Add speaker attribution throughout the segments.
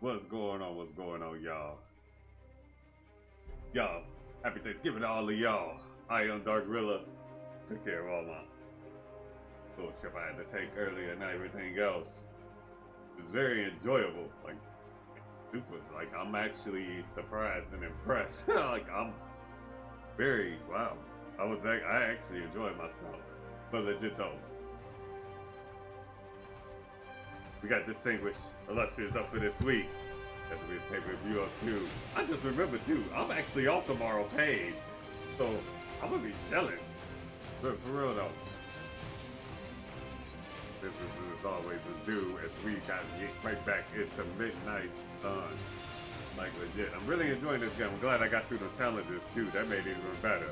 Speaker 1: What's going on? What's going on, y'all? Y'all, happy Thanksgiving to all of y'all. I am Dark Rilla. Took care of all my little trip I had to take earlier and everything else. It was very enjoyable. Like, stupid. Like, I'm actually surprised and impressed. Like, I'm very, wow. I actually enjoyed myself. But legit though, we got distinguished illustrious up for this week. That's a pay-per-view up too. I just remember too, I'm actually off tomorrow paid. So I'm gonna be chilling. But for real though. This is as always is due as we got to get right back into Midnight Suns. Like legit. I'm really enjoying this game. I'm glad I got through the challenges too. That made it even better.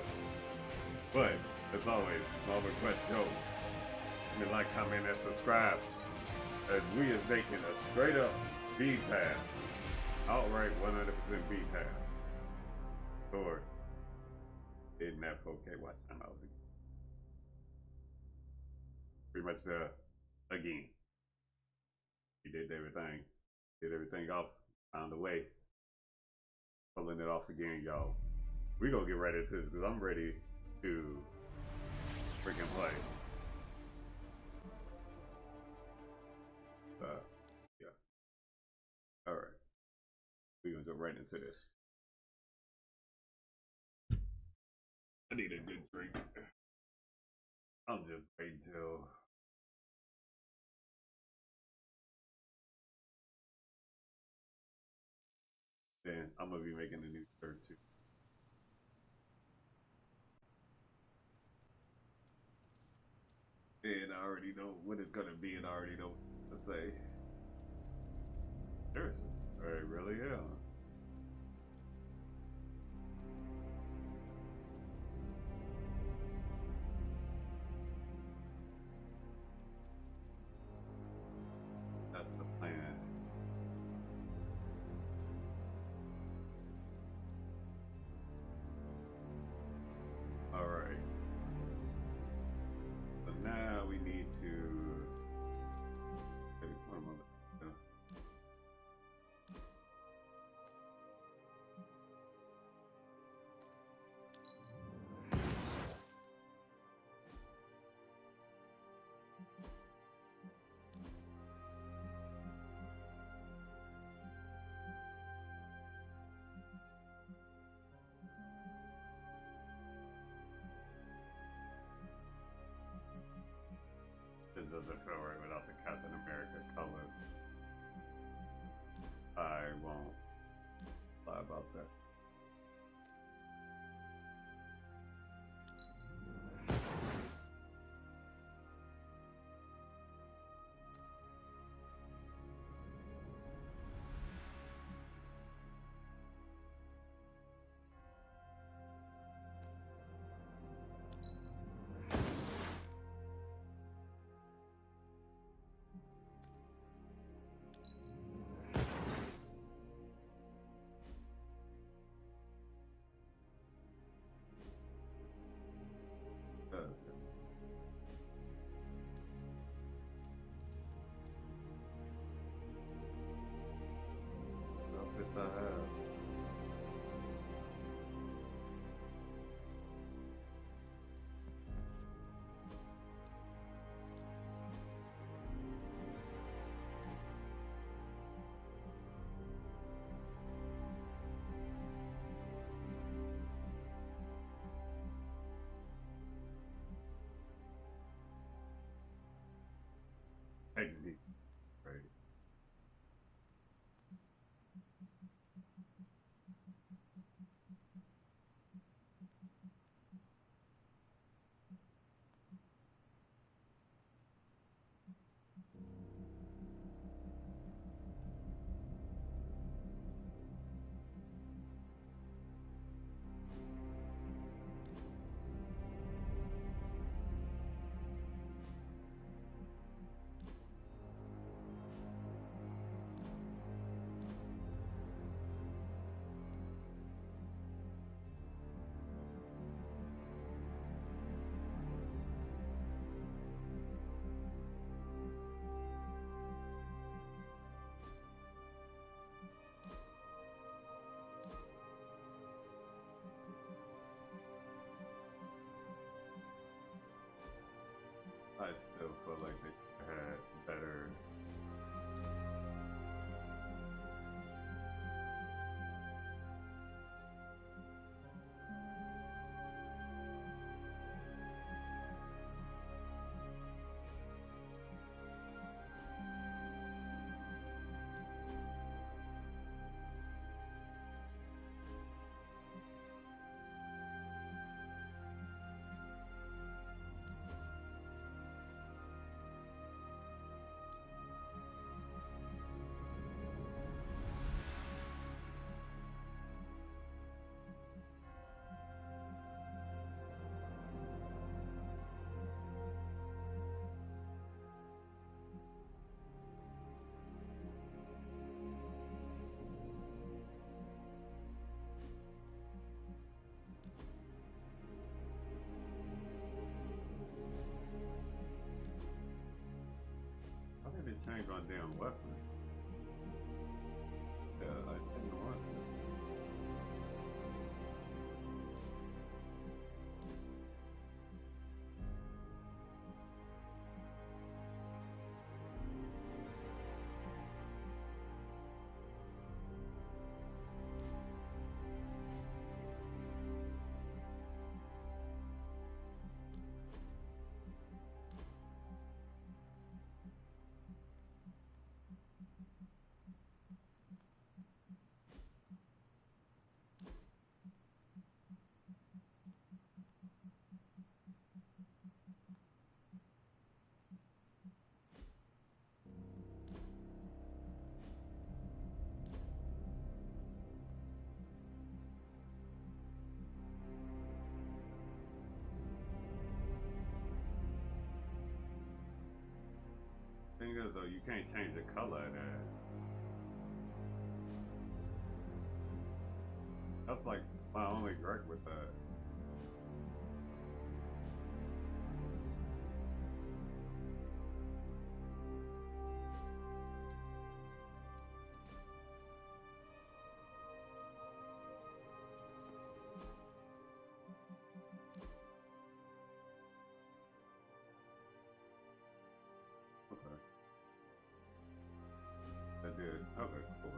Speaker 1: But as always, small request show. Like, comment, and subscribe. As we is making a straight up B path. Outright 100% B path towards in that 4K watch time I was pretty much there again. He did everything off, found a way, pulling it off again, y'all. We gonna get right into this because I'm ready to freaking play. Yeah. All right. We're gonna jump right into this. I need a good drink. I'll just wait till then. I'm gonna be making a new shirt too. And I already know what it's gonna be, and I already know what to say. Seriously, I really am. That's the plan. All right. So now we need to. Wait, one moment. This doesn't feel right without the Captain America colors. I won't lie about that. Outfits I have. Technique, right? I still feel like they had better. They changed my damn weapon. Yeah, I didn't want it. Thing is though, you can't change the color of that. That's like my only gripe with that. Okay. I did. Okay, cool.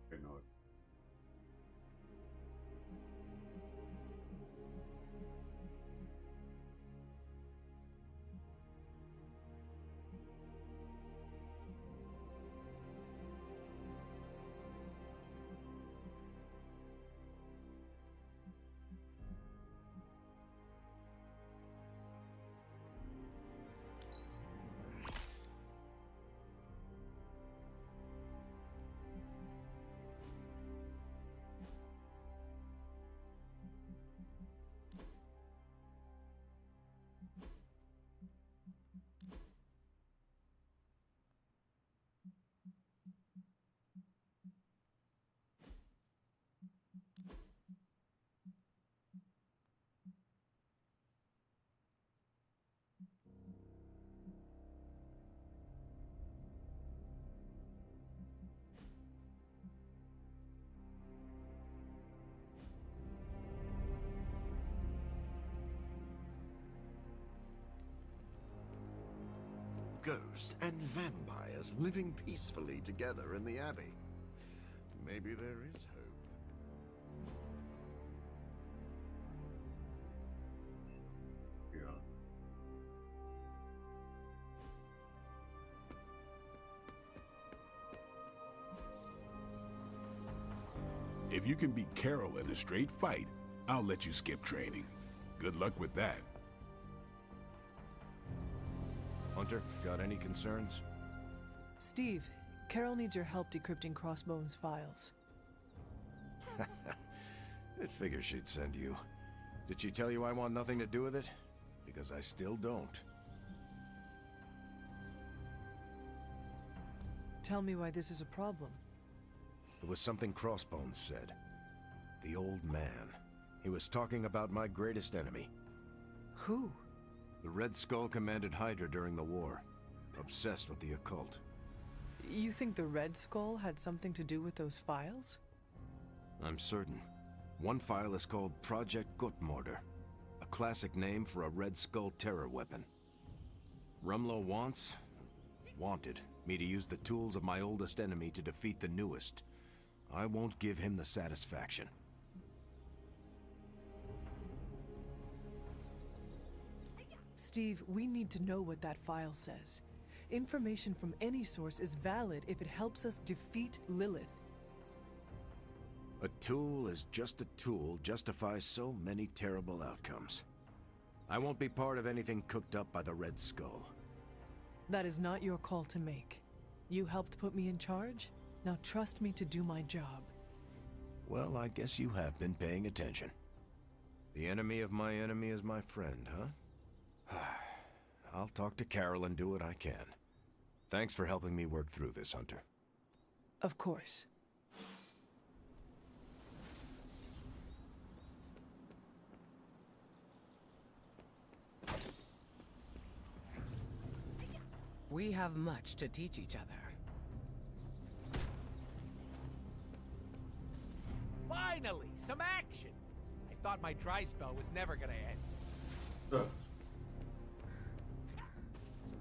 Speaker 1: Okay, no.
Speaker 2: Ghosts and vampires living peacefully together in the Abbey. Maybe there is hope.
Speaker 1: Yeah.
Speaker 3: If you can beat Carol in a straight fight, I'll let you skip training. Good luck with that.
Speaker 4: Hunter, got any concerns?
Speaker 5: Steve, Carol needs your help decrypting Crossbone's files.
Speaker 4: It figures she'd send you. Did she tell you I want nothing to do with it? Because I still don't.
Speaker 5: Tell me why this is a problem.
Speaker 4: It was something Crossbones said. The old man. He was talking about my greatest enemy.
Speaker 5: Who?
Speaker 4: The Red Skull commanded Hydra during the war. Obsessed with the occult.
Speaker 5: You think the Red Skull had something to do with those files?
Speaker 4: I'm certain. One file is called Project Gottmorder, a classic name for a Red Skull terror weapon. Rumlow wanted me to use the tools of my oldest enemy to defeat the newest. I won't give him the satisfaction.
Speaker 5: Steve, we need to know what that file says. Information from any source is valid if it helps us defeat Lilith.
Speaker 4: A tool is just a tool justifies so many terrible outcomes. I won't be part of anything cooked up by the Red Skull.
Speaker 5: That is not your call to make. You helped put me in charge. Now trust me to do my job.
Speaker 4: Well, I guess you have been paying attention. The enemy of my enemy is my friend, huh? I'll talk to Carol and do what I can. Thanks for helping me work through this, Hunter.
Speaker 5: Of course.
Speaker 6: We have much to teach each other.
Speaker 7: Finally, some action! I thought my dry spell was never gonna end.
Speaker 1: Ugh.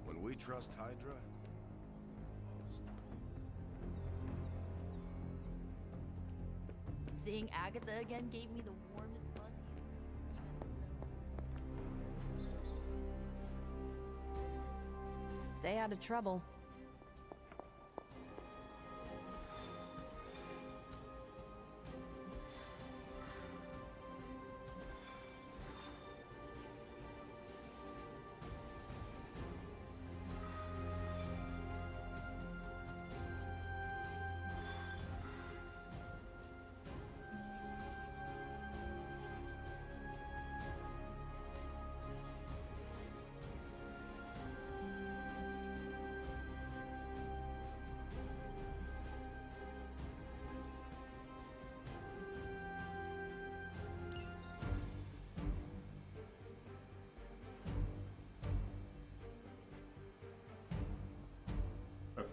Speaker 4: When we trust Hydra...
Speaker 8: Seeing Agatha again gave me the warm and fuzzies. Stay out of trouble.
Speaker 1: Okay.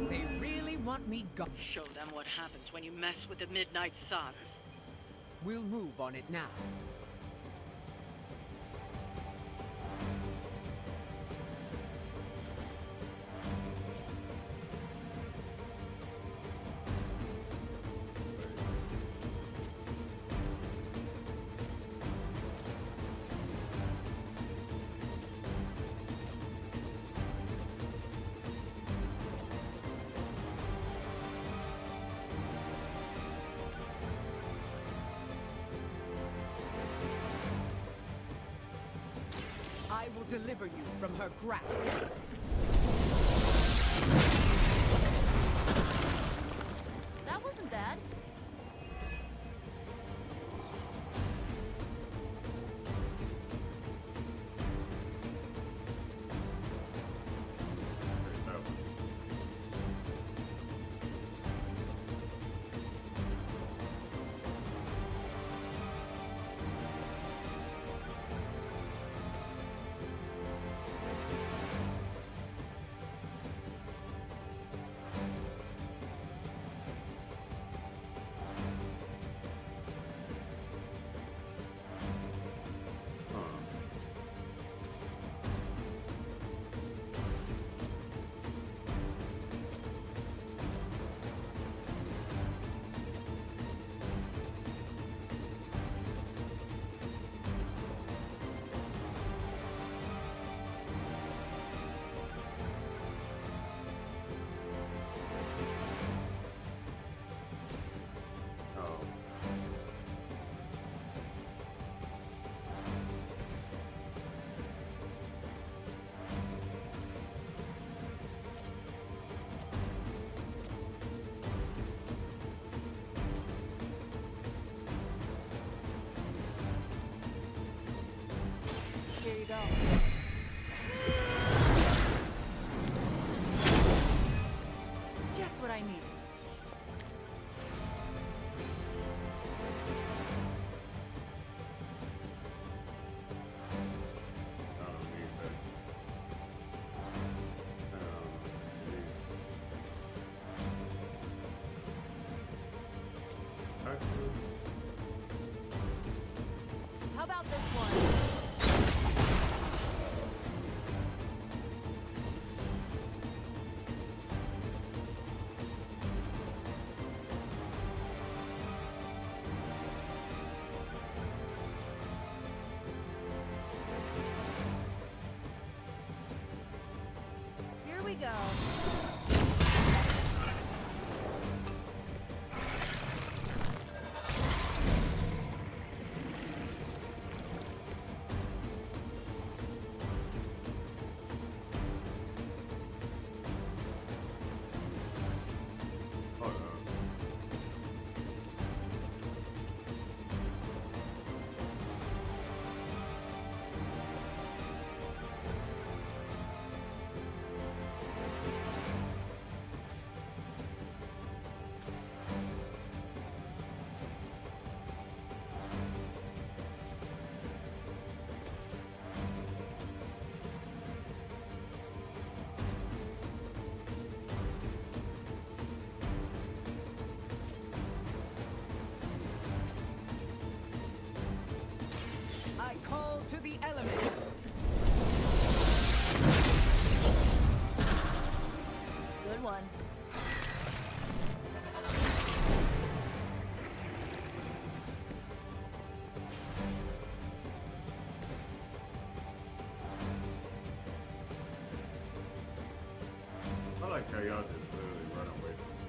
Speaker 6: They really want me gone.
Speaker 9: Show them what happens when you mess with the Midnight Suns.
Speaker 6: We'll move on it now. I will deliver you from her grasp.
Speaker 8: That wasn't bad. How about this one? Here we go.
Speaker 1: Hold on.
Speaker 6: I call to the elements.
Speaker 8: Good one.
Speaker 1: I like how y'all just literally run away from me.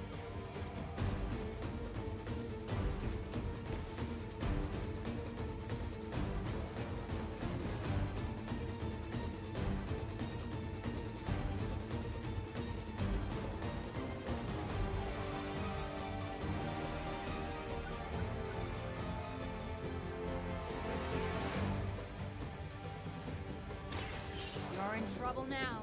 Speaker 8: You're in trouble now.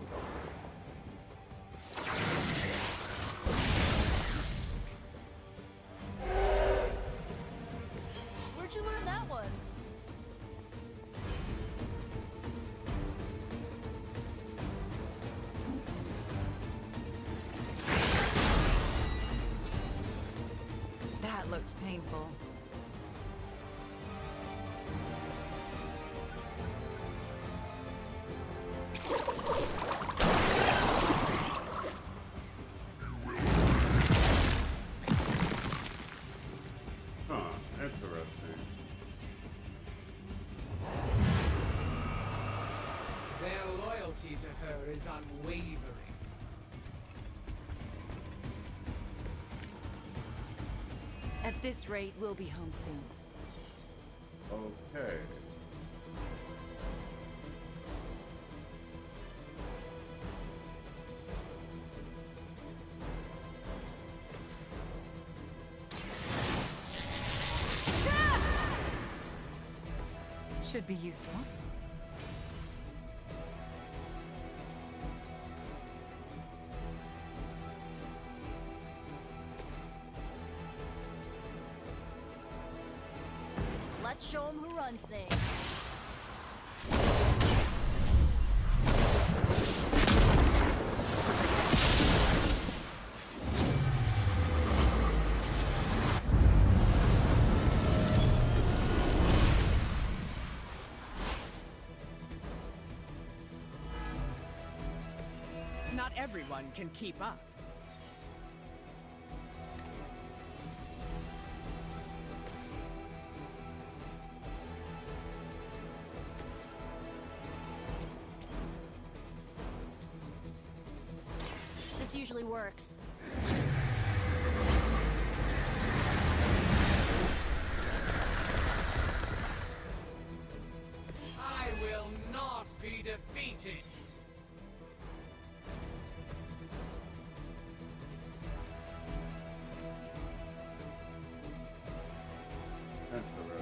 Speaker 8: Where'd you learn that one? That looked painful.
Speaker 1: Huh, interesting.
Speaker 7: Their loyalty to her is unwavering.
Speaker 8: At this rate, we'll be home soon.
Speaker 1: Okay.
Speaker 8: Should be useful. Let's show him who runs things.
Speaker 6: Not everyone can keep up.
Speaker 8: This usually works.
Speaker 7: I will not be defeated.
Speaker 1: Interesting.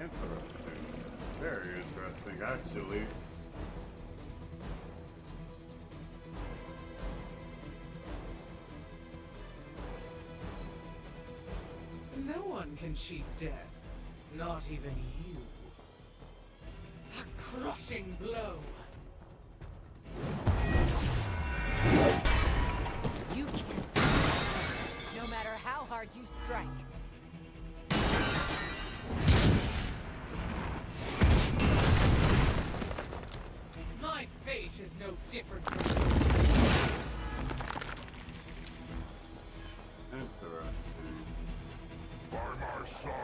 Speaker 1: Interesting. Very interesting, actually.
Speaker 7: No one can cheat death. Not even you. A crushing blow.
Speaker 8: You can't see, no matter how hard you strike.
Speaker 7: My fate is no different from yours.
Speaker 1: Interesting.
Speaker 2: By my side.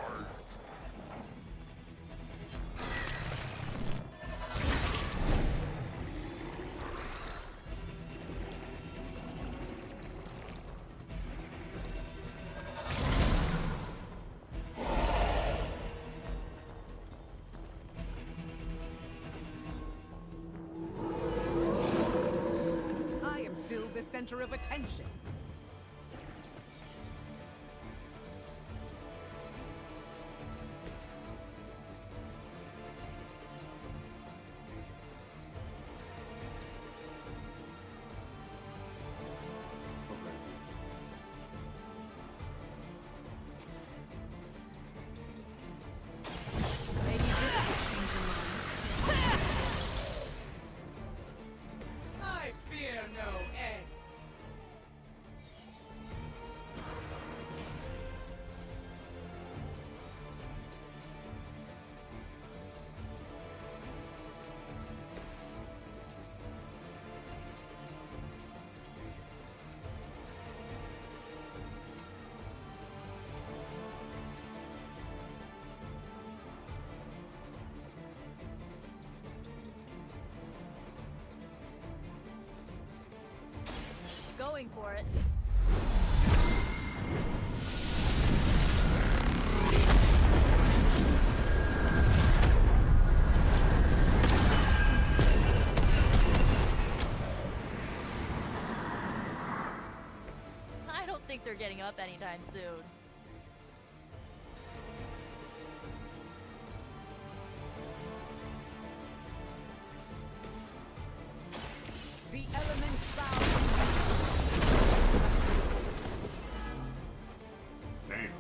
Speaker 6: I am still the center of attention.
Speaker 8: Maybe this will change your mind.
Speaker 7: I fear no end.
Speaker 8: Going for it.
Speaker 3: I don't think they're getting up anytime soon.
Speaker 6: The elements bow.
Speaker 1: Damn.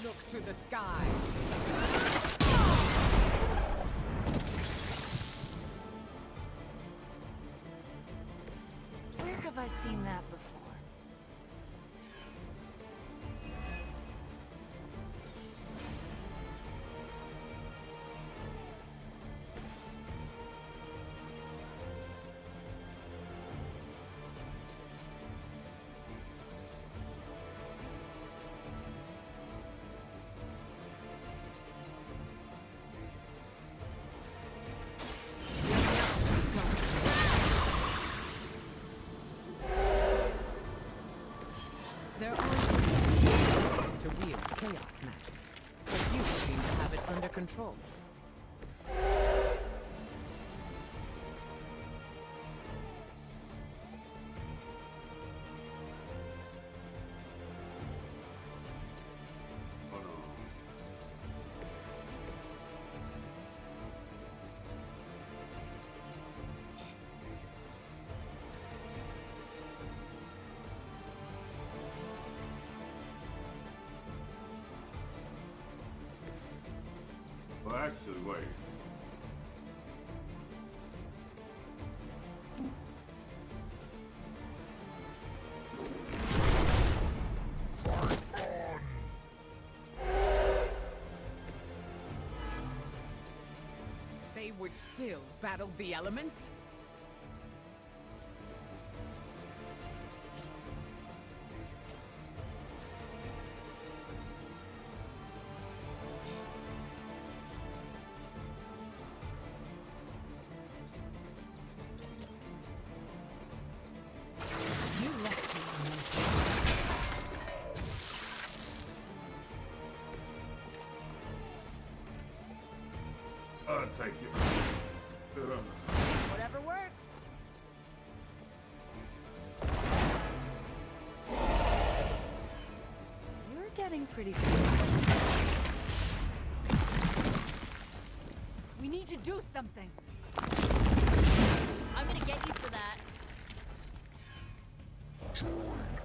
Speaker 6: Look to the sky.
Speaker 8: Where have I seen that before?
Speaker 6: There are destined to wield chaos magic, but you seem to have it under control.
Speaker 1: Hold on. Well, actually, wait.
Speaker 6: They would still battle the elements? You left me.
Speaker 1: I'll take it. Ugh.
Speaker 3: Whatever works.
Speaker 8: You're getting pretty good. We need to do something.
Speaker 3: I'm gonna get you for that.
Speaker 2: Join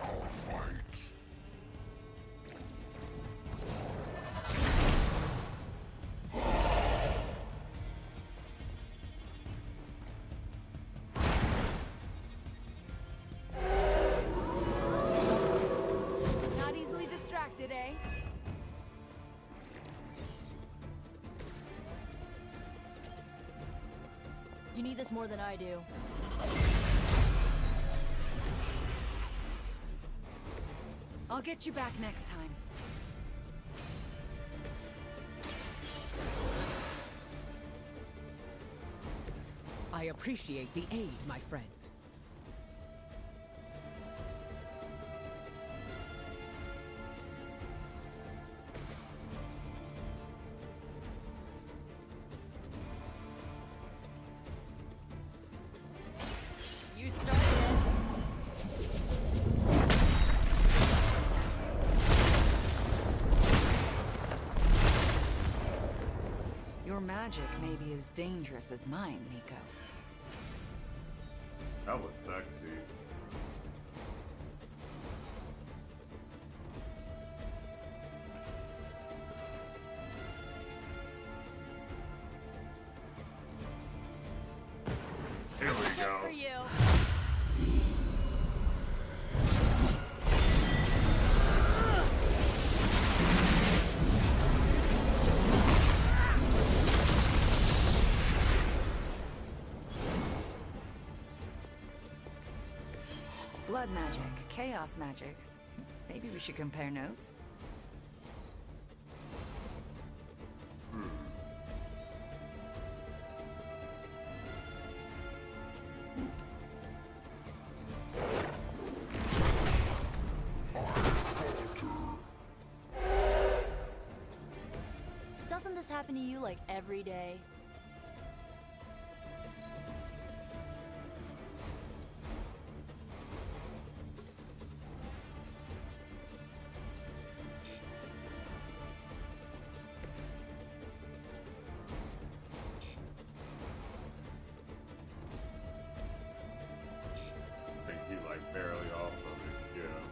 Speaker 2: our fight.
Speaker 8: Not easily distracted, eh?
Speaker 3: You need this more than I do.
Speaker 8: I'll get you back next time.
Speaker 6: I appreciate the aid, my friend.
Speaker 3: You started it.
Speaker 8: Your magic may be as dangerous as mine, Nico.
Speaker 1: That was sexy. Here we
Speaker 3: Good
Speaker 1: go.
Speaker 3: for you.
Speaker 8: Blood magic, chaos magic. Maybe we should compare notes.
Speaker 3: Doesn't this happen to you like every day?
Speaker 1: I think he like barely off of it, yeah.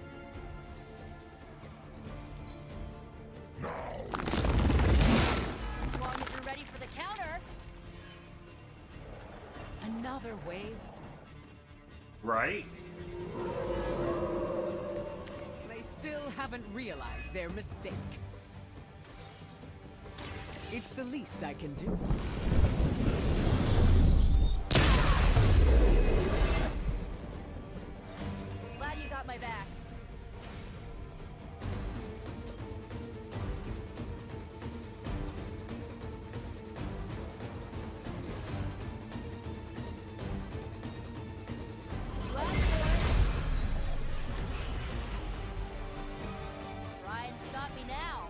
Speaker 3: As long as you're ready for the counter.
Speaker 8: Another wave?
Speaker 1: Right?
Speaker 6: They still haven't realized their mistake. It's the least I can do.
Speaker 3: Glad you got my back. You asked for it. Try and stop me now.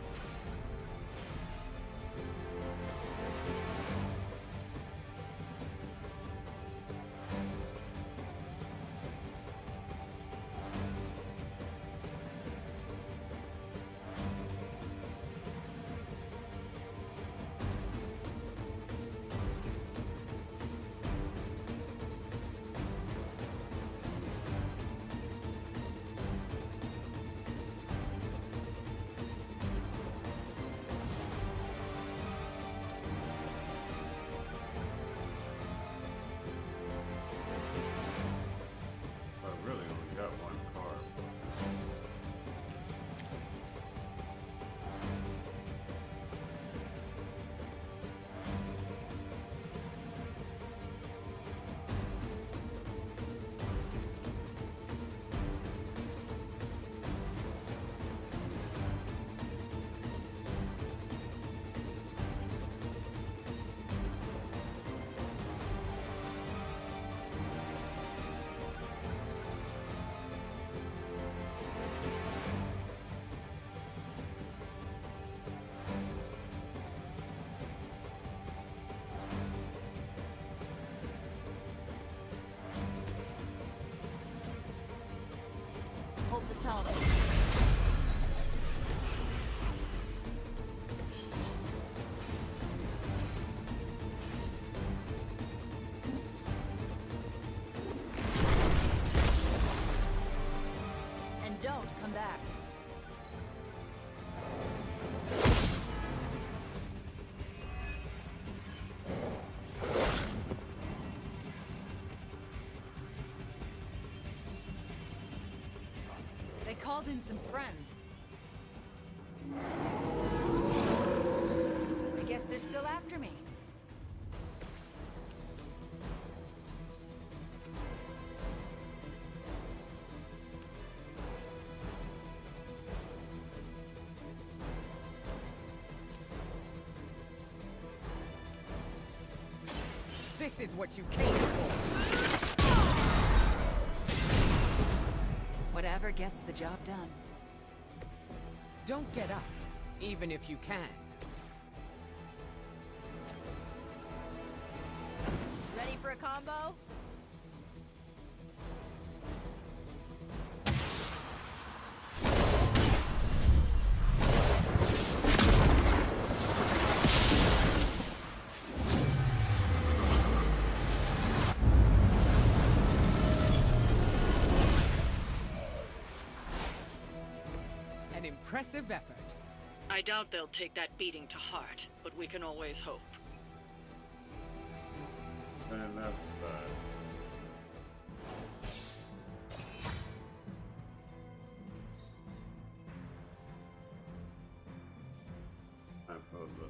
Speaker 3: this help? And don't come back.
Speaker 8: They called in some friends. I guess they're still after me.
Speaker 6: This is what you came for!
Speaker 8: Whatever gets the job done.
Speaker 6: Don't get up, even if you can.
Speaker 3: Ready for a combo?
Speaker 6: An impressive effort.
Speaker 9: I doubt they'll take that beating to heart, but we can always hope.
Speaker 1: And that's that. I felt that.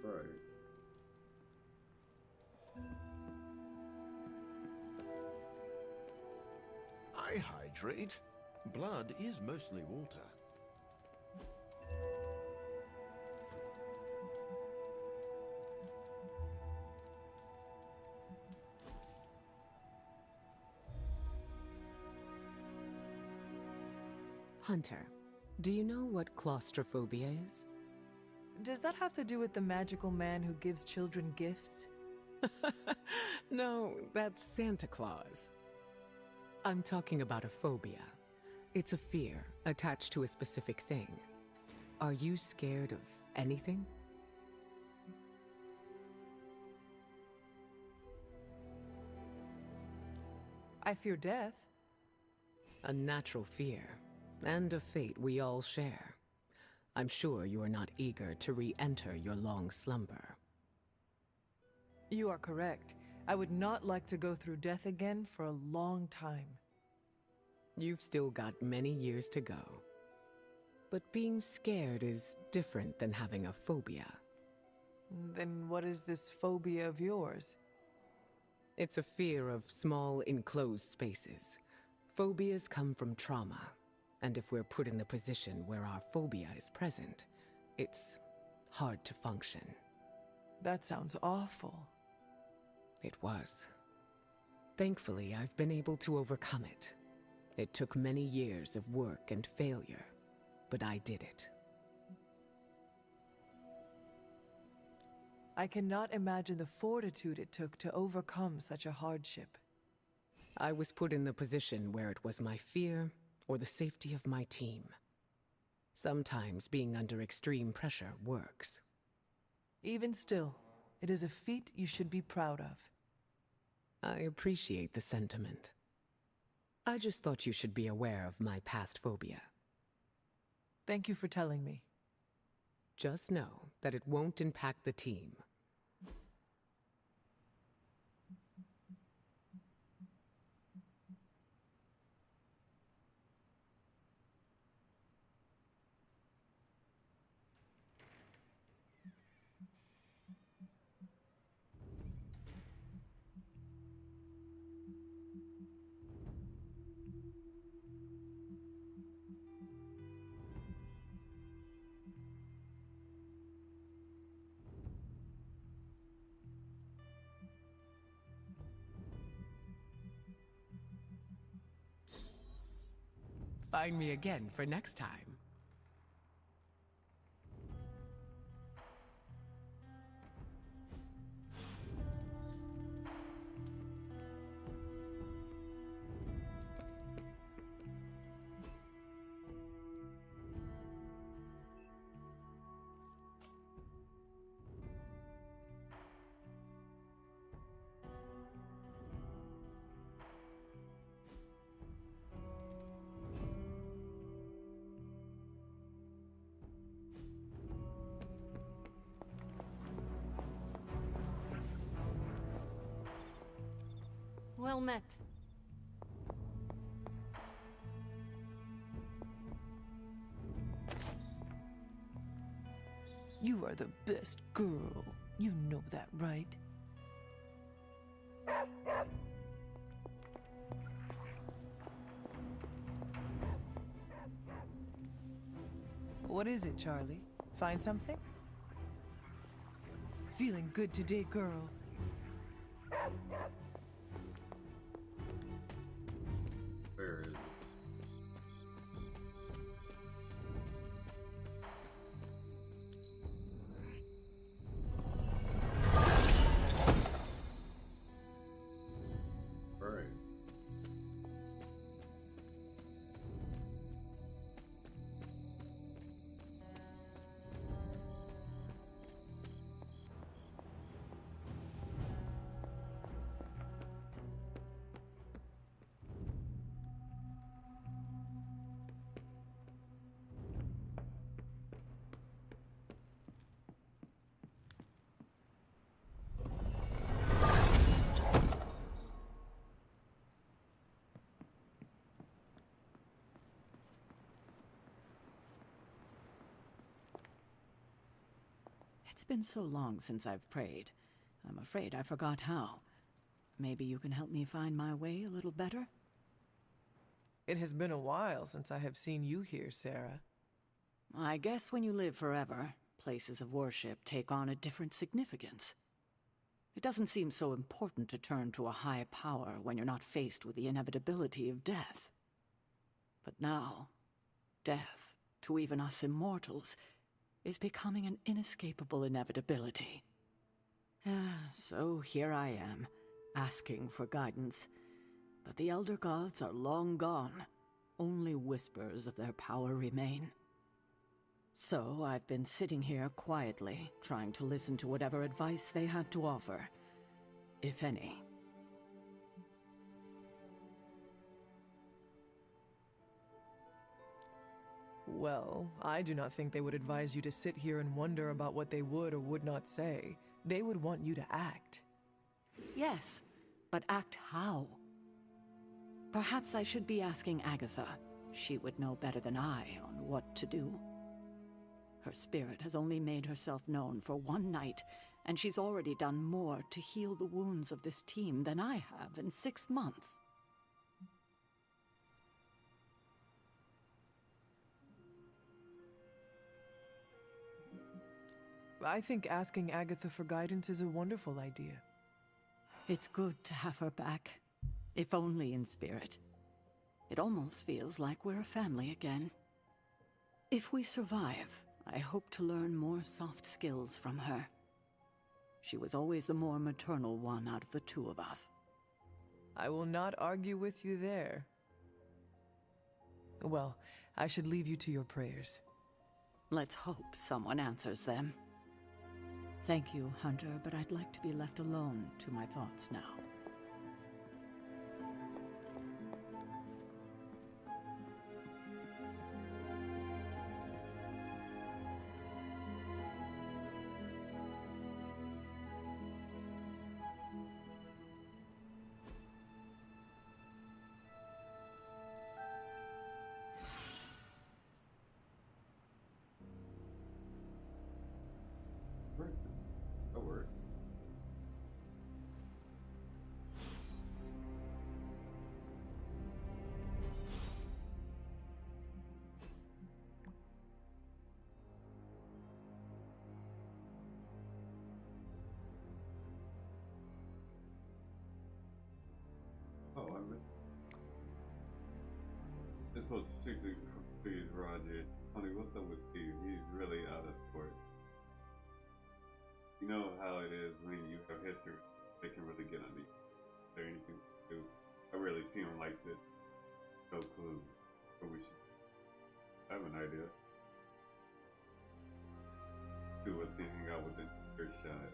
Speaker 1: Right.
Speaker 2: I hydrate. Blood is mostly water.
Speaker 6: Hunter, do you know what claustrophobia is?
Speaker 5: Does that have to do with the magical man who gives children gifts?
Speaker 6: No, that's Santa Claus. I'm talking about a phobia. It's a fear attached to a specific thing. Are you scared of anything?
Speaker 5: I fear death.
Speaker 6: A natural fear, and a fate we all share. I'm sure you are not eager to re-enter your long slumber.
Speaker 5: You are correct. I would not like to go through death again for a long time.
Speaker 6: You've still got many years to go. But being scared is different than having a phobia.
Speaker 5: Then what is this phobia of yours?
Speaker 6: It's a fear of small, enclosed spaces. Phobias come from trauma, and if we're put in the position where our phobia is present, it's hard to function.
Speaker 5: That sounds awful.
Speaker 6: It was. Thankfully, I've been able to overcome it. It took many years of work and failure, but I did it.
Speaker 5: I cannot imagine the fortitude it took to overcome such a hardship.
Speaker 6: I was put in the position where it was my fear or the safety of my team. Sometimes being under extreme pressure works.
Speaker 5: Even still, it is a feat you should be proud of.
Speaker 6: I appreciate the sentiment. I just thought you should be aware of my past phobia.
Speaker 5: Thank you for telling me.
Speaker 6: Just know that it won't impact the team. Find me again for next time.
Speaker 8: Well met.
Speaker 5: You are the best girl. You know that, right? What is it, Charlie? Find something? Feeling good today, girl.
Speaker 1: Where is it? Right.
Speaker 10: It's been so long since I've prayed. I'm afraid I forgot how. Maybe you can help me find my way a little better?
Speaker 5: It has been a while since I have seen you here, Sarah.
Speaker 10: I guess when you live forever, places of worship take on a different significance. It doesn't seem so important to turn to a high power when you're not faced with the inevitability of death. But now, death, to even us immortals, is becoming an inescapable inevitability. So here I am, asking for guidance. But the Elder Gods are long gone. Only whispers of their power remain. So I've been sitting here quietly, trying to listen to whatever advice they have to offer, if any.
Speaker 5: Well, I do not think they would advise you to sit here and wonder about what they would or would not say. They would want you to act.
Speaker 10: Yes, but act how? Perhaps I should be asking Agatha. She would know better than I on what to do. Her spirit has only made herself known for one night, and she's already done more to heal the wounds of this team than I have in 6 months.
Speaker 5: I think asking Agatha for guidance is a wonderful idea.
Speaker 10: It's good to have her back, if only in spirit. It almost feels like we're a family again. If we survive, I hope to learn more soft skills from her. She was always the more maternal one out of the two of us.
Speaker 5: I will not argue with you there. Well, I should leave you to your prayers.
Speaker 10: Let's hope someone answers them. Thank you, Hunter, but I'd like to be left alone to my thoughts now.
Speaker 1: supposed to speak to please, Roger. Honey, what's up with Steve? He's really out of sorts. You know how it is when you have history. They can really get on you. Is there anything to do? I really see him like this. No clue. But we should. I have an idea. Two of us can hang out with the first shot.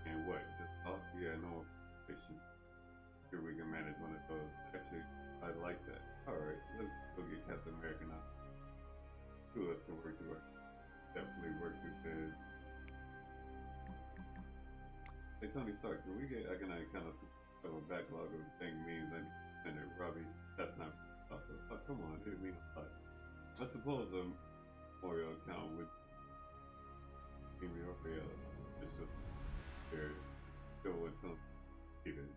Speaker 1: And what? Just talk? Yeah, no fiction. Sure we can manage one of those. Actually, I like that. Alright, let's go get Captain America now. Two of us can work through it. Definitely work through this. Hey Tony Stark, can we get kind of a backlog of thing memes and it, Robbie? That's not possible. Oh, come on, it means a lot. I suppose a memorial account would give me a real. It's just there. Go with some even.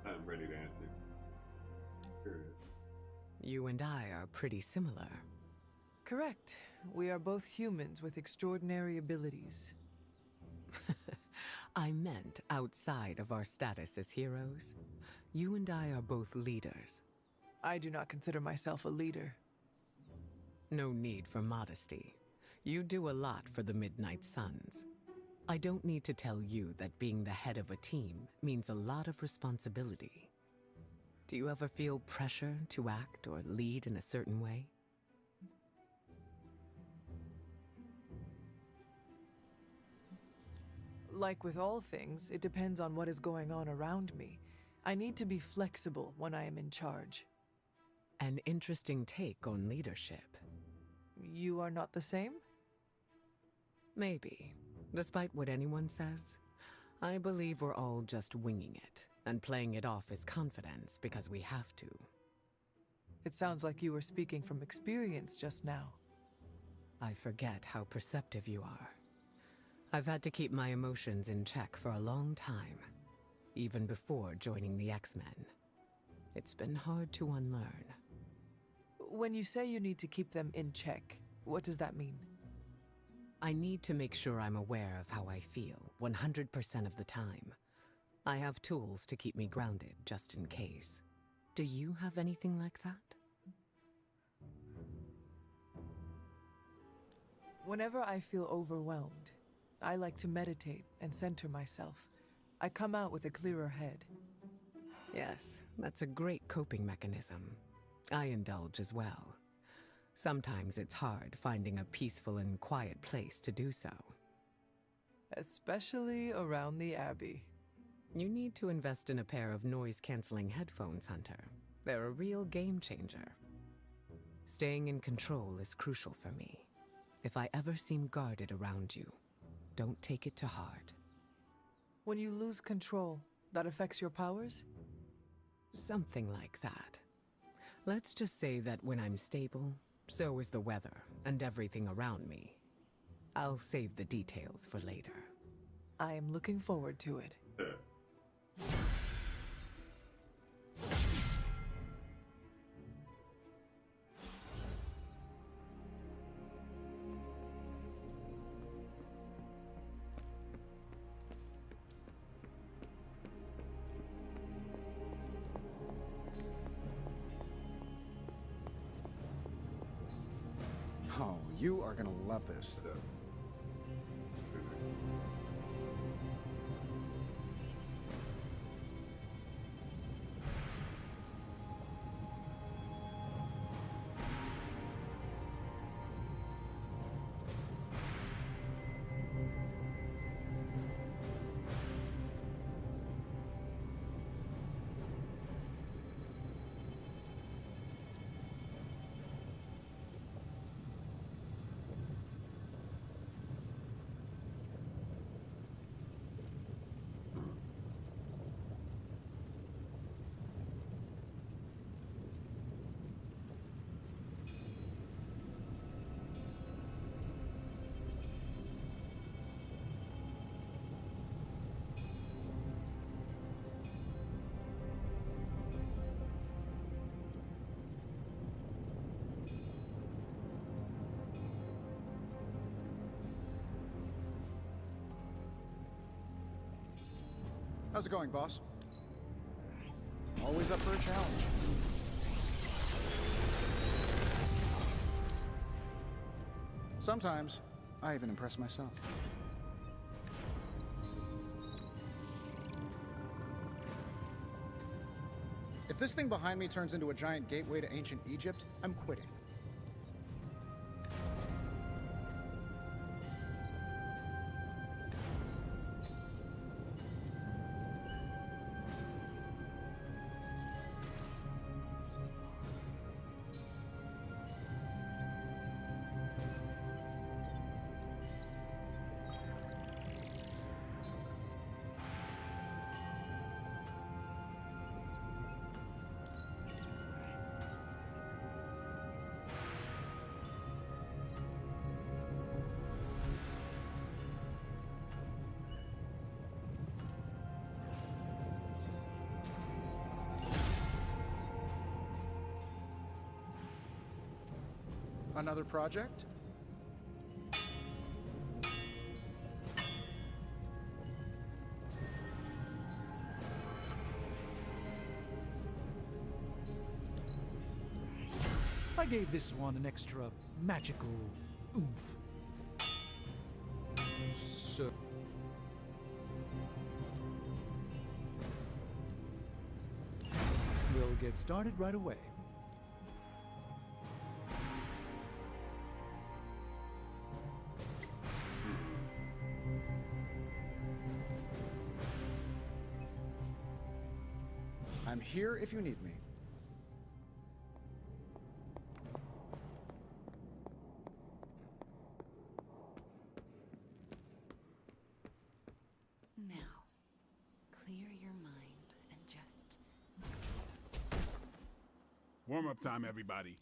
Speaker 1: I'm ready to answer. Sure.
Speaker 6: You and I are pretty similar.
Speaker 5: Correct. We are both humans with extraordinary abilities.
Speaker 6: I meant outside of our status as heroes. You and I are both leaders.
Speaker 5: I do not consider myself a leader.
Speaker 6: No need for modesty. You do a lot for the Midnight Suns. I don't need to tell you that being the head of a team means a lot of responsibility. Do you ever feel pressure to act or lead in a certain way?
Speaker 5: Like with all things, it depends on what is going on around me. I need to be flexible when I am in charge.
Speaker 6: An interesting take on leadership.
Speaker 5: You are not the same?
Speaker 6: Maybe. Despite what anyone says, I believe we're all just winging it and playing it off as confidence because we have to.
Speaker 5: It sounds like you were speaking from experience just now.
Speaker 6: I forget how perceptive you are. I've had to keep my emotions in check for a long time, even before joining the X-Men. It's been hard to unlearn.
Speaker 5: When you say you need to keep them in check, what does that mean?
Speaker 6: I need to make sure I'm aware of how I feel 100% of the time. I have tools to keep me grounded just in case. Do you have anything like that?
Speaker 5: Whenever I feel overwhelmed, I like to meditate and center myself. I come out with a clearer head.
Speaker 6: Yes, that's a great coping mechanism. I indulge as well. Sometimes it's hard finding a peaceful and quiet place to do so.
Speaker 5: Especially around the Abbey.
Speaker 6: You need to invest in a pair of noise-canceling headphones, Hunter. They're a real game changer. Staying in control is crucial for me. If I ever seem guarded around you, don't take it to heart.
Speaker 5: When you lose control, that affects your powers?
Speaker 6: Something like that. Let's just say that when I'm stable, so is the weather and everything around me. I'll save the details for later.
Speaker 5: I am looking forward to it.
Speaker 11: Oh, you are gonna love this. How's it going, boss? Always up for a challenge. Sometimes, I even impress myself. If this thing behind me turns into a giant gateway to ancient Egypt, I'm quitting. Another project?
Speaker 7: I gave this one an extra magical oomph. So... we'll get started right away.
Speaker 11: I'm here if you need me.
Speaker 8: Now, clear your mind and just...
Speaker 12: Warm-up time, everybody.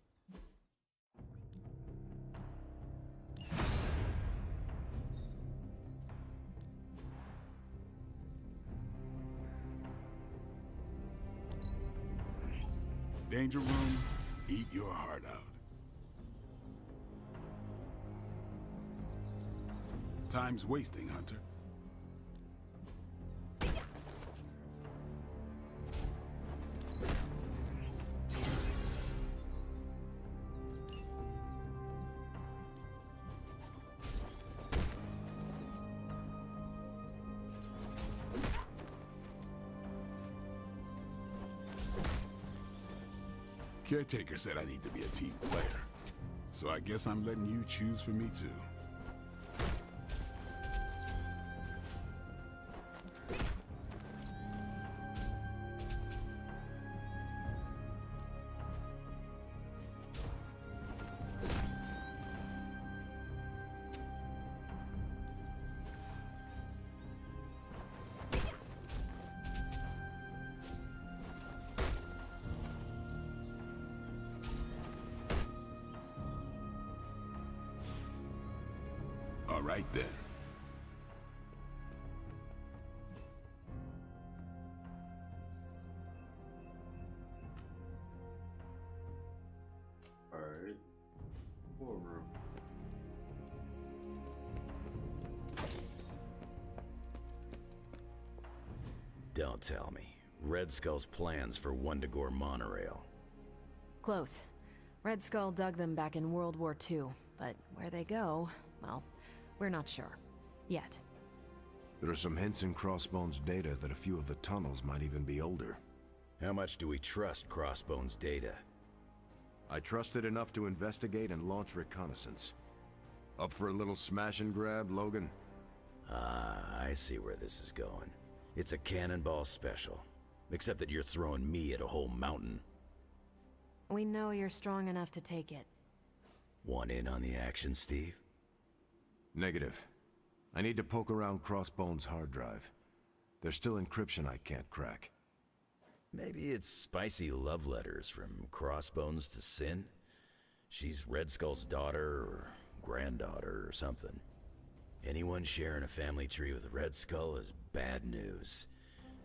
Speaker 12: Danger room, eat your heart out. Time's wasting, Hunter. Caretaker said I need to be a team player, so I guess I'm letting you choose for me too. All right then.
Speaker 1: All right. Floor room.
Speaker 4: Don't tell me. Red Skull's plans for Wundagore monorail.
Speaker 8: Close. Red Skull dug them back in World War II, but where they go, well, we're not sure. Yet.
Speaker 4: There are some hints in Crossbone's data that a few of the tunnels might even be older. How much do we trust Crossbone's data? I trust it enough to investigate and launch reconnaissance. Up for a little smash and grab, Logan? Ah, I see where this is going. It's a cannonball special. Except that you're throwing me at a whole mountain.
Speaker 8: We know you're strong enough to take it.
Speaker 4: Want in on the action, Steve? Negative. I need to poke around Crossbone's hard drive. There's still encryption I can't crack. Maybe it's spicy love letters from Crossbones to Sin? She's Red Skull's daughter or granddaughter or something. Anyone sharing a family tree with Red Skull is bad news.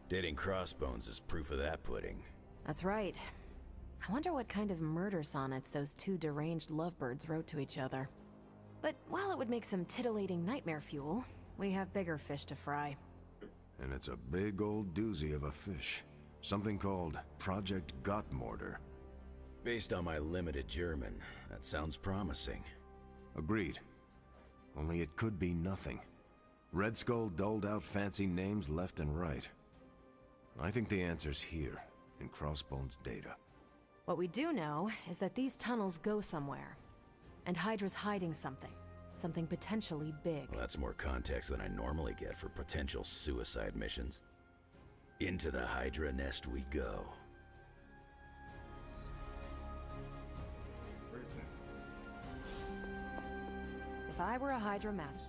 Speaker 4: Dating Crossbones is proof of that pudding.
Speaker 8: That's right. I wonder what kind of murder sonnets those two deranged lovebirds wrote to each other. But while it would make some titillating nightmare fuel, we have bigger fish to fry.
Speaker 4: And it's a big old doozy of a fish. Something called Project Gottmorder. Based on my limited German, that sounds promising. Agreed. Only it could be nothing. Red Skull doled out fancy names left and right. I think the answer's here, in Crossbone's data.
Speaker 8: What we do know is that these tunnels go somewhere. And Hydra's hiding something. Something potentially big.
Speaker 13: Well, that's more context than I normally get for potential suicide missions. Into the Hydra nest we go.
Speaker 8: If I were a Hydra master...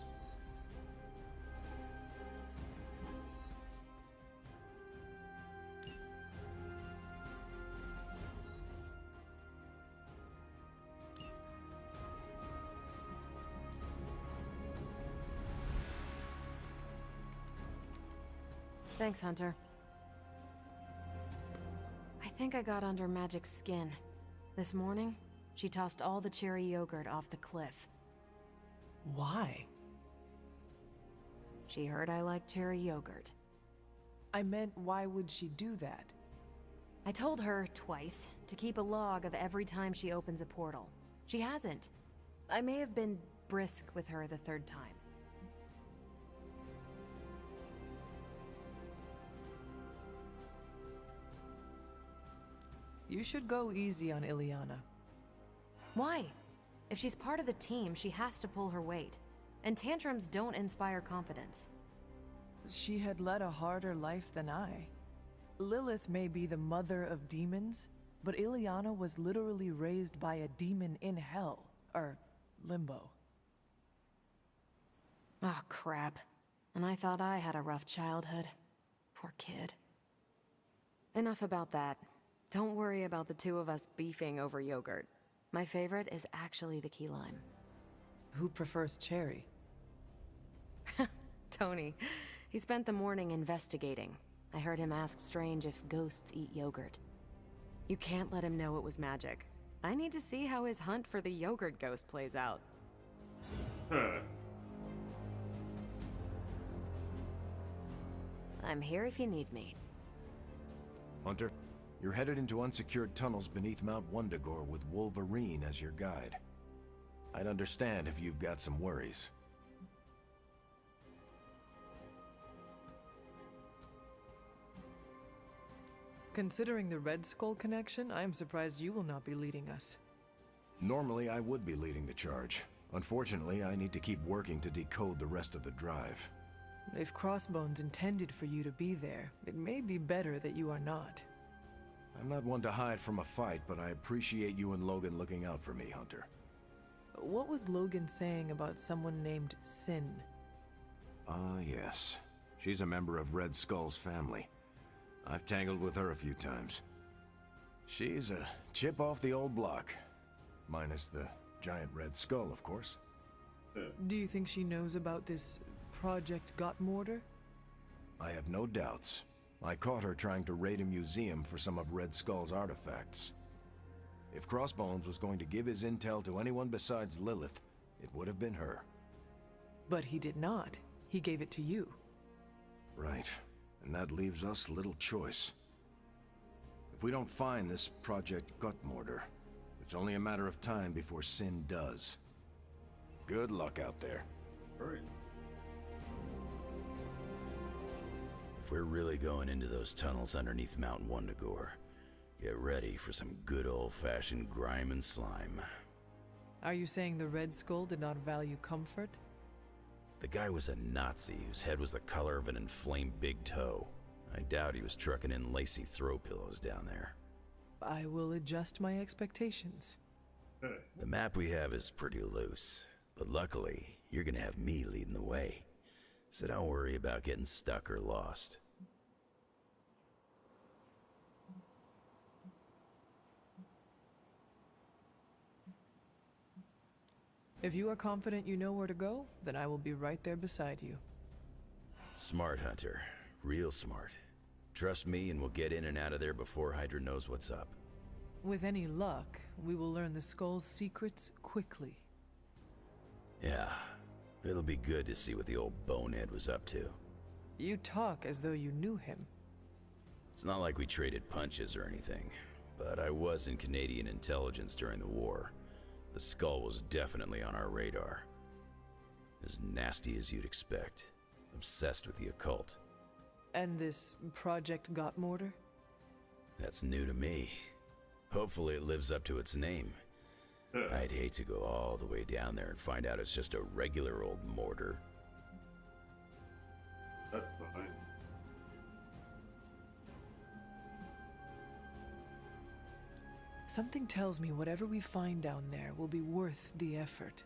Speaker 8: Thanks, Hunter. I think I got under Magic's skin. This morning, she tossed all the cherry yogurt off the cliff.
Speaker 5: Why?
Speaker 8: She heard I liked cherry yogurt.
Speaker 5: I meant, why would she do that?
Speaker 8: I told her twice to keep a log of every time she opens a portal. She hasn't. I may have been brisk with her the third time.
Speaker 5: You should go easy on Ileana.
Speaker 8: Why? If she's part of the team, she has to pull her weight. And tantrums don't inspire confidence.
Speaker 5: She had led a harder life than I. Lilith may be the mother of demons, but Ileana was literally raised by a demon in hell, or limbo.
Speaker 8: Oh, crap. And I thought I had a rough childhood. Poor kid. Enough about that. Don't worry about the two of us beefing over yogurt. My favorite is actually the key lime.
Speaker 5: Who prefers cherry?
Speaker 8: Tony. He spent the morning investigating. I heard him ask Strange if ghosts eat yogurt. You can't let him know it was magic. I need to see how his hunt for the yogurt ghost plays out. I'm here if you need me.
Speaker 4: Hunter, you're headed into unsecured tunnels beneath Mount Wundagore with Wolverine as your guide. I'd understand if you've got some worries.
Speaker 5: Considering the Red Skull connection, I am surprised you will not be leading us.
Speaker 4: Normally, I would be leading the charge. Unfortunately, I need to keep working to decode the rest of the drive.
Speaker 5: If Crossbones intended for you to be there, it may be better that you are not.
Speaker 4: I'm not one to hide from a fight, but I appreciate you and Logan looking out for me, Hunter.
Speaker 5: What was Logan saying about someone named Sin?
Speaker 4: Ah, yes. She's a member of Red Skull's family. I've tangled with her a few times. She's a chip off the old block. Minus the giant Red Skull, of course.
Speaker 5: Do you think she knows about this Project Gottmorder?
Speaker 4: I have no doubts. I caught her trying to raid a museum for some of Red Skull's artifacts. If Crossbones was going to give his intel to anyone besides Lilith, it would have been her.
Speaker 5: But he did not. He gave it to you.
Speaker 4: Right. And that leaves us little choice. If we don't find this Project Gottmorder, it's only a matter of time before Sin does. Good luck out there.
Speaker 1: Right.
Speaker 13: If we're really going into those tunnels underneath Mount Wundagore, get ready for some good old-fashioned grime and slime.
Speaker 5: Are you saying the Red Skull did not value comfort?
Speaker 13: The guy was a Nazi whose head was the color of an inflamed big toe. I doubt he was trucking in lacy throw pillows down there.
Speaker 5: I will adjust my expectations.
Speaker 13: The map we have is pretty loose, but luckily, you're gonna have me leading the way. So don't worry about getting stuck or lost.
Speaker 5: If you are confident you know where to go, then I will be right there beside you.
Speaker 13: Smart, Hunter. Real smart. Trust me and we'll get in and out of there before Hydra knows what's up.
Speaker 5: With any luck, we will learn the Skull's secrets quickly.
Speaker 13: Yeah. It'll be good to see what the old bonehead was up to.
Speaker 5: You talk as though you knew him.
Speaker 13: It's not like we traded punches or anything, but I was in Canadian intelligence during the war. The Skull was definitely on our radar. As nasty as you'd expect. Obsessed with the occult.
Speaker 5: And this Project Gottmorder?
Speaker 13: That's new to me. Hopefully it lives up to its name. I'd hate to go all the way down there and find out it's just a regular old mortar.
Speaker 1: That's fine.
Speaker 5: Something tells me whatever we find down there will be worth the effort.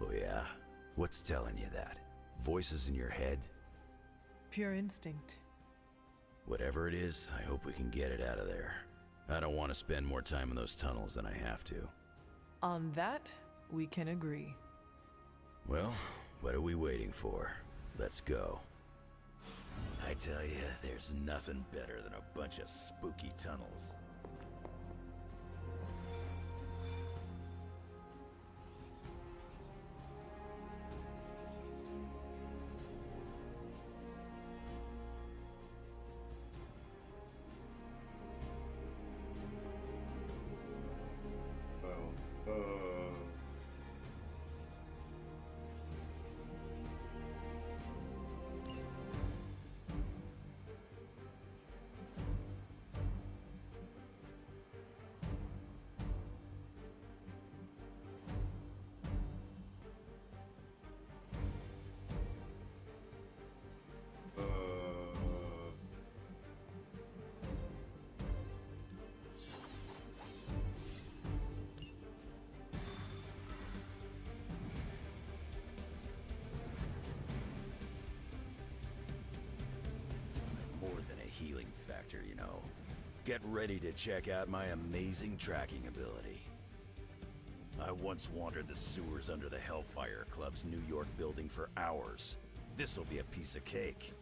Speaker 13: Oh yeah? What's telling you that? Voices in your head?
Speaker 5: Pure instinct.
Speaker 13: Whatever it is, I hope we can get it out of there. I don't want to spend more time in those tunnels than I have to.
Speaker 5: On that, we can agree.
Speaker 13: Well, what are we waiting for? Let's go. I tell you, there's nothing better than a bunch of spooky tunnels. Healing factor, you know. Get ready to check out my amazing tracking ability. I once wandered the sewers under the Hellfire Club's New York building for hours. This'll be a piece of cake.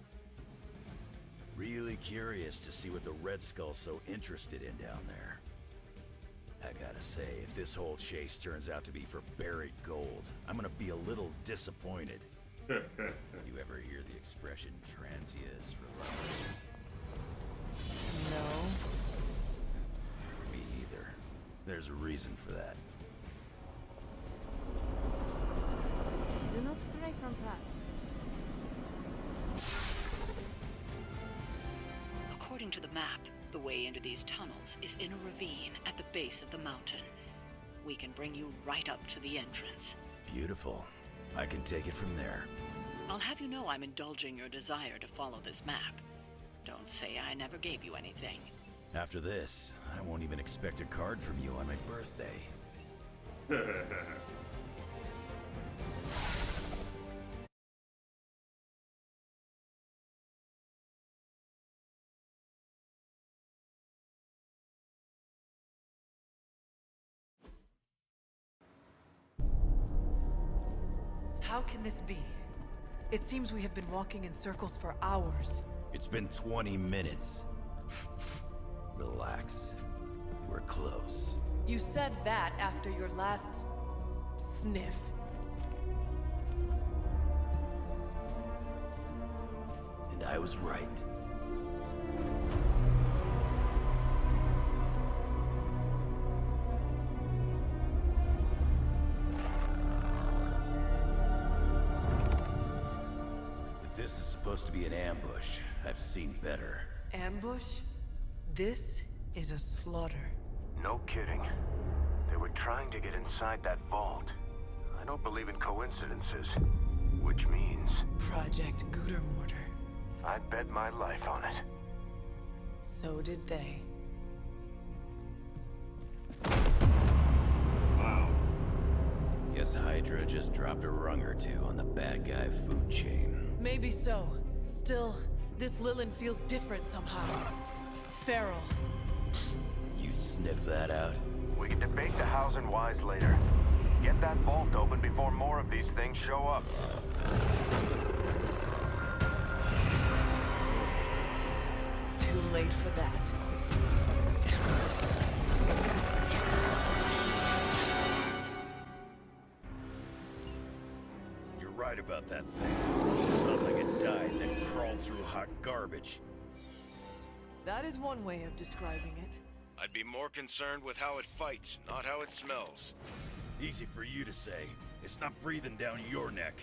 Speaker 13: Really curious to see what the Red Skull's so interested in down there. I gotta say, if this whole chase turns out to be for buried gold, I'm gonna be a little disappointed. You ever hear the expression Transia is for love?
Speaker 5: No.
Speaker 13: Me either. There's a reason for that.
Speaker 3: Do not stray from path.
Speaker 9: According to the map, the way into these tunnels is in a ravine at the base of the mountain. We can bring you right up to the entrance.
Speaker 13: Beautiful. I can take it from there.
Speaker 9: I'll have you know I'm indulging your desire to follow this map. Don't say I never gave you anything.
Speaker 13: After this, I won't even expect a card from you on my birthday.
Speaker 5: How can this be? It seems we have been walking in circles for hours.
Speaker 13: It's been 20 minutes. Relax. We're close.
Speaker 5: You said that after your last sniff.
Speaker 13: And I was right. If this is supposed to be an ambush, I've seen better.
Speaker 5: Ambush? This is a slaughter.
Speaker 4: No kidding. They were trying to get inside that vault. I don't believe in coincidences. Which means...
Speaker 5: Project Gottmorder.
Speaker 4: I bet my life on it.
Speaker 5: So did they.
Speaker 1: Wow.
Speaker 13: Guess Hydra just dropped a rung or two on the bad guy food chain.
Speaker 5: Maybe so. Still, this Lilith feels different somehow. Feral.
Speaker 13: You sniff that out?
Speaker 4: We can debate the hows and whys later. Get that vault open before more of these things show up.
Speaker 5: Too late for that.
Speaker 13: You're right about that thing. It smells like it died, then crawled through hot garbage.
Speaker 5: That is one way of describing it.
Speaker 4: I'd be more concerned with how it fights, not how it smells.
Speaker 13: Easy for you to say. It's not breathing down your neck.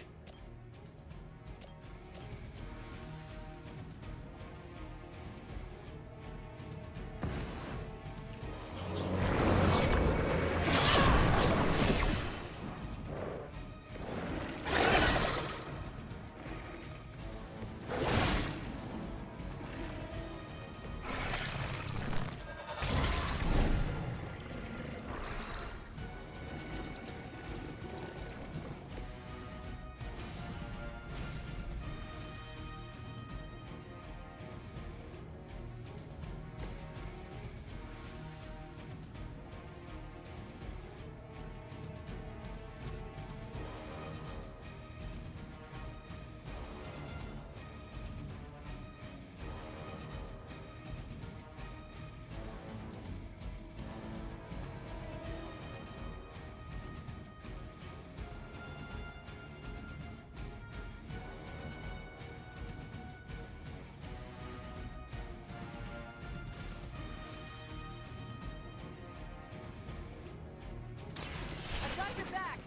Speaker 3: I got your back.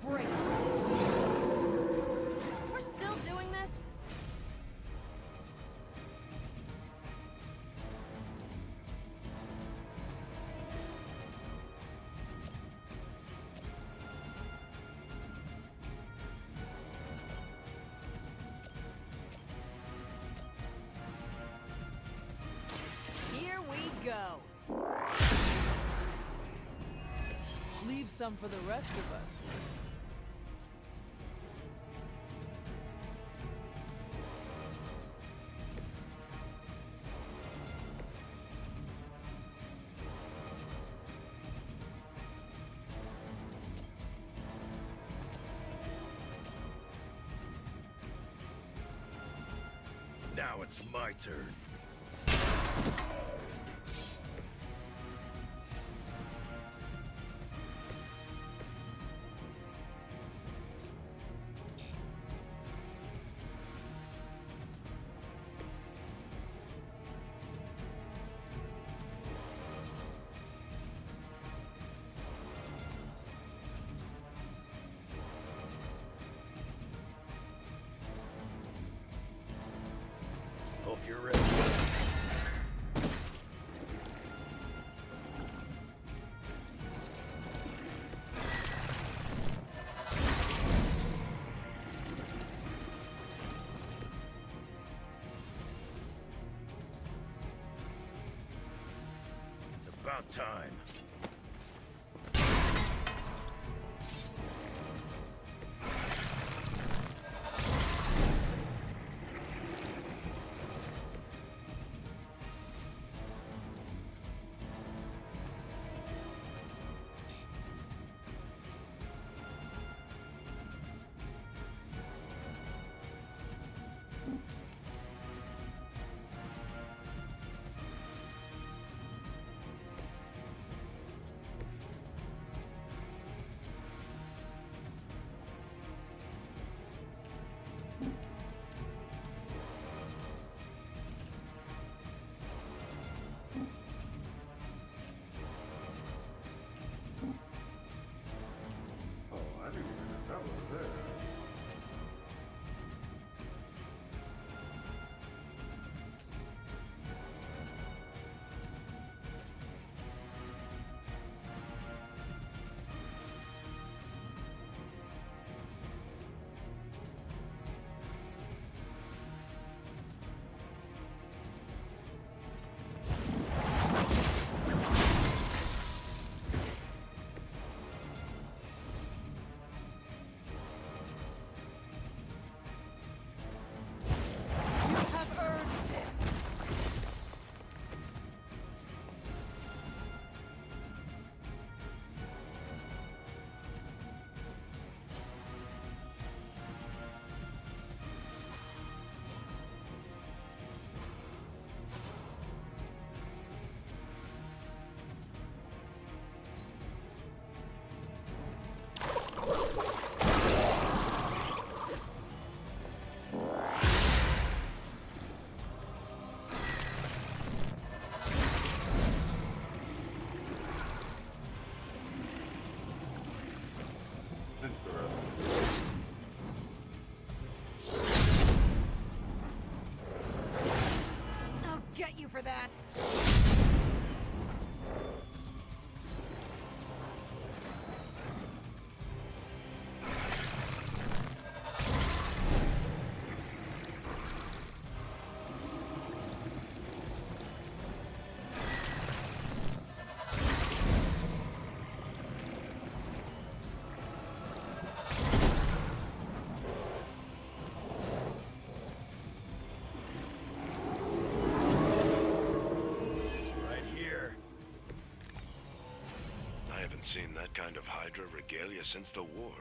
Speaker 3: Break. We're still doing this? Here we go.
Speaker 5: Leave some for the rest of us.
Speaker 13: Now it's my turn. Hope you're ready. It's about time.
Speaker 1: Oh, I didn't even know that was there.
Speaker 3: for that.
Speaker 4: Seen that kind of Hydra regalia since the war.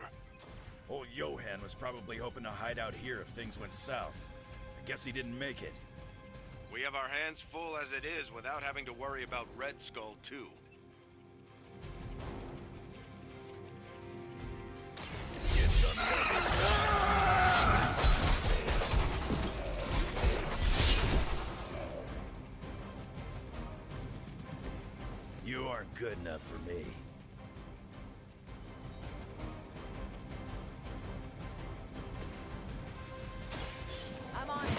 Speaker 13: Old Johan was probably hoping to hide out here if things went south. I guess he didn't make it.
Speaker 4: We have our hands full as it is without having to worry about Red Skull too.
Speaker 13: You aren't good enough for me.
Speaker 3: I'm on it.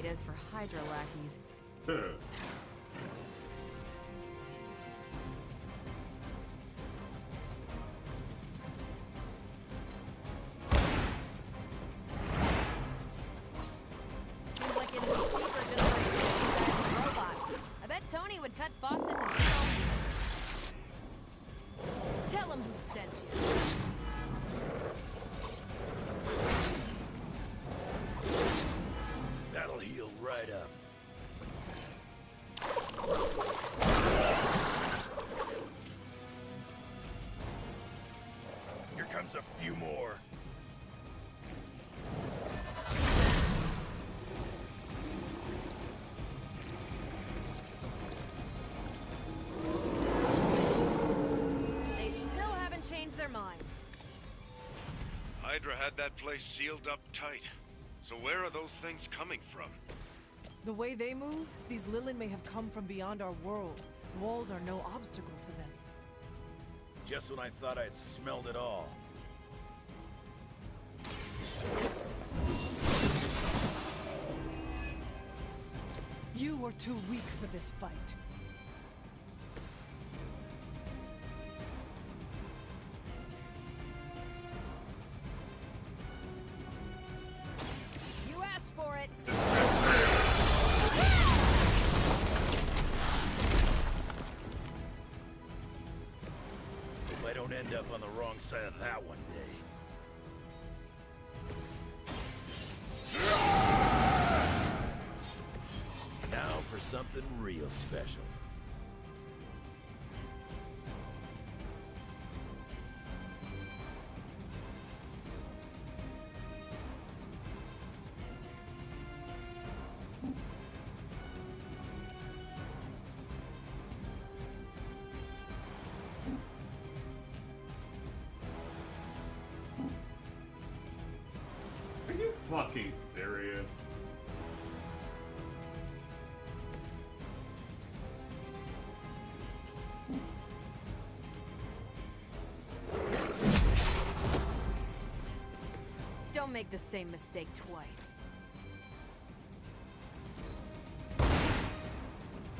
Speaker 3: Is for Hydra lackeys. Seems like it'd be cheaper just for you guys and robots. I bet Tony would cut Faustus and Phil. Tell him who sent you.
Speaker 13: That'll heal right up. Here comes a few more.
Speaker 3: They still haven't changed their minds.
Speaker 4: Hydra had that place sealed up tight. So where are those things coming from?
Speaker 5: The way they move, these Lilith may have come from beyond our world. Walls are no obstacle to them.
Speaker 13: Just when I thought I'd smelled it all.
Speaker 5: You are too weak for this fight.
Speaker 3: You asked for it.
Speaker 13: Hope I don't end up on the wrong side of that one day. Now for something real special.
Speaker 1: Are you fucking serious?
Speaker 3: Don't make the same mistake twice.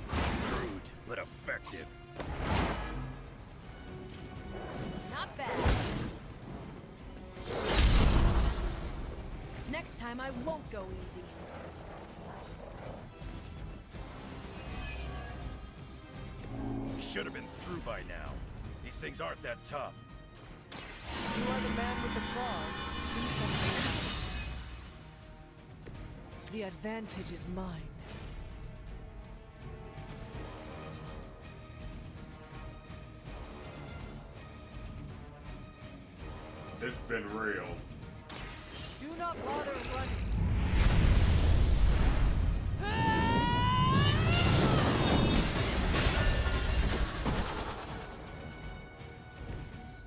Speaker 13: Crude, but effective.
Speaker 3: Not bad. Next time I won't go easy.
Speaker 13: Should have been through by now. These things aren't that tough.
Speaker 5: You are the man with the claws. Do something else. The advantage is mine.
Speaker 1: It's been real.
Speaker 5: Do not bother running.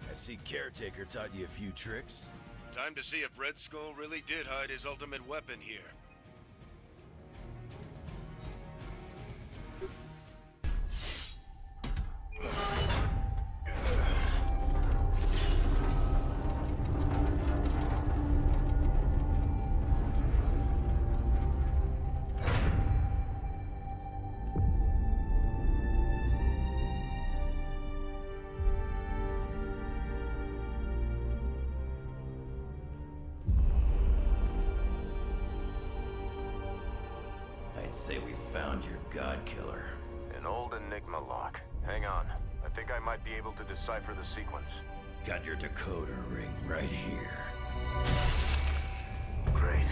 Speaker 13: I see Caretaker taught you a few tricks.
Speaker 4: Time to see if Red Skull really did hide his ultimate weapon here.
Speaker 13: I'd say we found your god killer.
Speaker 4: An old Enigma lock. Hang on. I think I might be able to decipher the sequence.
Speaker 13: Got your decoder ring right here.
Speaker 4: Great.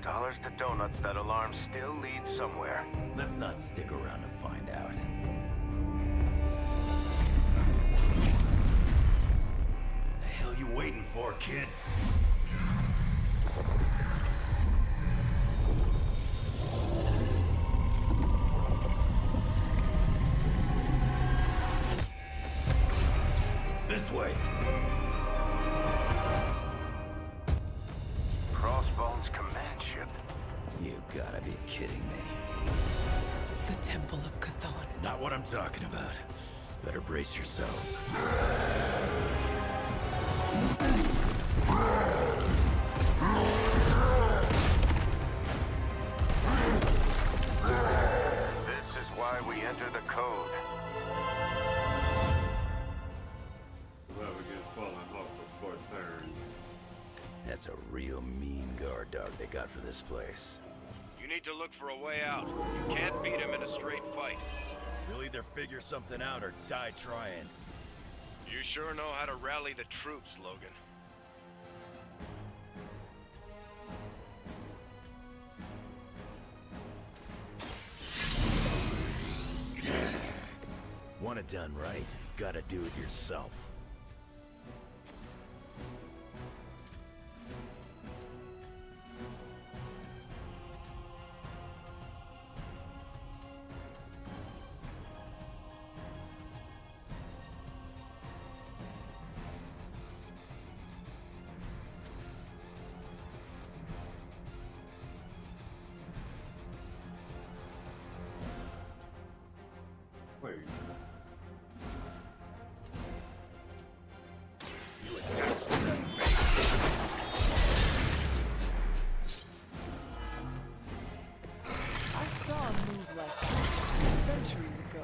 Speaker 4: Dollars to donuts, that alarm still leads somewhere.
Speaker 13: Let's not stick around to find out. The hell you waiting for, kid? This way.
Speaker 4: Crossbones command ship.
Speaker 13: You gotta be kidding me.
Speaker 5: The Temple of Chthon.
Speaker 13: Not what I'm talking about. Better brace yourselves.
Speaker 4: This is why we enter the code.
Speaker 1: Well, we get falling off before turns.
Speaker 13: That's a real mean guard dog they got for this place.
Speaker 4: You need to look for a way out. You can't beat him in a straight fight.
Speaker 13: We'll either figure something out or die trying.
Speaker 4: You sure know how to rally the troops, Logan.
Speaker 13: Want it done right? Gotta do it yourself.
Speaker 1: Wait.
Speaker 5: I saw a move like that centuries ago.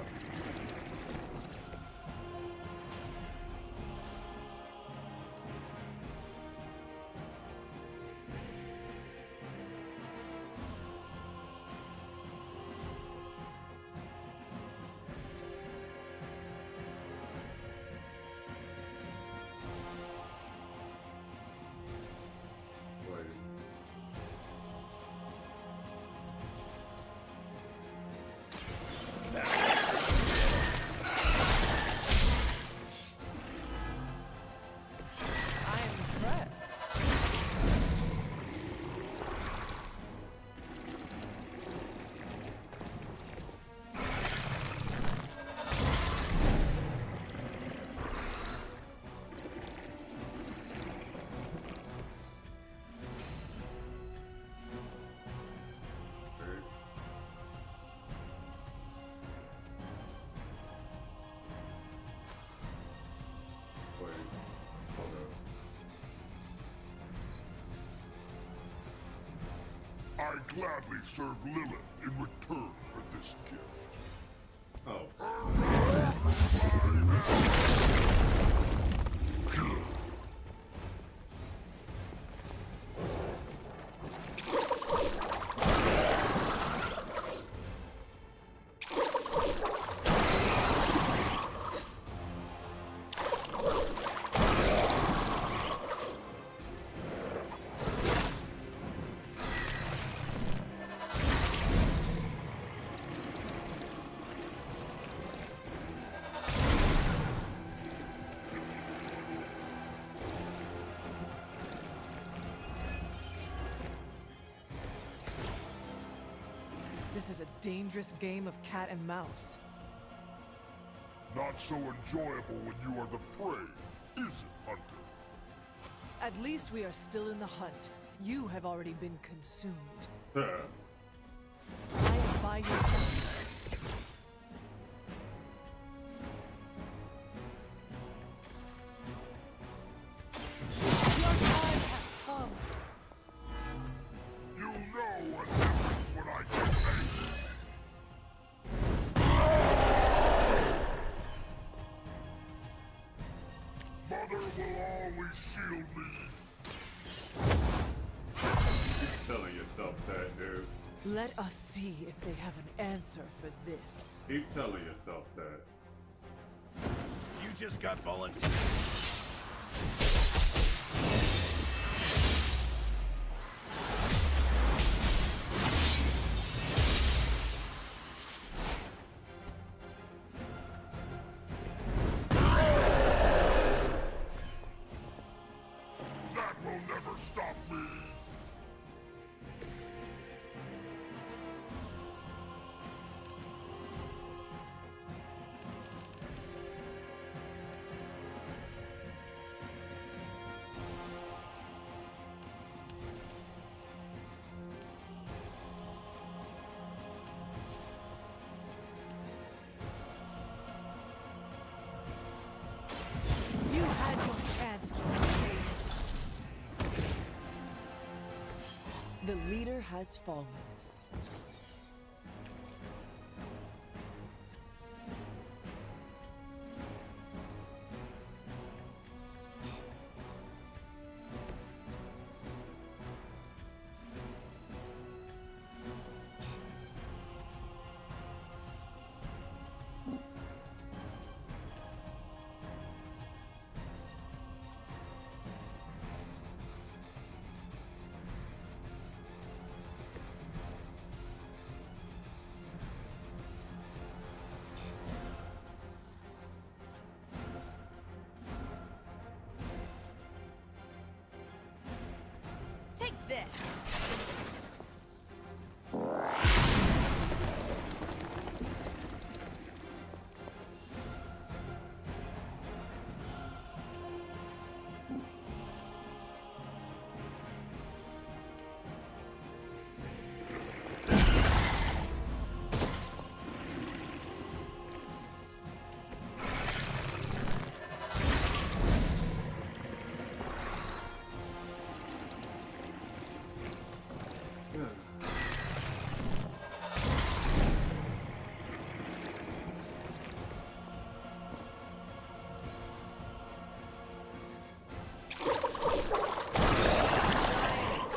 Speaker 1: Wait.
Speaker 5: I am impressed.
Speaker 1: Wait. Wait. Hold up.
Speaker 12: I gladly serve Lilith in return for this gift.
Speaker 1: Oh.
Speaker 5: This is a dangerous game of cat and mouse.
Speaker 14: Not so enjoyable when you are the prey, is it, Hunter?
Speaker 5: At least we are still in the hunt. You have already been consumed. I am by your side. Your time has come.
Speaker 14: You know what happens when I get angry. Mother will always shield me.
Speaker 1: Keep telling yourself that, dude.
Speaker 5: Let us see if they have an answer for this.
Speaker 1: Keep telling yourself that.
Speaker 13: You just got volunteered.
Speaker 14: That will never stop me.
Speaker 5: You had your chance to escape. The leader has fallen.
Speaker 3: Take this.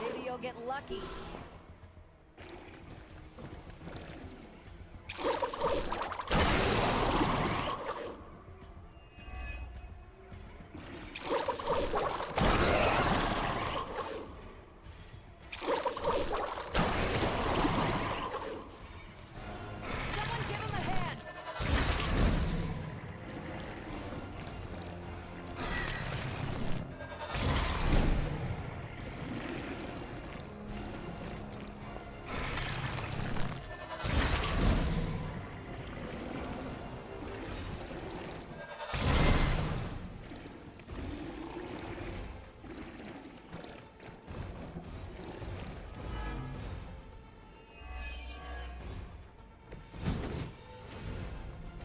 Speaker 3: Maybe you'll get lucky. Someone give him a hand.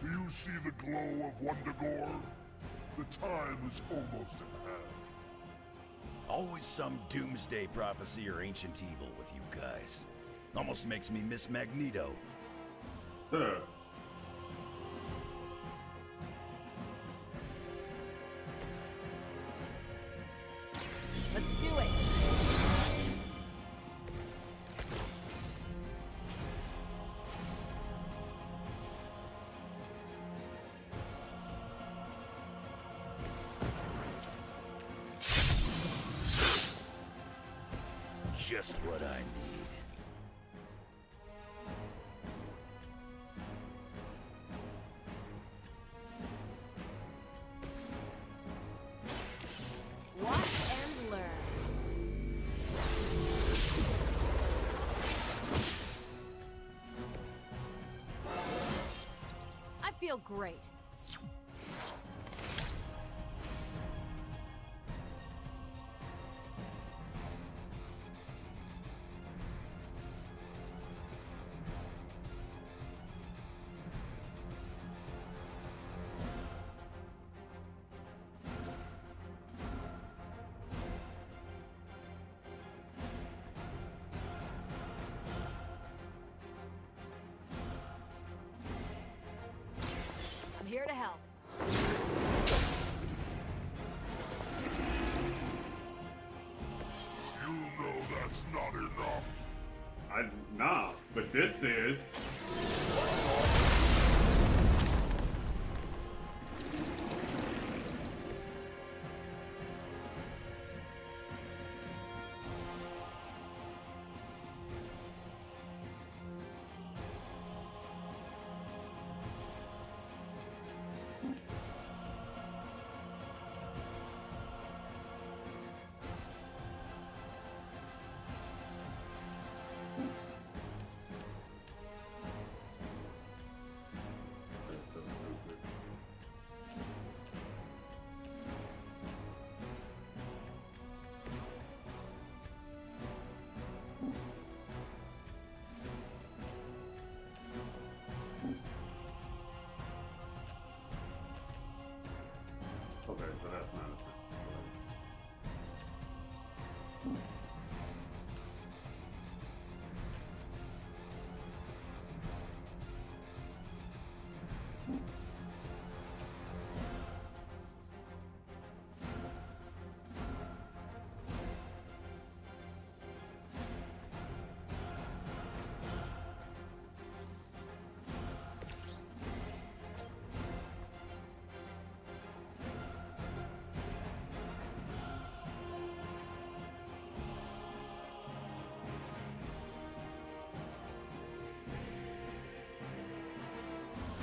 Speaker 14: Do you see the glow of Wundagore? The time is almost at hand.
Speaker 13: Always some doomsday prophecy or ancient evil with you guys. Almost makes me miss Magneto.
Speaker 3: Let's do it.
Speaker 13: Just what I need.
Speaker 3: Watch and learn. Great. I'm here to help.
Speaker 14: You know that's not enough.
Speaker 1: Nah, but this is. Okay, so that's not a thing.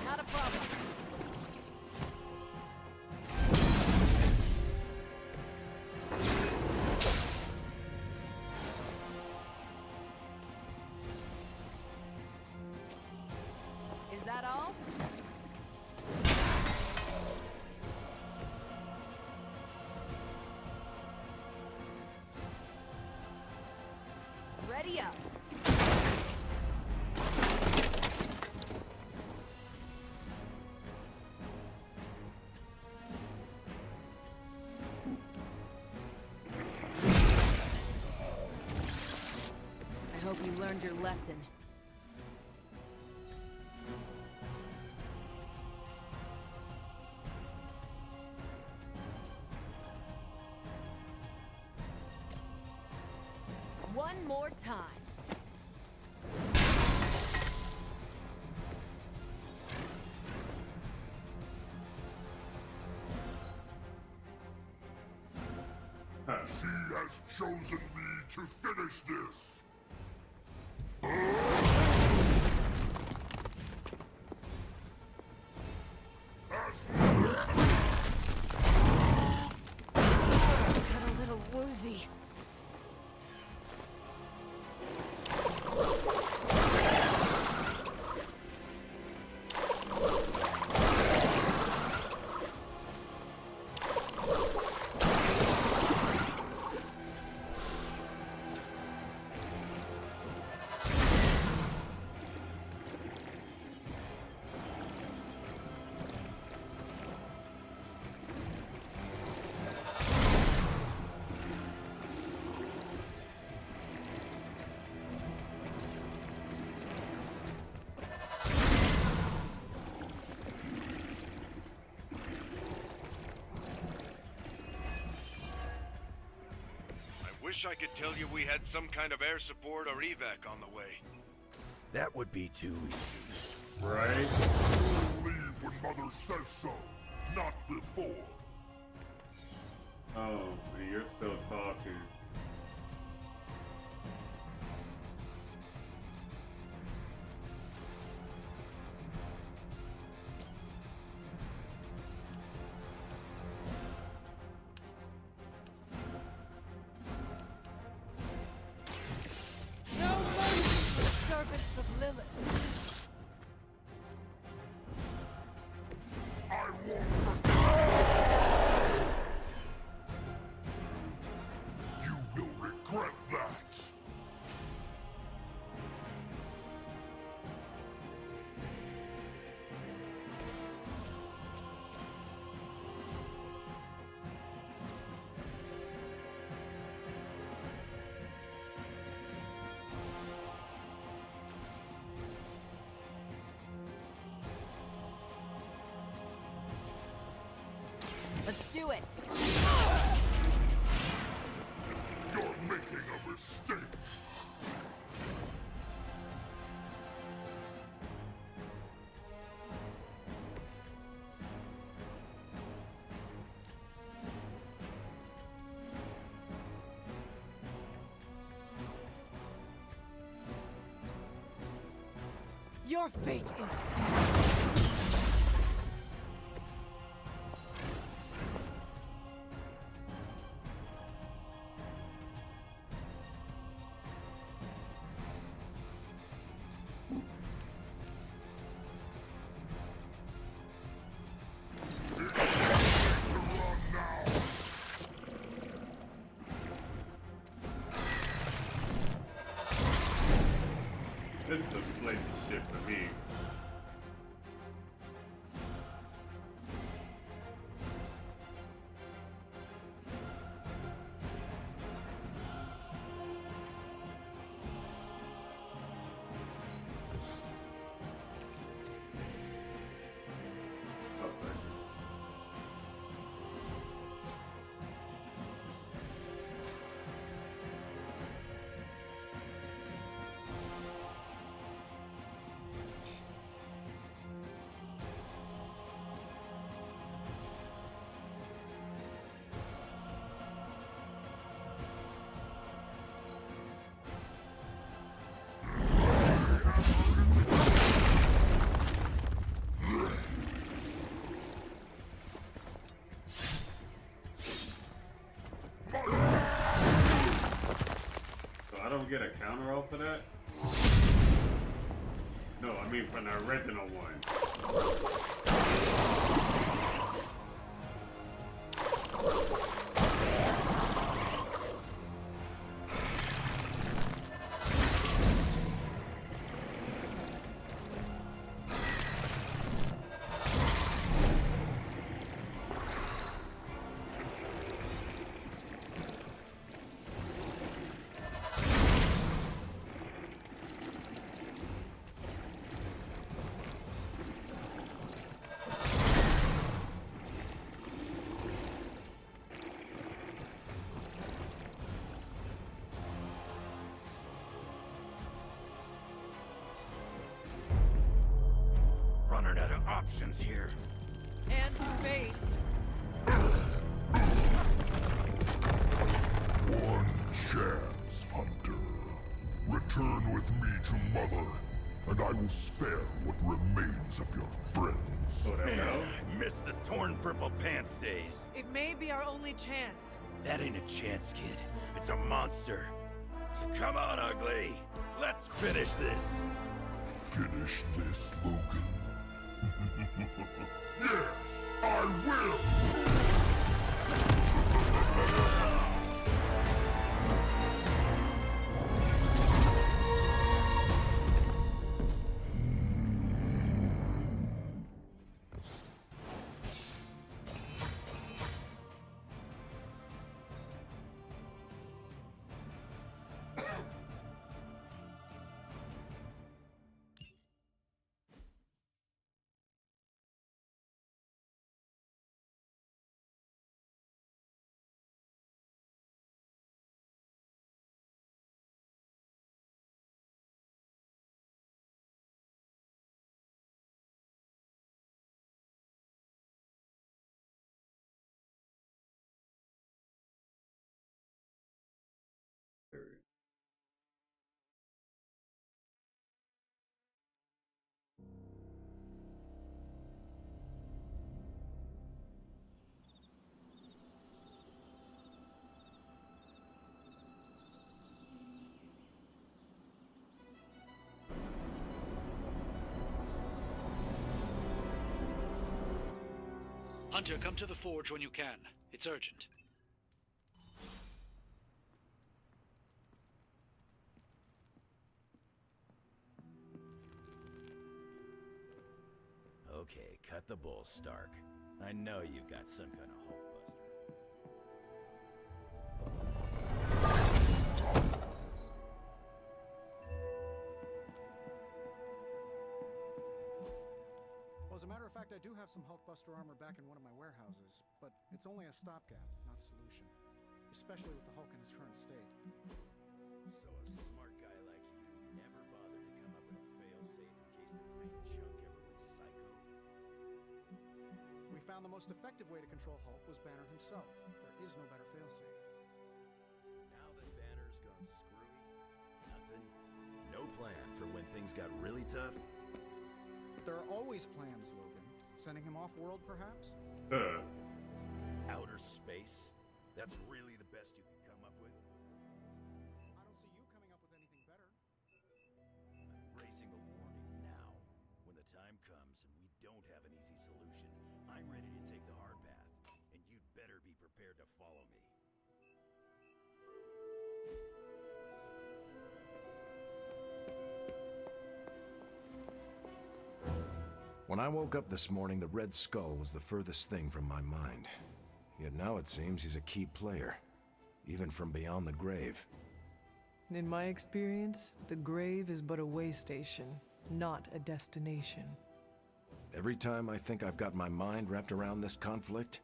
Speaker 3: Not a problem. Is that all? Ready up. I hope you learned your lesson. One more time.
Speaker 14: She has chosen me to finish this.
Speaker 3: Got a little woozy.
Speaker 15: Wish I could tell you we had some kind of air support or evac on the way.
Speaker 13: That would be too easy.
Speaker 1: Right?
Speaker 14: Leave when Mother says so, not before.
Speaker 1: Oh, and you're still talking.
Speaker 5: No mercy for the servants of Lilith.
Speaker 14: regret that.
Speaker 3: Let's do it.
Speaker 14: You're making a mistake.
Speaker 5: Your fate is sealed.
Speaker 1: This displays the shit for me. I don't get a counter roll for that? No, I mean from the original one.
Speaker 13: Running out of options here.
Speaker 5: And space.
Speaker 14: One chance, Hunter. Return with me to Mother, and I will spare what remains of your friends.
Speaker 13: Man, I missed the torn purple pants days.
Speaker 5: It may be our only chance.
Speaker 13: That ain't a chance, kid. It's a monster. So come on, ugly. Let's finish this.
Speaker 14: Finish this, Logan. Yes, I will!
Speaker 16: Hunter, come to the forge when you can. It's urgent.
Speaker 13: Okay, cut the bull, Stark. I know you've got some kind of Hulk buster.
Speaker 11: Well, as a matter of fact, I do have some Hulkbuster armor back in one of my warehouses, but it's only a stopgap, not a solution. Especially with the Hulk in his current state.
Speaker 13: So a smart guy like you never bothered to come up with a fail-safe in case the green chunk ever went psycho?
Speaker 11: We found the most effective way to control Hulk was Banner himself. There is no better failsafe.
Speaker 13: Now that Banner's gone screwy, nothing? No plan for when things got really tough?
Speaker 11: There are always plans, Logan. Sending him off-world, perhaps?
Speaker 13: Outer space? That's really the best you can come up with?
Speaker 11: I don't see you coming up with anything better.
Speaker 13: I'm raising the warning now. When the time comes and we don't have an easy solution, I'm ready to take the hard path, and you'd better be prepared to follow me.
Speaker 4: When I woke up this morning, the Red Skull was the furthest thing from my mind. Yet now it seems he's a key player, even from beyond the grave.
Speaker 5: In my experience, the grave is but a way station, not a destination.
Speaker 4: Every time I think I've got my mind wrapped around this conflict,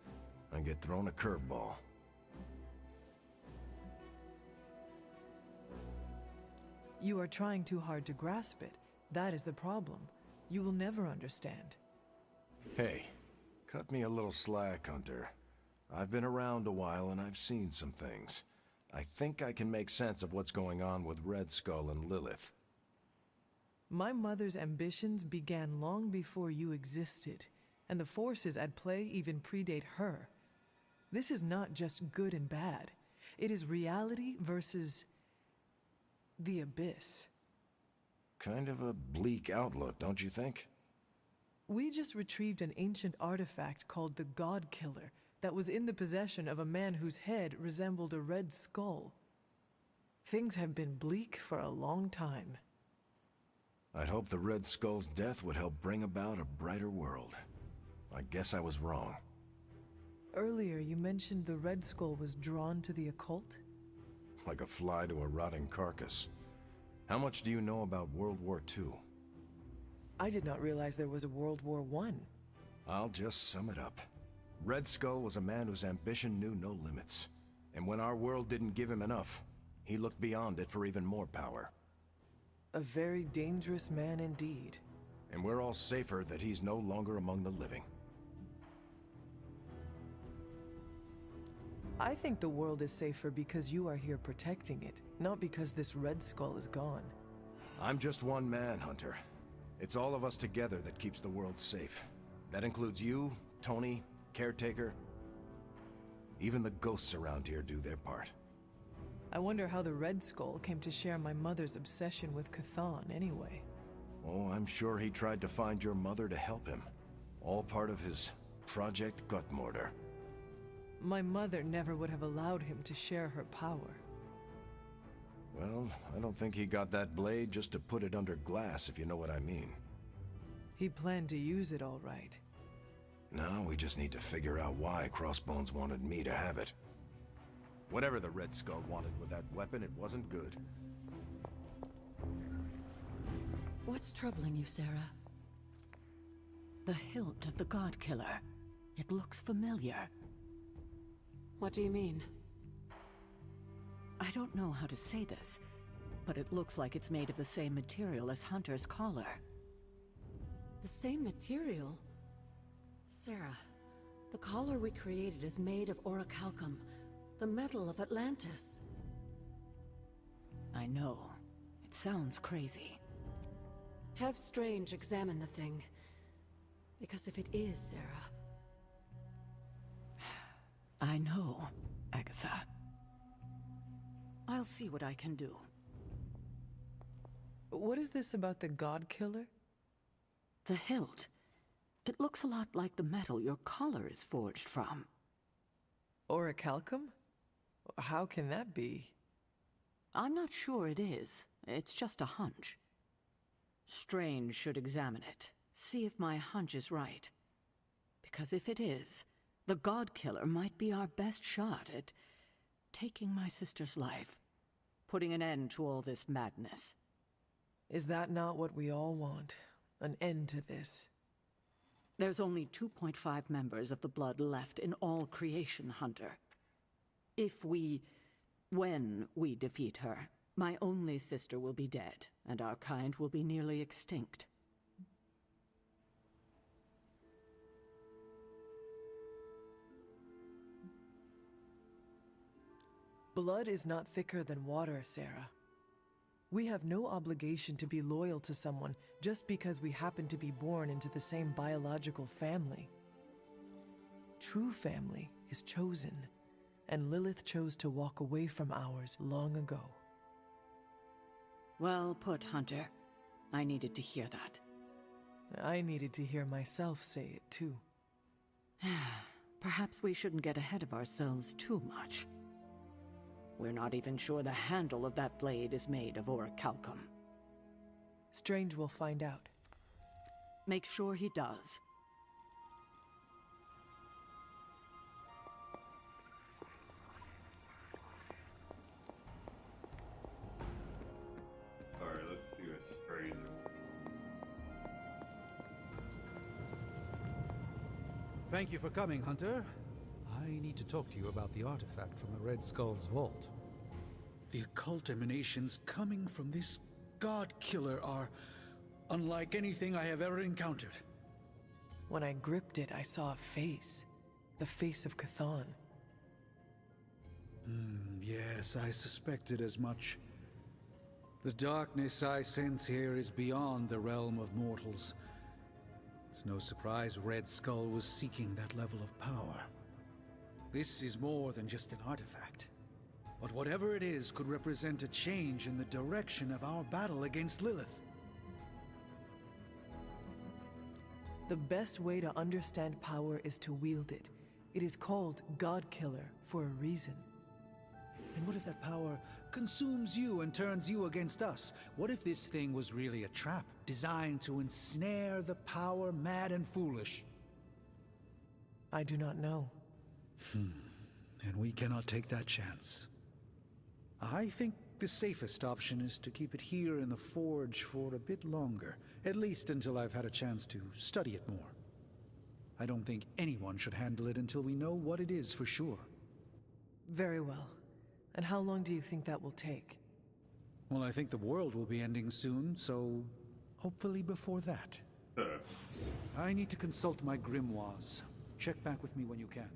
Speaker 4: I get thrown a curveball.
Speaker 5: You are trying too hard to grasp it. That is the problem. You will never understand.
Speaker 4: Hey, cut me a little slack, Hunter. I've been around a while and I've seen some things. I think I can make sense of what's going on with Red Skull and Lilith.
Speaker 5: My mother's ambitions began long before you existed, and the forces at play even predate her. This is not just good and bad. It is reality versus the abyss.
Speaker 4: Kind of a bleak outlook, don't you think?
Speaker 5: We just retrieved an ancient artifact called the God Killer that was in the possession of a man whose head resembled a red skull. Things have been bleak for a long time.
Speaker 4: I'd hoped the Red Skull's death would help bring about a brighter world. I guess I was wrong.
Speaker 5: Earlier, you mentioned the Red Skull was drawn to the occult?
Speaker 4: Like a fly to a rotting carcass. How much do you know about World War II?
Speaker 5: I did not realize there was a World War I.
Speaker 4: I'll just sum it up. Red Skull was a man whose ambition knew no limits. And when our world didn't give him enough, he looked beyond it for even more power.
Speaker 5: A very dangerous man indeed.
Speaker 4: And we're all safer that he's no longer among the living.
Speaker 5: I think the world is safer because you are here protecting it, not because this Red Skull is gone.
Speaker 4: I'm just one man, Hunter. It's all of us together that keeps the world safe. That includes you, Tony, Caretaker. Even the ghosts around here do their part.
Speaker 5: I wonder how the Red Skull came to share my mother's obsession with Chthon anyway.
Speaker 4: Oh, I'm sure he tried to find your mother to help him. All part of his Project Gottmorder.
Speaker 5: My mother never would have allowed him to share her power.
Speaker 4: Well, I don't think he got that blade just to put it under glass, if you know what I mean.
Speaker 5: He planned to use it all right.
Speaker 4: Now we just need to figure out why Crossbones wanted me to have it. Whatever the Red Skull wanted with that weapon, it wasn't good.
Speaker 16: What's troubling you, Sarah?
Speaker 10: The hilt of the God Killer. It looks familiar.
Speaker 16: What do you mean?
Speaker 10: I don't know how to say this, but it looks like it's made of the same material as Hunter's collar.
Speaker 16: The same material? Sarah, the collar we created is made of orichalcum, the metal of Atlantis.
Speaker 10: I know. It sounds crazy.
Speaker 16: Have Strange examine the thing. Because if it is, Sarah...
Speaker 10: I know, Agatha. I'll see what I can do.
Speaker 5: What is this about the God Killer?
Speaker 10: The hilt. It looks a lot like the metal your collar is forged from.
Speaker 5: Orichalcum? How can that be?
Speaker 10: I'm not sure it is. It's just a hunch. Strange should examine it. See if my hunch is right. Because if it is, the God Killer might be our best shot at taking my sister's life, putting an end to all this madness.
Speaker 5: Is that not what we all want? An end to this?
Speaker 10: There's only 2.5 members of the Blood left in all creation, Hunter. When we defeat her, my only sister will be dead, and our kind will be nearly extinct.
Speaker 5: Blood is not thicker than water, Sarah. We have no obligation to be loyal to someone just because we happen to be born into the same biological family. True family is chosen, and Lilith chose to walk away from ours long ago.
Speaker 10: Well put, Hunter. I needed to hear that.
Speaker 5: I needed to hear myself say it, too.
Speaker 10: Perhaps we shouldn't get ahead of ourselves too much. We're not even sure the handle of that blade is made of orichalcum.
Speaker 5: Strange will find out.
Speaker 10: Make sure he does.
Speaker 1: Alright, let's see what Strange.
Speaker 17: Thank you for coming, Hunter. I need to talk to you about the artifact from the Red Skull's vault. The occult emanations coming from this God Killer are unlike anything I have ever encountered.
Speaker 5: When I gripped it, I saw a face. The face of Chthon.
Speaker 17: Yes, I suspected as much. The darkness I sense here is beyond the realm of mortals. It's no surprise Red Skull was seeking that level of power. This is more than just an artifact. But whatever it is could represent a change in the direction of our battle against Lilith.
Speaker 5: The best way to understand power is to wield it. It is called God Killer for a reason.
Speaker 17: And what if that power consumes you and turns you against us? What if this thing was really a trap designed to ensnare the power mad and foolish?
Speaker 5: I do not know.
Speaker 17: And we cannot take that chance. I think the safest option is to keep it here in the forge for a bit longer, at least until I've had a chance to study it more. I don't think anyone should handle it until we know what it is for sure.
Speaker 5: Very well. And how long do you think that will take?
Speaker 17: Well, I think the world will be ending soon, so hopefully before that. I need to consult my grimoires. Check back with me when you can.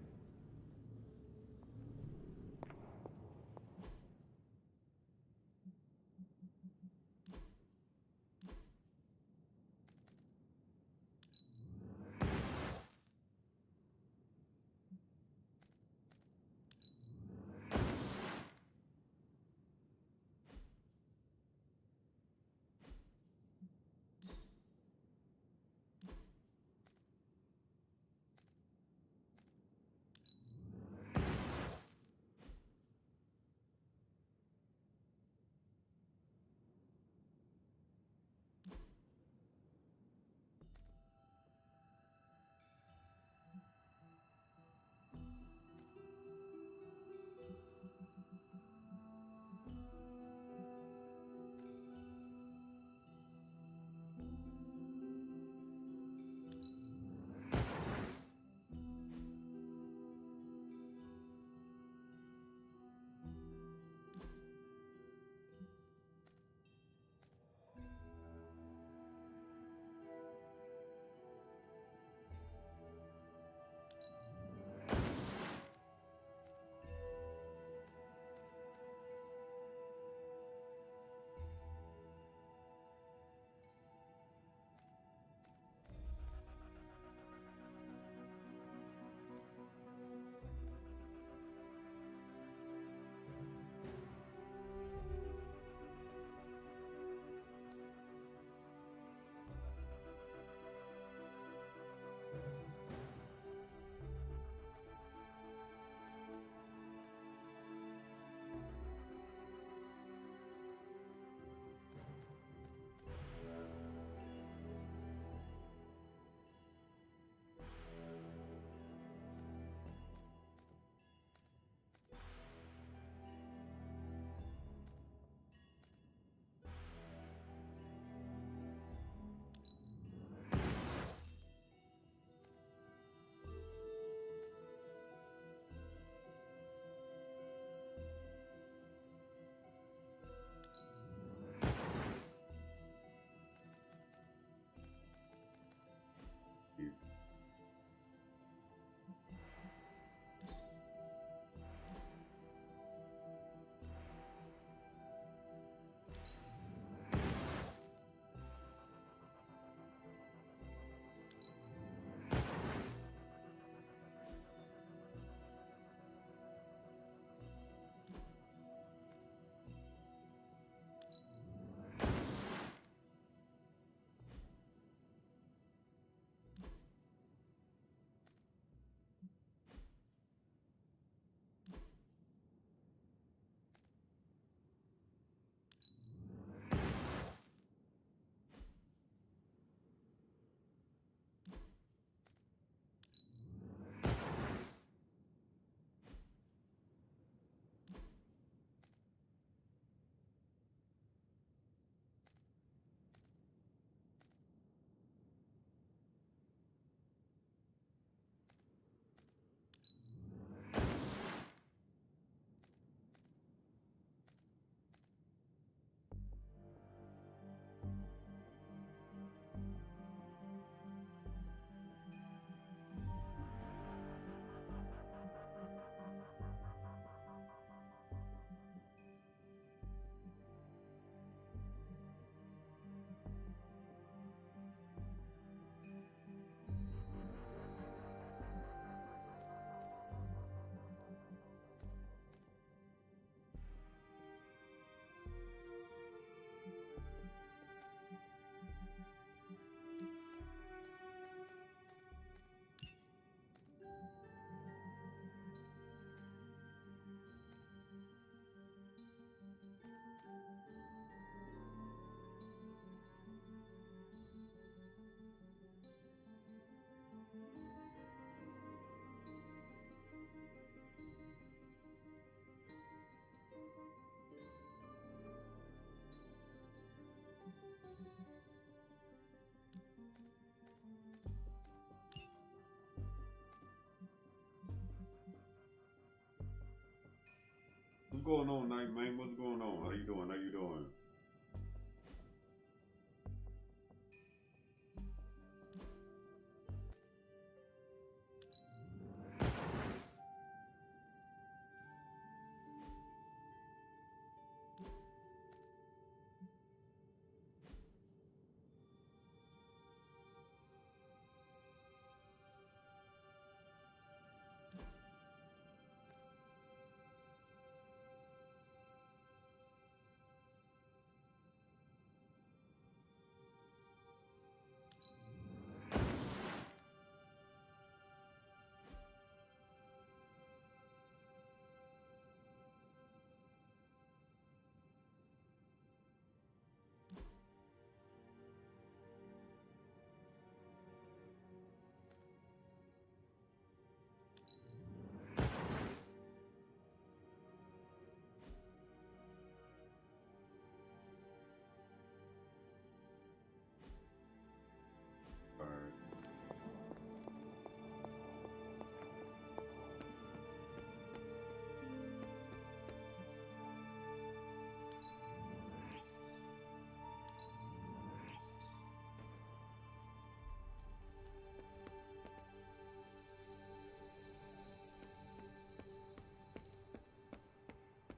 Speaker 1: What's going on, Night Man? What's going on? How you doing? How you doing?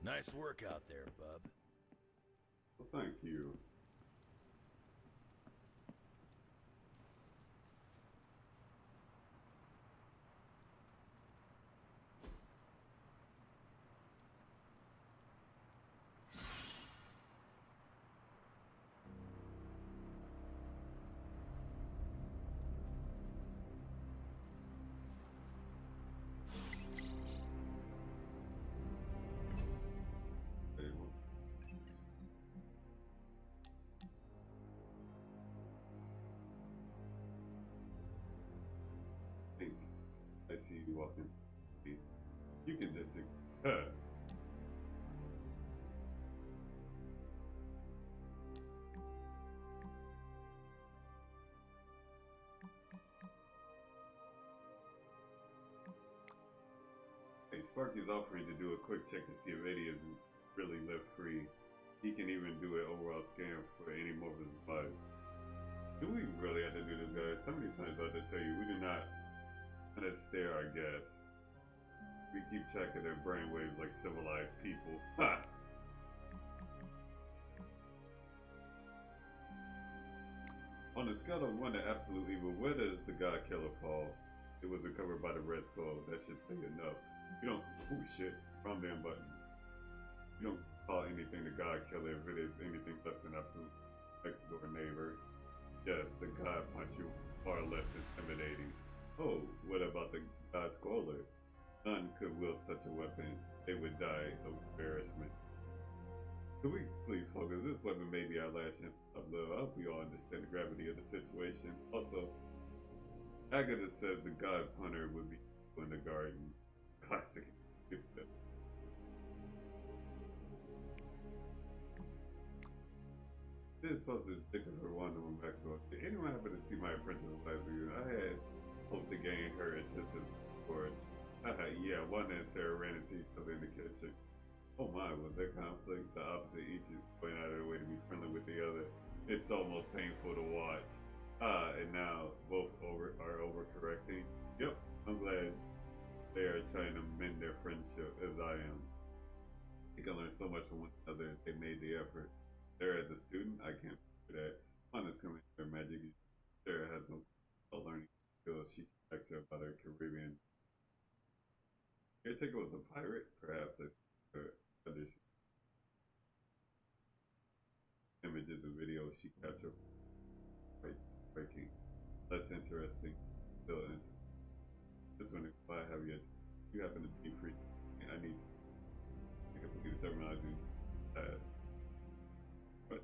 Speaker 13: Nice work out there, bub.
Speaker 1: Well, thank you. I see you walking. You can just Hey, Sparky's offering to do a quick check to see if Eddie is really left free. He can even do an overall scan for any more of his life. Do we really have to do this, guys? How many times do I have to tell you? We do not kind of stare, I guess. We keep track of their brainwaves like civilized people. Ha! On a scale of 1 to absolute evil, where does the God Killer fall? It was recovered by the Red Skull. That should tell you enough. You don't, oh shit, wrong damn button. You don't call anything the God Killer if it is anything less than absolute next door neighbor. Yes, the God punch you far less intimidating. Oh, what about the God Squaller? None could wield such a weapon. They would die of embarrassment. Could we please focus? This weapon may be our last chance of love. I hope we all understand the gravity of the situation. Also, Agatha says the God Punter would be in the garden. Classic. This is supposed to stick to her one on Maxwell. Did anyone happen to see my apprentice last year? I had hoped to gain her assistance, of course. Yeah, one and Sarah ran into each other in the kitchen. Oh my, was there conflict? The opposite, each is going out of their way to be friendly with the other. It's almost painful to watch. And now both are overcorrecting. Yep, I'm glad they are trying to mend their friendship as I am. They can learn so much from one another if they made the effort. Sarah, as a student, I can't do that. Fun is coming to her magic. Sarah has no learning skills. She checks her about her Caribbean. Caretaker was a pirate? Perhaps I understand. Images and videos she captured. Quite striking. Less interesting. Still interesting. Just when I have you happen to be free. I need to pick up the terminology fast. But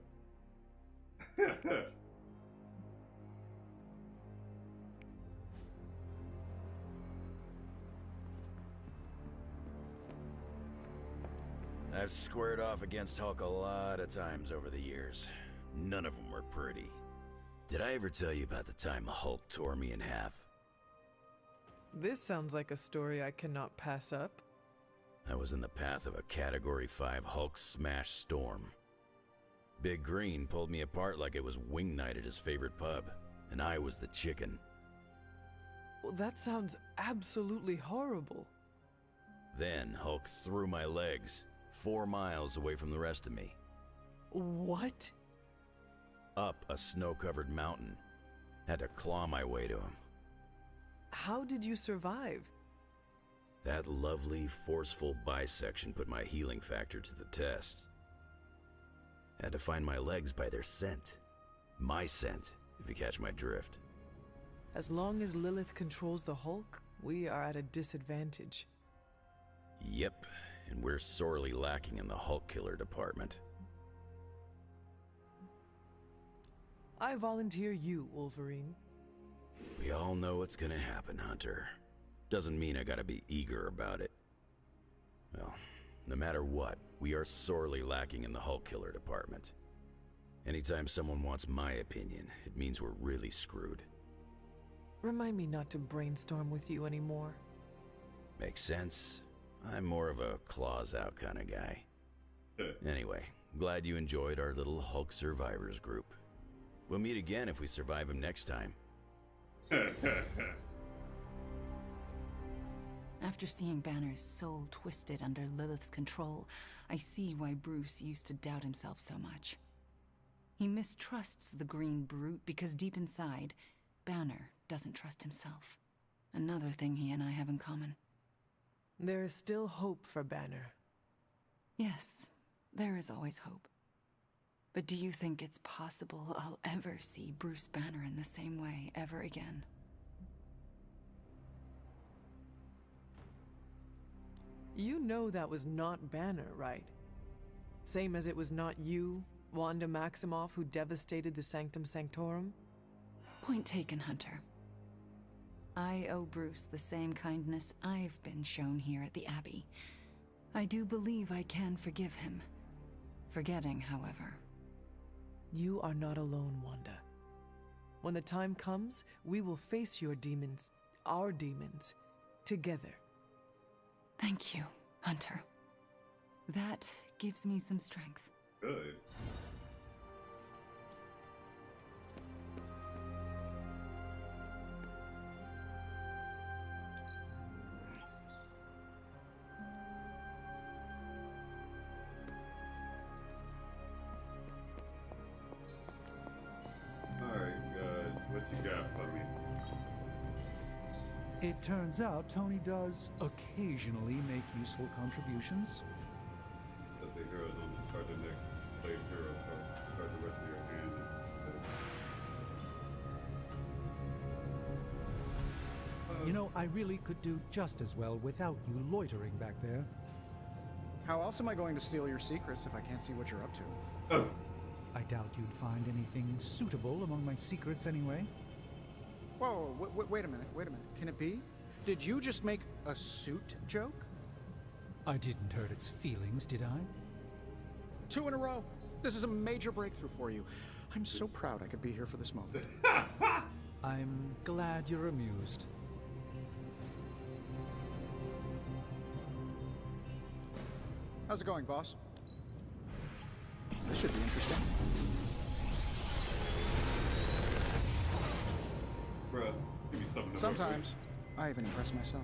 Speaker 13: I've squared off against Hulk a lot of times over the years. None of them were pretty. Did I ever tell you about the time the Hulk tore me in half?
Speaker 5: This sounds like a story I cannot pass up.
Speaker 13: I was in the path of a Category 5 Hulk smash storm. Big Green pulled me apart like it was wing night at his favorite pub, and I was the chicken.
Speaker 5: Well, that sounds absolutely horrible.
Speaker 13: Then Hulk threw my legs 4 miles away from the rest of me.
Speaker 5: What?
Speaker 13: Up a snow-covered mountain. Had to claw my way to him.
Speaker 5: How did you survive?
Speaker 13: That lovely, forceful bisection put my healing factor to the test. Had to find my legs by their scent. My scent, if you catch my drift.
Speaker 5: As long as Lilith controls the Hulk, we are at a disadvantage.
Speaker 13: Yep, and we're sorely lacking in the Hulk killer department.
Speaker 5: I volunteer you, Wolverine.
Speaker 13: We all know what's gonna happen, Hunter. Doesn't mean I gotta be eager about it. Well, no matter what, we are sorely lacking in the Hulk killer department. Anytime someone wants my opinion, it means we're really screwed.
Speaker 5: Remind me not to brainstorm with you anymore.
Speaker 13: Makes sense. I'm more of a claws out kind of guy. Anyway, glad you enjoyed our little Hulk survivors group. We'll meet again if we survive him next time.
Speaker 18: After seeing Banner's soul twisted under Lilith's control, I see why Bruce used to doubt himself so much. He mistrusts the green brute because deep inside, Banner doesn't trust himself. Another thing he and I have in common.
Speaker 5: There is still hope for Banner.
Speaker 18: Yes, there is always hope. But do you think it's possible I'll ever see Bruce Banner in the same way ever again?
Speaker 5: You know that was not Banner, right? Same as it was not you, Wanda Maximoff, who devastated the Sanctum Sanctorum?
Speaker 18: Point taken, Hunter. I owe Bruce the same kindness I've been shown here at the Abbey. I do believe I can forgive him. Forgetting, however.
Speaker 5: You are not alone, Wanda. When the time comes, we will face your demons, our demons, together.
Speaker 18: Thank you, Hunter. That gives me some strength.
Speaker 1: Good. You got for me?
Speaker 17: It turns out Tony does occasionally make useful contributions.
Speaker 1: That the heroes on the card, the next slave hero card the rest of your hand.
Speaker 17: You know, I really could do just as well without you loitering back there.
Speaker 11: How else am I going to steal your secrets if I can't see what you're up to?
Speaker 17: I doubt you'd find anything suitable among my secrets anyway.
Speaker 11: Whoa, wait a minute, Can it be? Did you just make a suit joke?
Speaker 17: I didn't hurt its feelings, did I?
Speaker 11: 2 in a row. This is a major breakthrough for you. I'm so proud I could be here for this moment.
Speaker 17: I'm glad you're amused.
Speaker 11: How's it going, boss? This should be interesting.
Speaker 1: Bruh, give me something to
Speaker 11: Sometimes, I even impress myself.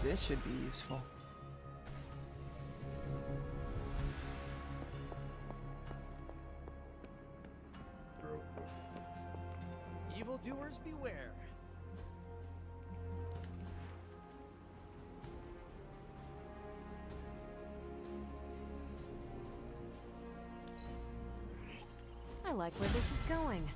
Speaker 5: This should be useful.
Speaker 7: Evildoers beware.
Speaker 8: I like where this is going.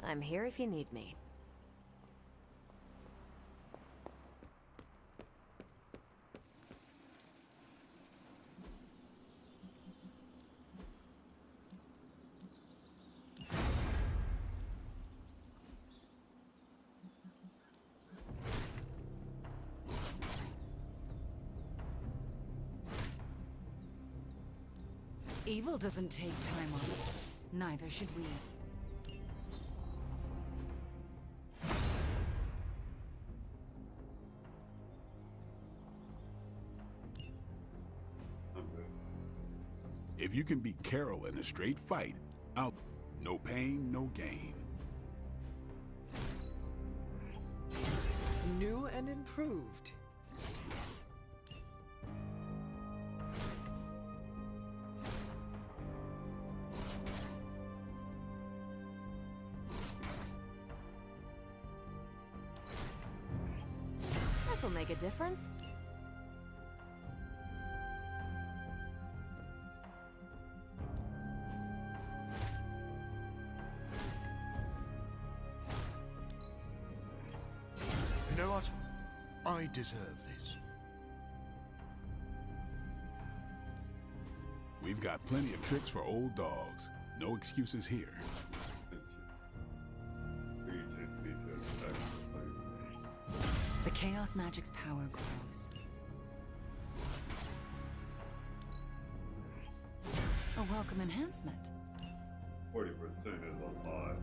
Speaker 8: I'm here if you need me.
Speaker 18: Evil doesn't take time off. Neither should we.
Speaker 12: If you can beat Carol in a straight fight, no pain, no gain.
Speaker 5: New and improved.
Speaker 8: This'll make a difference.
Speaker 2: You know what? I deserve this.
Speaker 12: We've got plenty of tricks for old dogs. No excuses here.
Speaker 18: The Chaos Magic's power grows. A welcome enhancement.
Speaker 1: 40% is a lot.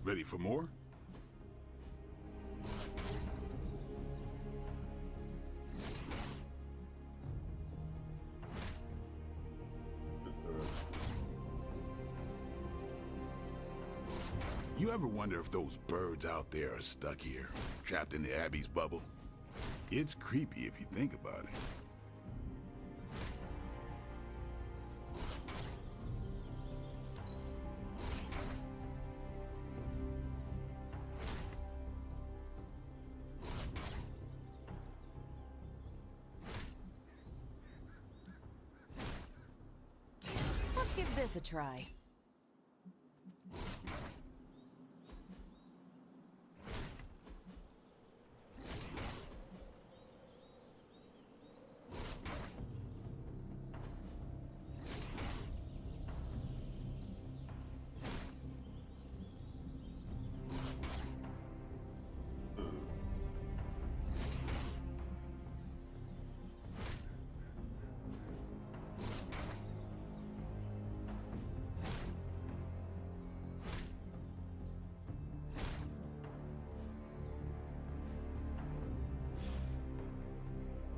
Speaker 12: Ready for more? You ever wonder if those birds out there are stuck here, trapped in the Abbey's bubble? It's creepy if you think about it.
Speaker 8: Let's give this a try.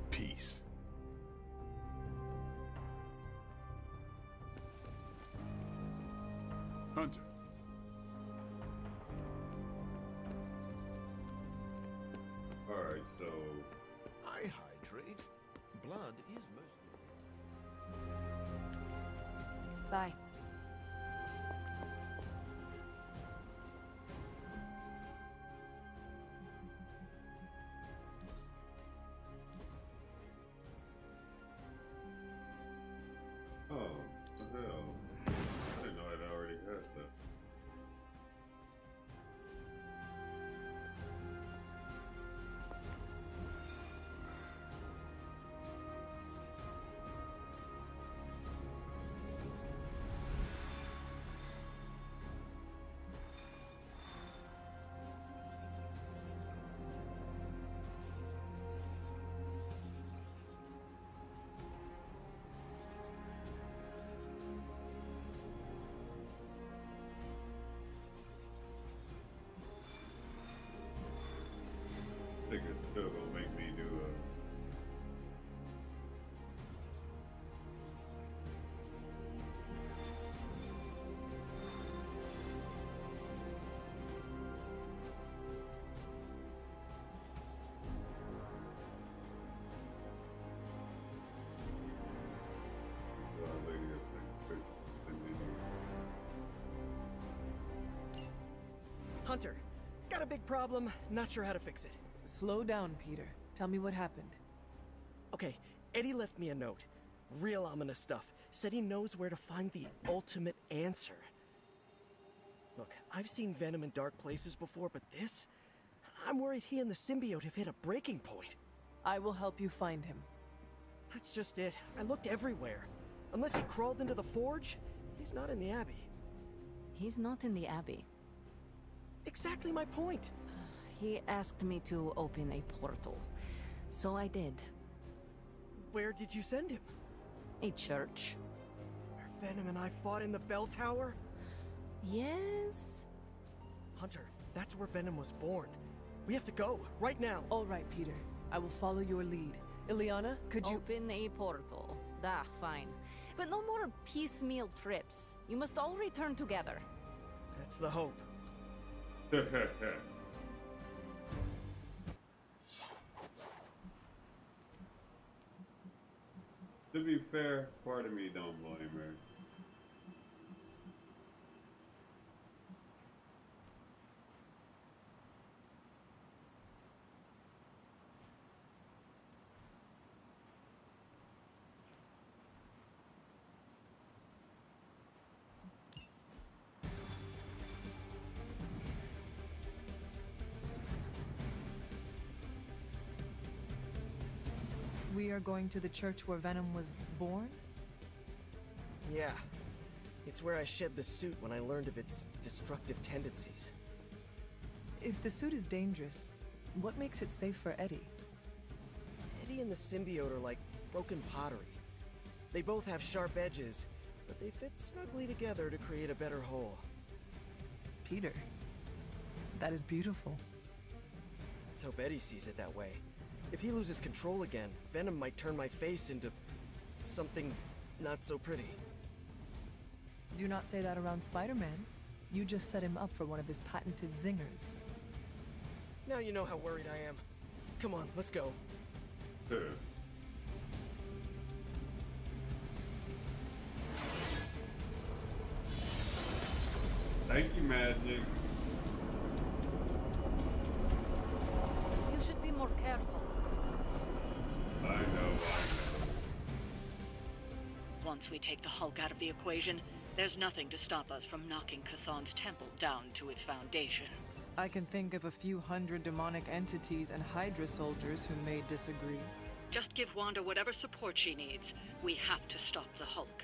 Speaker 12: Peace. Hunter.
Speaker 1: Alright, so...
Speaker 2: I hydrate. Blood is most...
Speaker 8: Bye.
Speaker 1: Oh, what the hell? I didn't know I'd already had that. Still gonna make me do a.
Speaker 19: Hunter, got a big problem, not sure how to fix it.
Speaker 5: Slow down, Peter. Tell me what happened.
Speaker 19: Okay, Eddie left me a note. Real ominous stuff. Said he knows where to find the ultimate answer. Look, I've seen Venom in dark places before, but this? I'm worried he and the symbiote have hit a breaking point.
Speaker 5: I will help you find him.
Speaker 19: That's just it. I looked everywhere. Unless he crawled into the forge, he's not in the Abbey.
Speaker 8: He's not in the Abbey.
Speaker 19: Exactly my point.
Speaker 8: He asked me to open a portal, so I did.
Speaker 19: Where did you send him?
Speaker 8: A church.
Speaker 19: Where Venom and I fought in the bell tower?
Speaker 8: Yes?
Speaker 19: Hunter, that's where Venom was born. We have to go, right now.
Speaker 5: All right, Peter. I will follow your lead. Ileana, could you—
Speaker 8: Open a portal. Ah, fine. But no more piecemeal trips. You must all return together.
Speaker 19: That's the hope.
Speaker 1: To be fair, part of me don't blame her.
Speaker 5: We are going to the church where Venom was born?
Speaker 19: Yeah. It's where I shed the suit when I learned of its destructive tendencies.
Speaker 5: If the suit is dangerous, what makes it safe for Eddie?
Speaker 19: Eddie and the symbiote are like broken pottery. They both have sharp edges, but they fit snugly together to create a better whole.
Speaker 5: Peter, that is beautiful.
Speaker 19: Let's hope Eddie sees it that way. If he loses control again, Venom might turn my face into something not so pretty.
Speaker 5: Do not say that around Spider-Man. You just set him up for one of his patented zingers.
Speaker 19: Now you know how worried I am. Come on, let's go.
Speaker 1: Thank you, Magic.
Speaker 8: You should be more careful.
Speaker 1: I know.
Speaker 9: Once we take the Hulk out of the equation, there's nothing to stop us from knocking Chthon's temple down to its foundation.
Speaker 5: I can think of a few hundred demonic entities and Hydra soldiers who may disagree.
Speaker 9: Just give Wanda whatever support she needs. We have to stop the Hulk.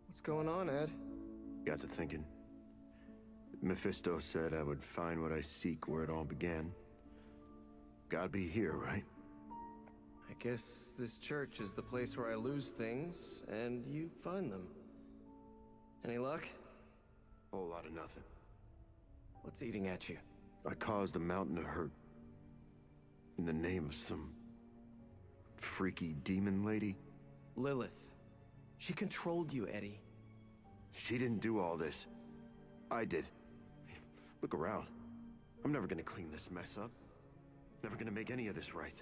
Speaker 19: What's going on, Ed?
Speaker 2: Got to thinking. Mephisto said I would find what I seek where it all began. Gotta be here, right?
Speaker 19: I guess this church is the place where I lose things, and you find them. Any luck?
Speaker 2: Whole lot of nothing.
Speaker 19: What's eating at you?
Speaker 2: I caused a mountain to hurt. In the name of some freaky demon lady.
Speaker 19: Lilith. She controlled you, Eddie.
Speaker 2: She didn't do all this. I did. Look around. I'm never gonna clean this mess up. Never gonna make any of this right.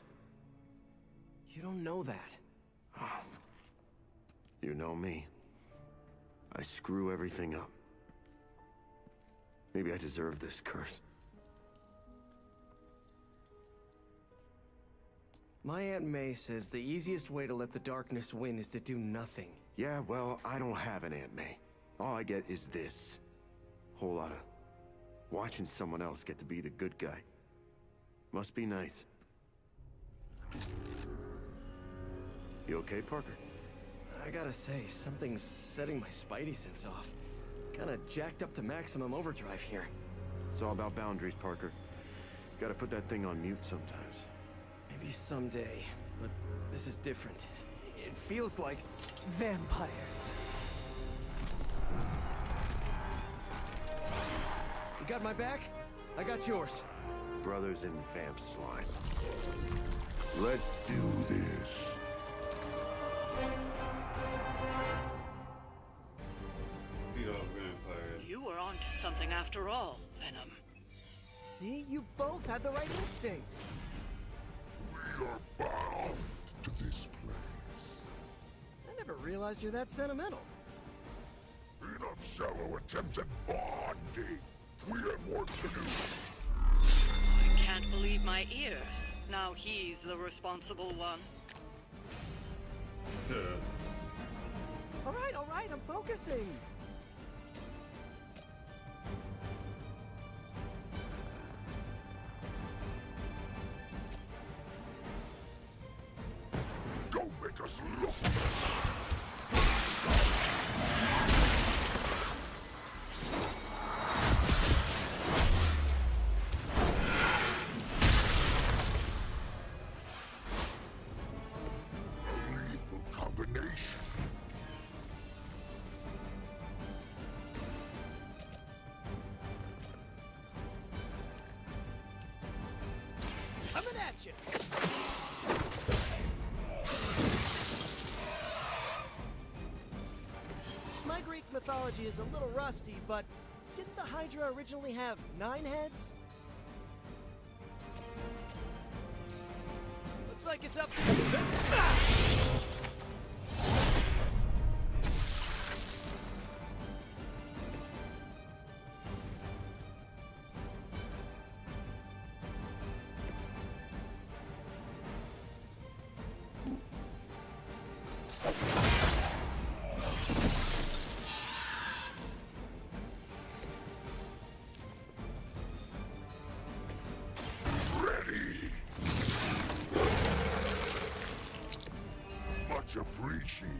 Speaker 19: You don't know that.
Speaker 2: You know me. I screw everything up. Maybe I deserve this curse.
Speaker 19: My Aunt May says the easiest way to let the darkness win is to do nothing.
Speaker 2: Yeah, well, I don't have an Aunt May. All I get is this. Whole lot of watching someone else get to be the good guy. Must be nice. You okay, Parker?
Speaker 19: I gotta say, something's setting my spidey sense off. Kinda jacked up to maximum overdrive here.
Speaker 2: It's all about boundaries, Parker. Gotta put that thing on mute sometimes.
Speaker 19: Maybe someday, but this is different. It feels like...
Speaker 5: Vampires.
Speaker 19: You got my back? I got yours.
Speaker 2: Brothers in vamp slime. Let's do this.
Speaker 9: You were onto something after all, Venom.
Speaker 19: See? You both had the right instincts.
Speaker 14: We are bound to this place.
Speaker 19: I never realized you're that sentimental.
Speaker 14: Enough shallow attempts at bonding. We have work to do.
Speaker 9: I can't believe my ears. Now he's the responsible one.
Speaker 19: All right, I'm focusing.
Speaker 14: Don't make us look. A lethal combination.
Speaker 19: Coming at you. My Greek mythology is a little rusty, but didn't the Hydra originally have 9 heads? Looks like it's up to you.
Speaker 14: Ready. Much appreciated.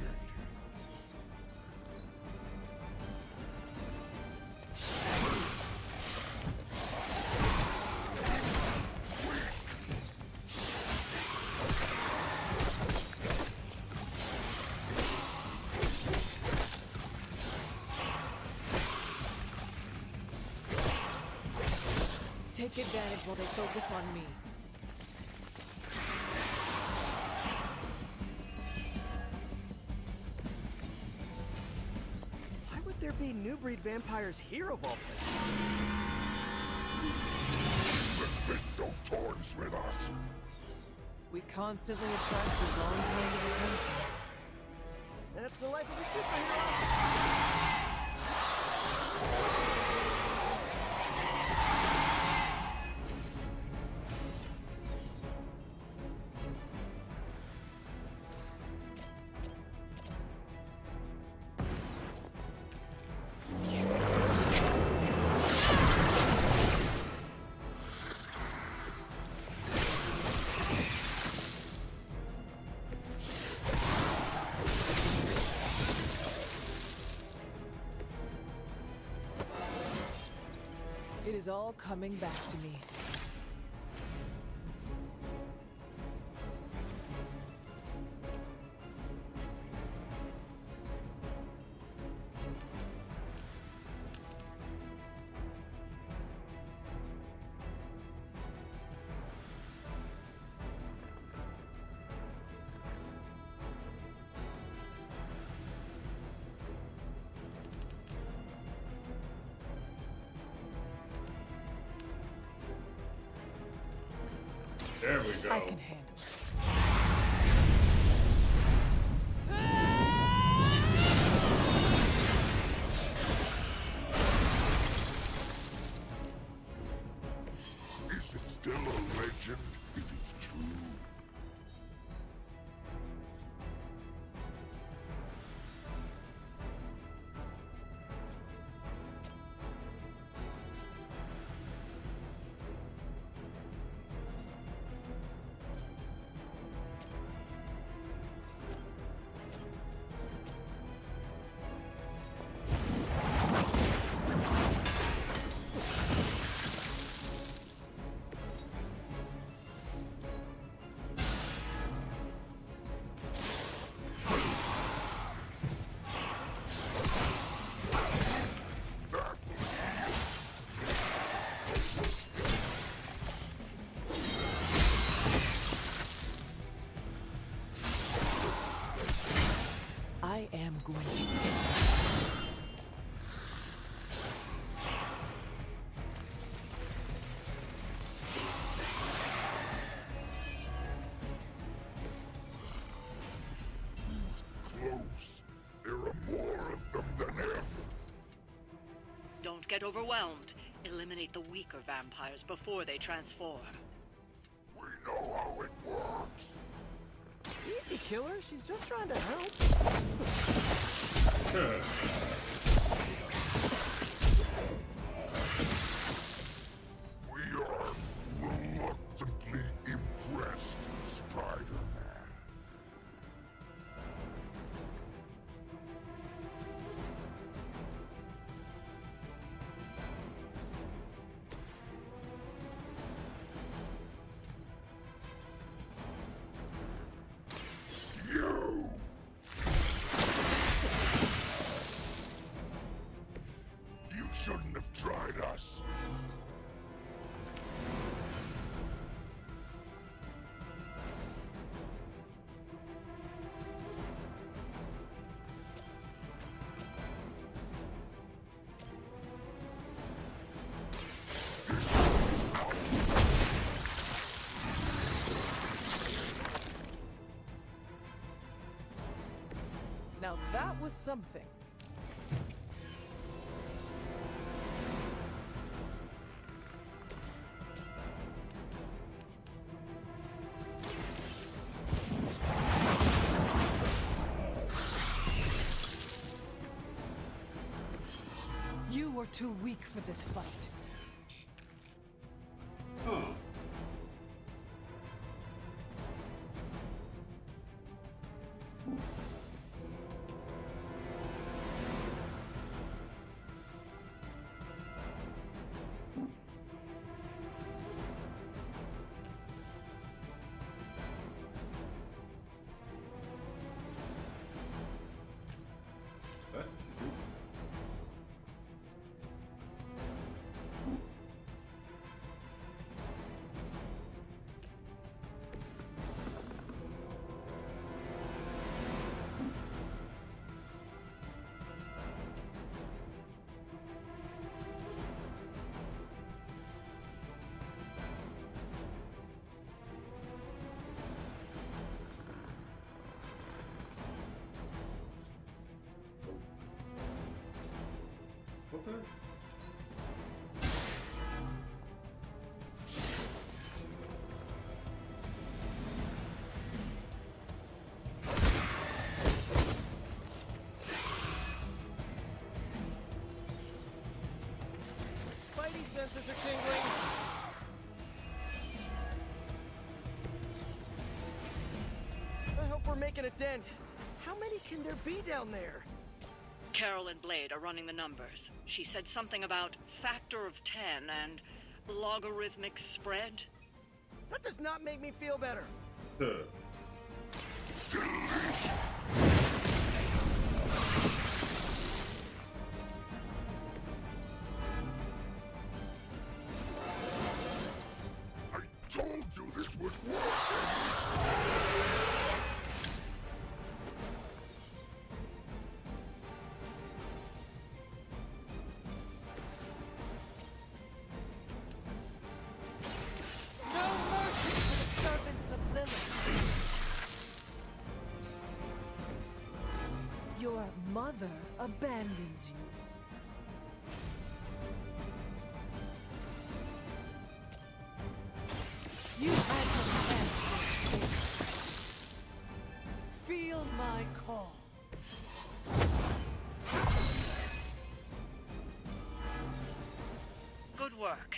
Speaker 5: Take advantage while they focus on me.
Speaker 19: Why would there be new breed vampires here of all places?
Speaker 14: Don't toys with us.
Speaker 5: We constantly attract the wrong kind of attention.
Speaker 19: That's the life of a superhero.
Speaker 5: It is all coming back to me.
Speaker 1: There we go.
Speaker 5: I can handle it.
Speaker 9: Don't get overwhelmed. Eliminate the weaker vampires before they transform.
Speaker 14: We know how it works.
Speaker 19: Easy, killer. She's just trying to help.
Speaker 14: We are reluctantly impressed, Spider-Man. You shouldn't have tried us.
Speaker 5: Now that was something. You were too weak for this fight.
Speaker 1: Okay.
Speaker 19: Spidey senses are tingling. I hope we're making a dent. How many can there be down there?
Speaker 9: Carol and Blade are running the numbers. She said something about factor of 10 and logarithmic spread.
Speaker 19: That does not make me feel better.
Speaker 14: I told you this would work.
Speaker 5: Your mother abandons you. You had your chance to escape. Feel my call.
Speaker 9: Good work.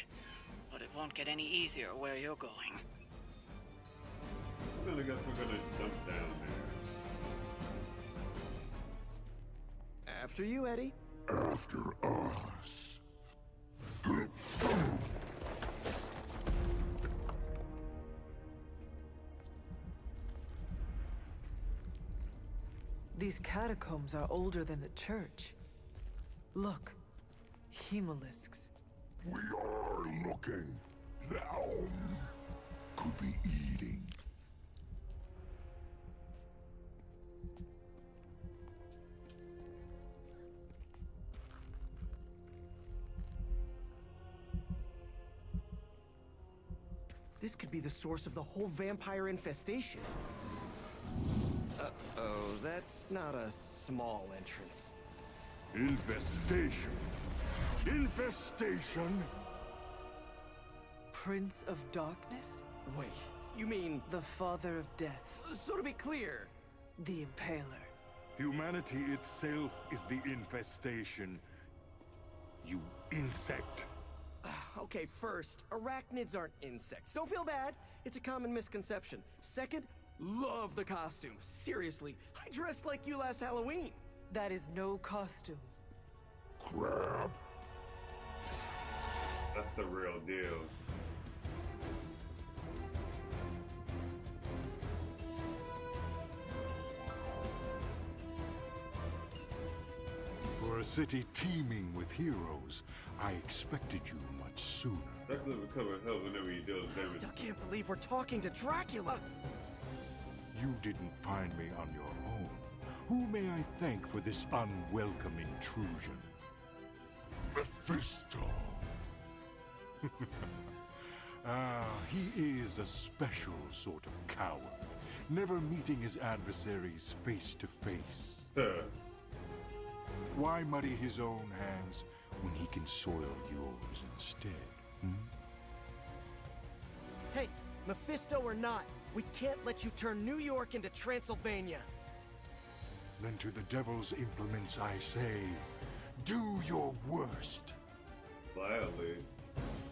Speaker 9: But it won't get any easier where you're going.
Speaker 1: Well, I guess we're gonna jump down there.
Speaker 19: After you, Eddie.
Speaker 14: After us.
Speaker 5: These catacombs are older than the church. Look, hemolisks.
Speaker 14: We are looking. Now could be eating.
Speaker 19: This could be the source of the whole vampire infestation. Uh-oh, that's not a small entrance.
Speaker 2: Infestation.
Speaker 14: infestation?
Speaker 5: Prince of Darkness?
Speaker 19: Wait, you mean...
Speaker 5: The Father of Death.
Speaker 19: So to be clear...
Speaker 5: The Impaler.
Speaker 14: Humanity itself is the infestation. You insect.
Speaker 19: Okay, first, arachnids aren't insects. Don't feel bad. It's a common misconception. Second, love the costume. Seriously, I dressed like you last Halloween.
Speaker 5: That is no costume.
Speaker 14: Crab.
Speaker 1: That's the real deal.
Speaker 14: For a city teeming with heroes, I expected you much sooner.
Speaker 1: Dracula recovered hell whenever he deals
Speaker 19: I
Speaker 1: damage.
Speaker 19: still can't believe we're talking to Dracula.
Speaker 14: You didn't find me on your own. Who may I thank for this unwelcome intrusion? Mephisto! He is a special sort of coward, never meeting his adversaries face to face. Why muddy his own hands when he can soil yours instead?
Speaker 19: Hey, Mephisto or not, we can't let you turn New York into Transylvania.
Speaker 14: Then to the devil's implements I say, do your worst.
Speaker 1: Gladly.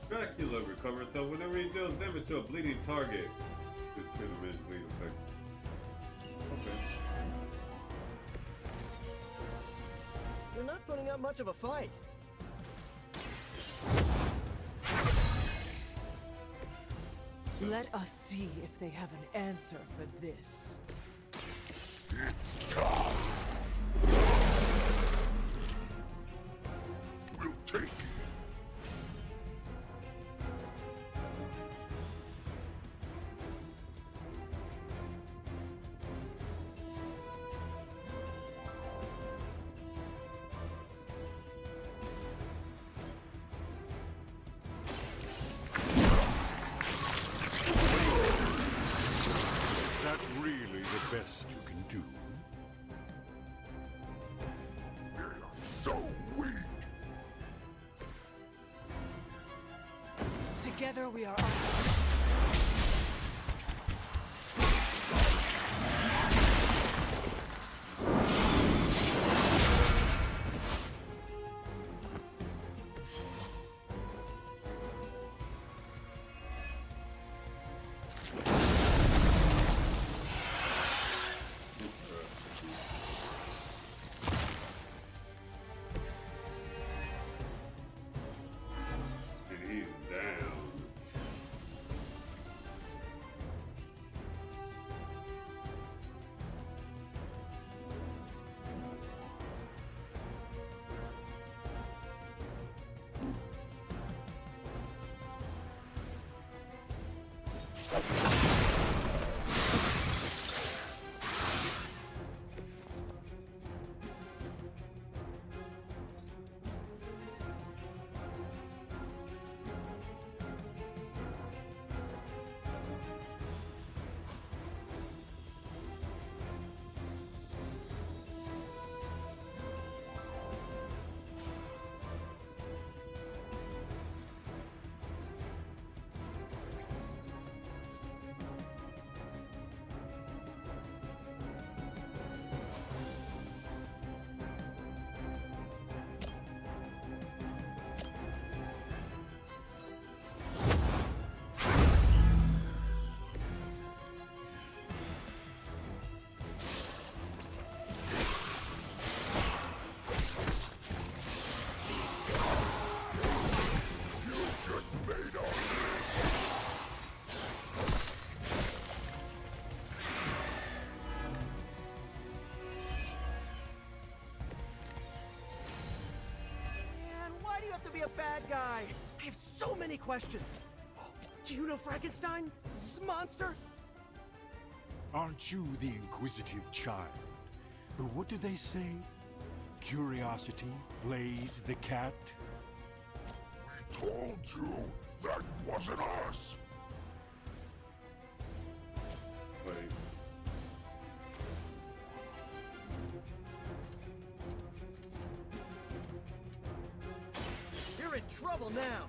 Speaker 1: Dracula recovers hell whenever he deals damage to a bleeding target. This could have been bleeding effect. Okay.
Speaker 19: You're not putting up much of a fight.
Speaker 5: Let us see if they have an answer for this.
Speaker 14: It's time. We'll take it. Really the best you can do? They're so weak!
Speaker 5: Together we are
Speaker 19: bad guy. I have so many questions. Do you know Frankenstein? This monster?
Speaker 14: Aren't you the inquisitive child? Or what do they say? Curiosity flays the cat? We told you that wasn't us.
Speaker 1: Wait.
Speaker 19: Here in trouble now.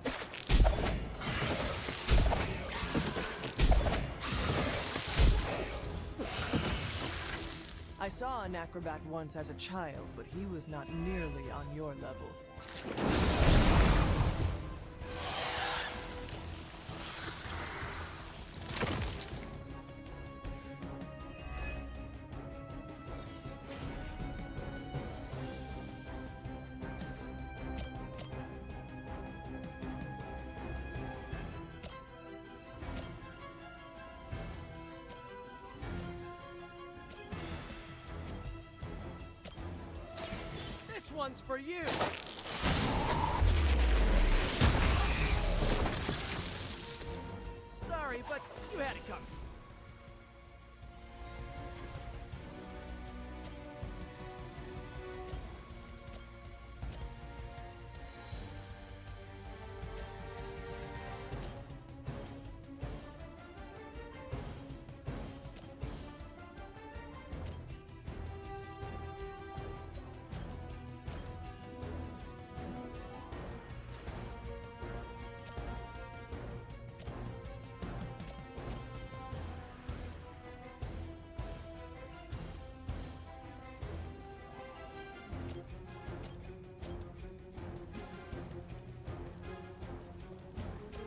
Speaker 5: I saw an acrobat once as a child, but he was not nearly on your level.
Speaker 19: This one's for you. Sorry, but you had it coming.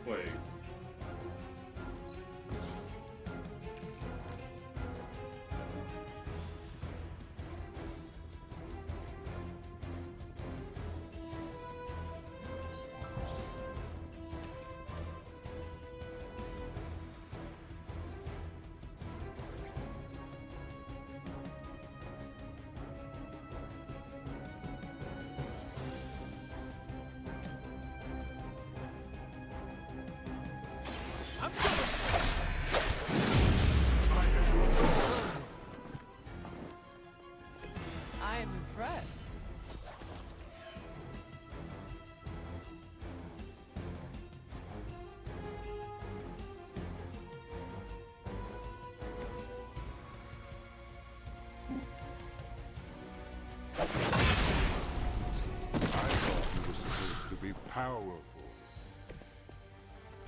Speaker 1: Wait.
Speaker 5: I am impressed.
Speaker 14: I thought you were supposed to be powerful.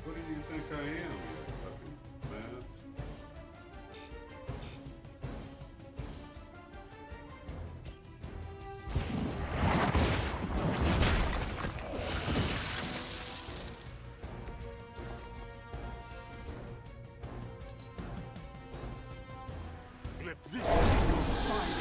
Speaker 1: What do you think I am, you fucking man?
Speaker 14: Flip this in your fire.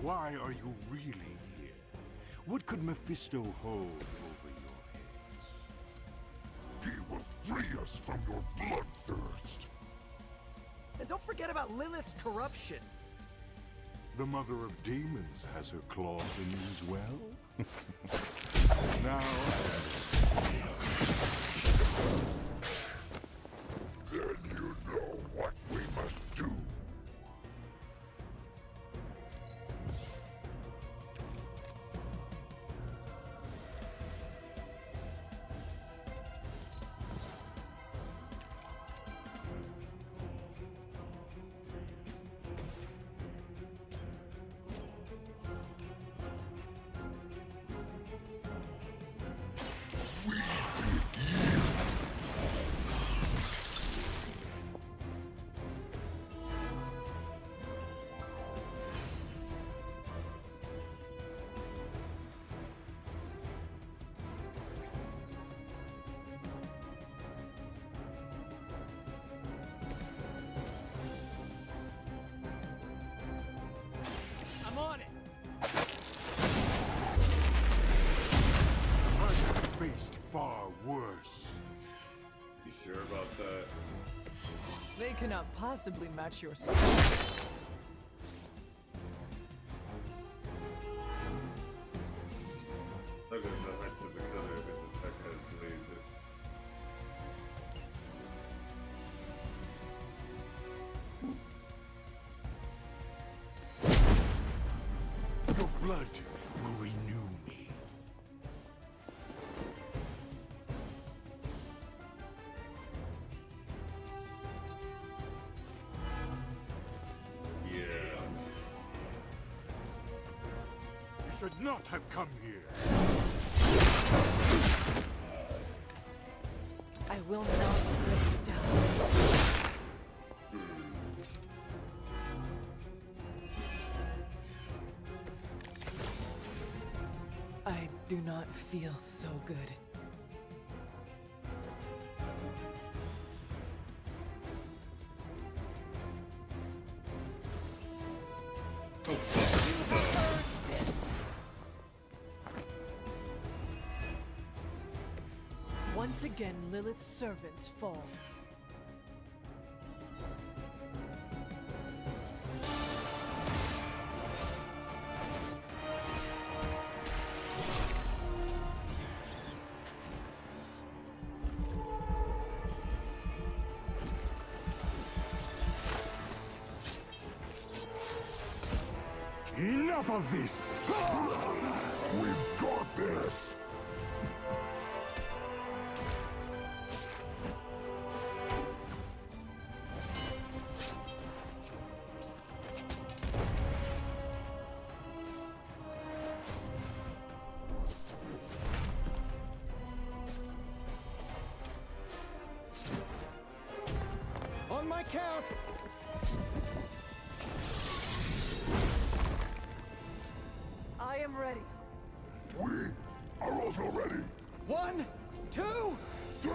Speaker 14: Why are you really here? What could Mephisto hold over your heads? He will free us from your bloodthirst.
Speaker 19: And don't forget about Lilith's corruption.
Speaker 14: The mother of demons has her claws in you as well? Now then you know what we must do.
Speaker 1: sure about that?
Speaker 5: They cannot possibly match your skill.
Speaker 1: Look at the heights of the color of it, the tech has blazed it.
Speaker 14: Your blood will renew me.
Speaker 1: Yeah.
Speaker 14: You should not have come here.
Speaker 5: I will not break down. I do not feel so good. Once again, Lilith's servants fall.
Speaker 14: Enough of this! We've got this!
Speaker 19: On my count!
Speaker 5: I am ready.
Speaker 14: We are also ready.
Speaker 19: 1, 2,
Speaker 14: 3!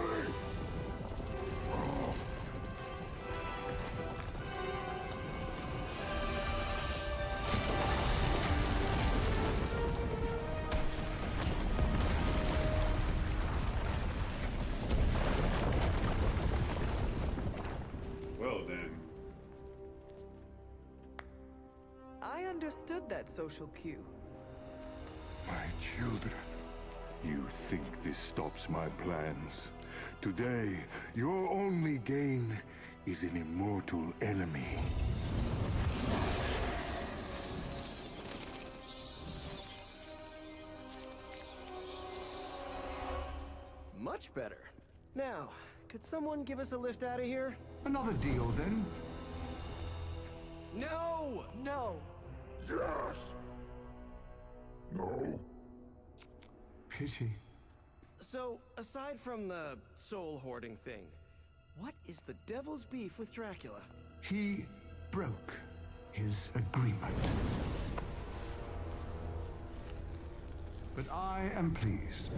Speaker 1: Well then.
Speaker 5: I understood that social cue.
Speaker 14: My children, you think this stops my plans? Today, your only gain is an immortal enemy.
Speaker 19: Much better. Now, could someone give us a lift out of here?
Speaker 14: Another deal, then?
Speaker 19: No!
Speaker 5: No.
Speaker 14: Yes! No. Pity.
Speaker 19: So, aside from the soul hoarding thing, what is the devil's beef with Dracula?
Speaker 14: He broke his agreement. But I am pleased.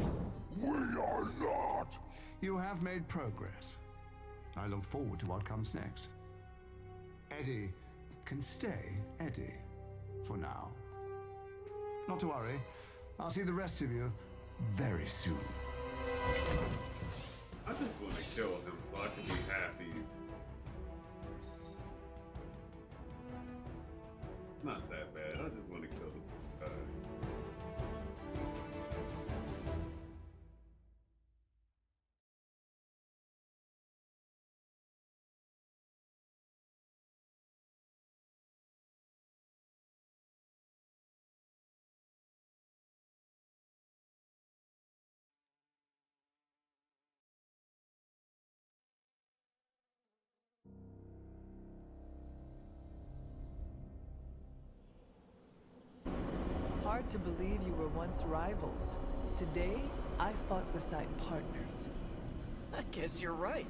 Speaker 14: We are not! You have made progress. I look forward to what comes next. Eddie can stay Eddie for now. Not to worry. I'll see the rest of you very soon.
Speaker 1: I just want to kill him so I can be happy. Not that bad. I just want to kill him.
Speaker 5: Hard to believe you were once rivals. Today, I fought beside partners.
Speaker 19: I guess you're right.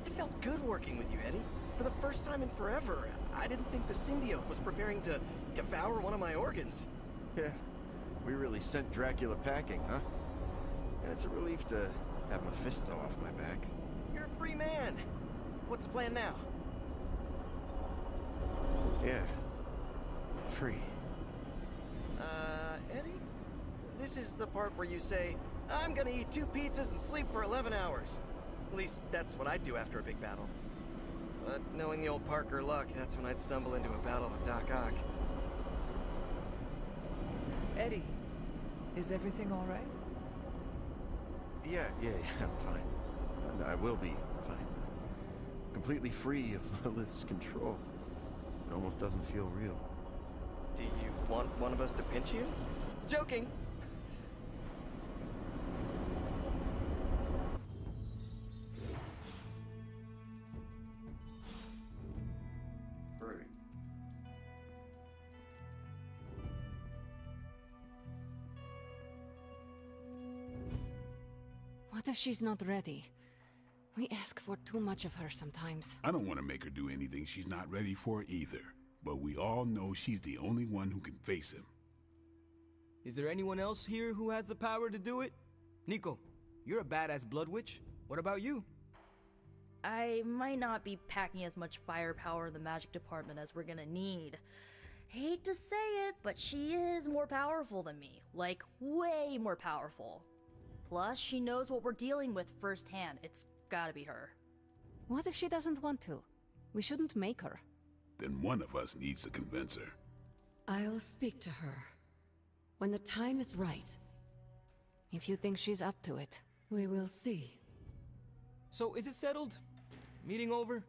Speaker 19: It felt good working with you, Eddie. For the first time in forever, I didn't think the symbiote was preparing to devour one of my organs.
Speaker 20: Yeah, we really sent Dracula packing, huh? And it's a relief to have Mephisto off my back.
Speaker 19: You're a free man. What's the plan now?
Speaker 20: Yeah, free.
Speaker 19: Eddie? This is the part where you say, I'm gonna eat 2 pizzas and sleep for 11 hours. At least, that's what I'd do after a big battle. But knowing the old Parker luck, that's when I'd stumble into a battle with Doc Ock.
Speaker 5: Eddie, is everything all right?
Speaker 20: Yeah, I'm fine. And I will be fine. Completely free of Lilith's control. It almost doesn't feel real.
Speaker 19: Do you want one of us to pinch you? Joking!
Speaker 16: What if she's not ready? We ask for too much of her sometimes.
Speaker 12: I don't want to make her do anything she's not ready for either. But we all know she's the only one who can face him.
Speaker 21: Is there anyone else here who has the power to do it? Nico, you're a badass blood witch. What about you?
Speaker 22: I might not be packing as much firepower in the magic department as we're gonna need. Hate to say it, but she is more powerful than me. Like, way more powerful. Plus, she knows what we're dealing with firsthand. It's gotta be her.
Speaker 16: What if she doesn't want to? We shouldn't make her.
Speaker 12: Then one of us needs to convince her.
Speaker 16: I'll speak to her. When the time is right. If you think she's up to it, we will see.
Speaker 21: So, is it settled? Meeting over?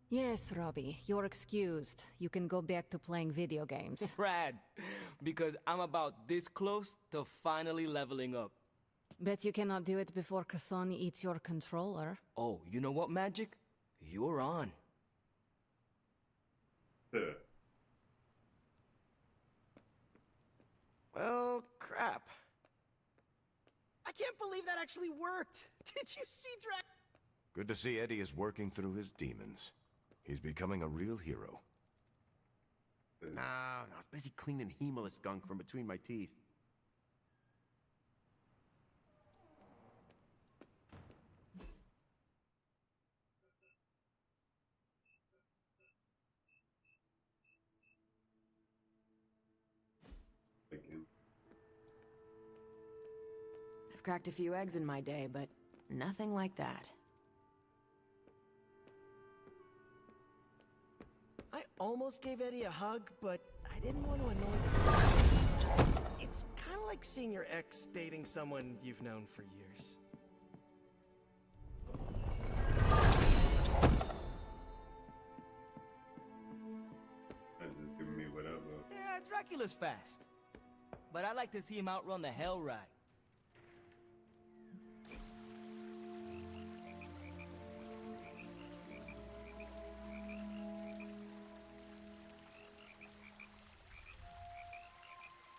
Speaker 16: Yes, Robbie, you're excused. You can go back to playing video games.
Speaker 21: Rad! Because I'm about this close to finally leveling up.
Speaker 16: Bet you cannot do it before Chthon eats your controller.
Speaker 21: Oh, you know what, Magic? You're on.
Speaker 19: Well, crap. I can't believe that actually worked. Did you see
Speaker 4: Good to see Eddie is working through his demons. He's becoming a real hero.
Speaker 20: No, I was busy cleaning Hemaless gunk from between my teeth.
Speaker 8: I've cracked a few eggs in my day, but nothing like that.
Speaker 19: I almost gave Eddie a hug, but I didn't want to annoy the son. It's kind of like seeing your ex dating someone you've known for years.
Speaker 1: That's just giving me whatever.
Speaker 21: Yeah, Dracula's fast. But I'd like to see him outrun the Hell Ride.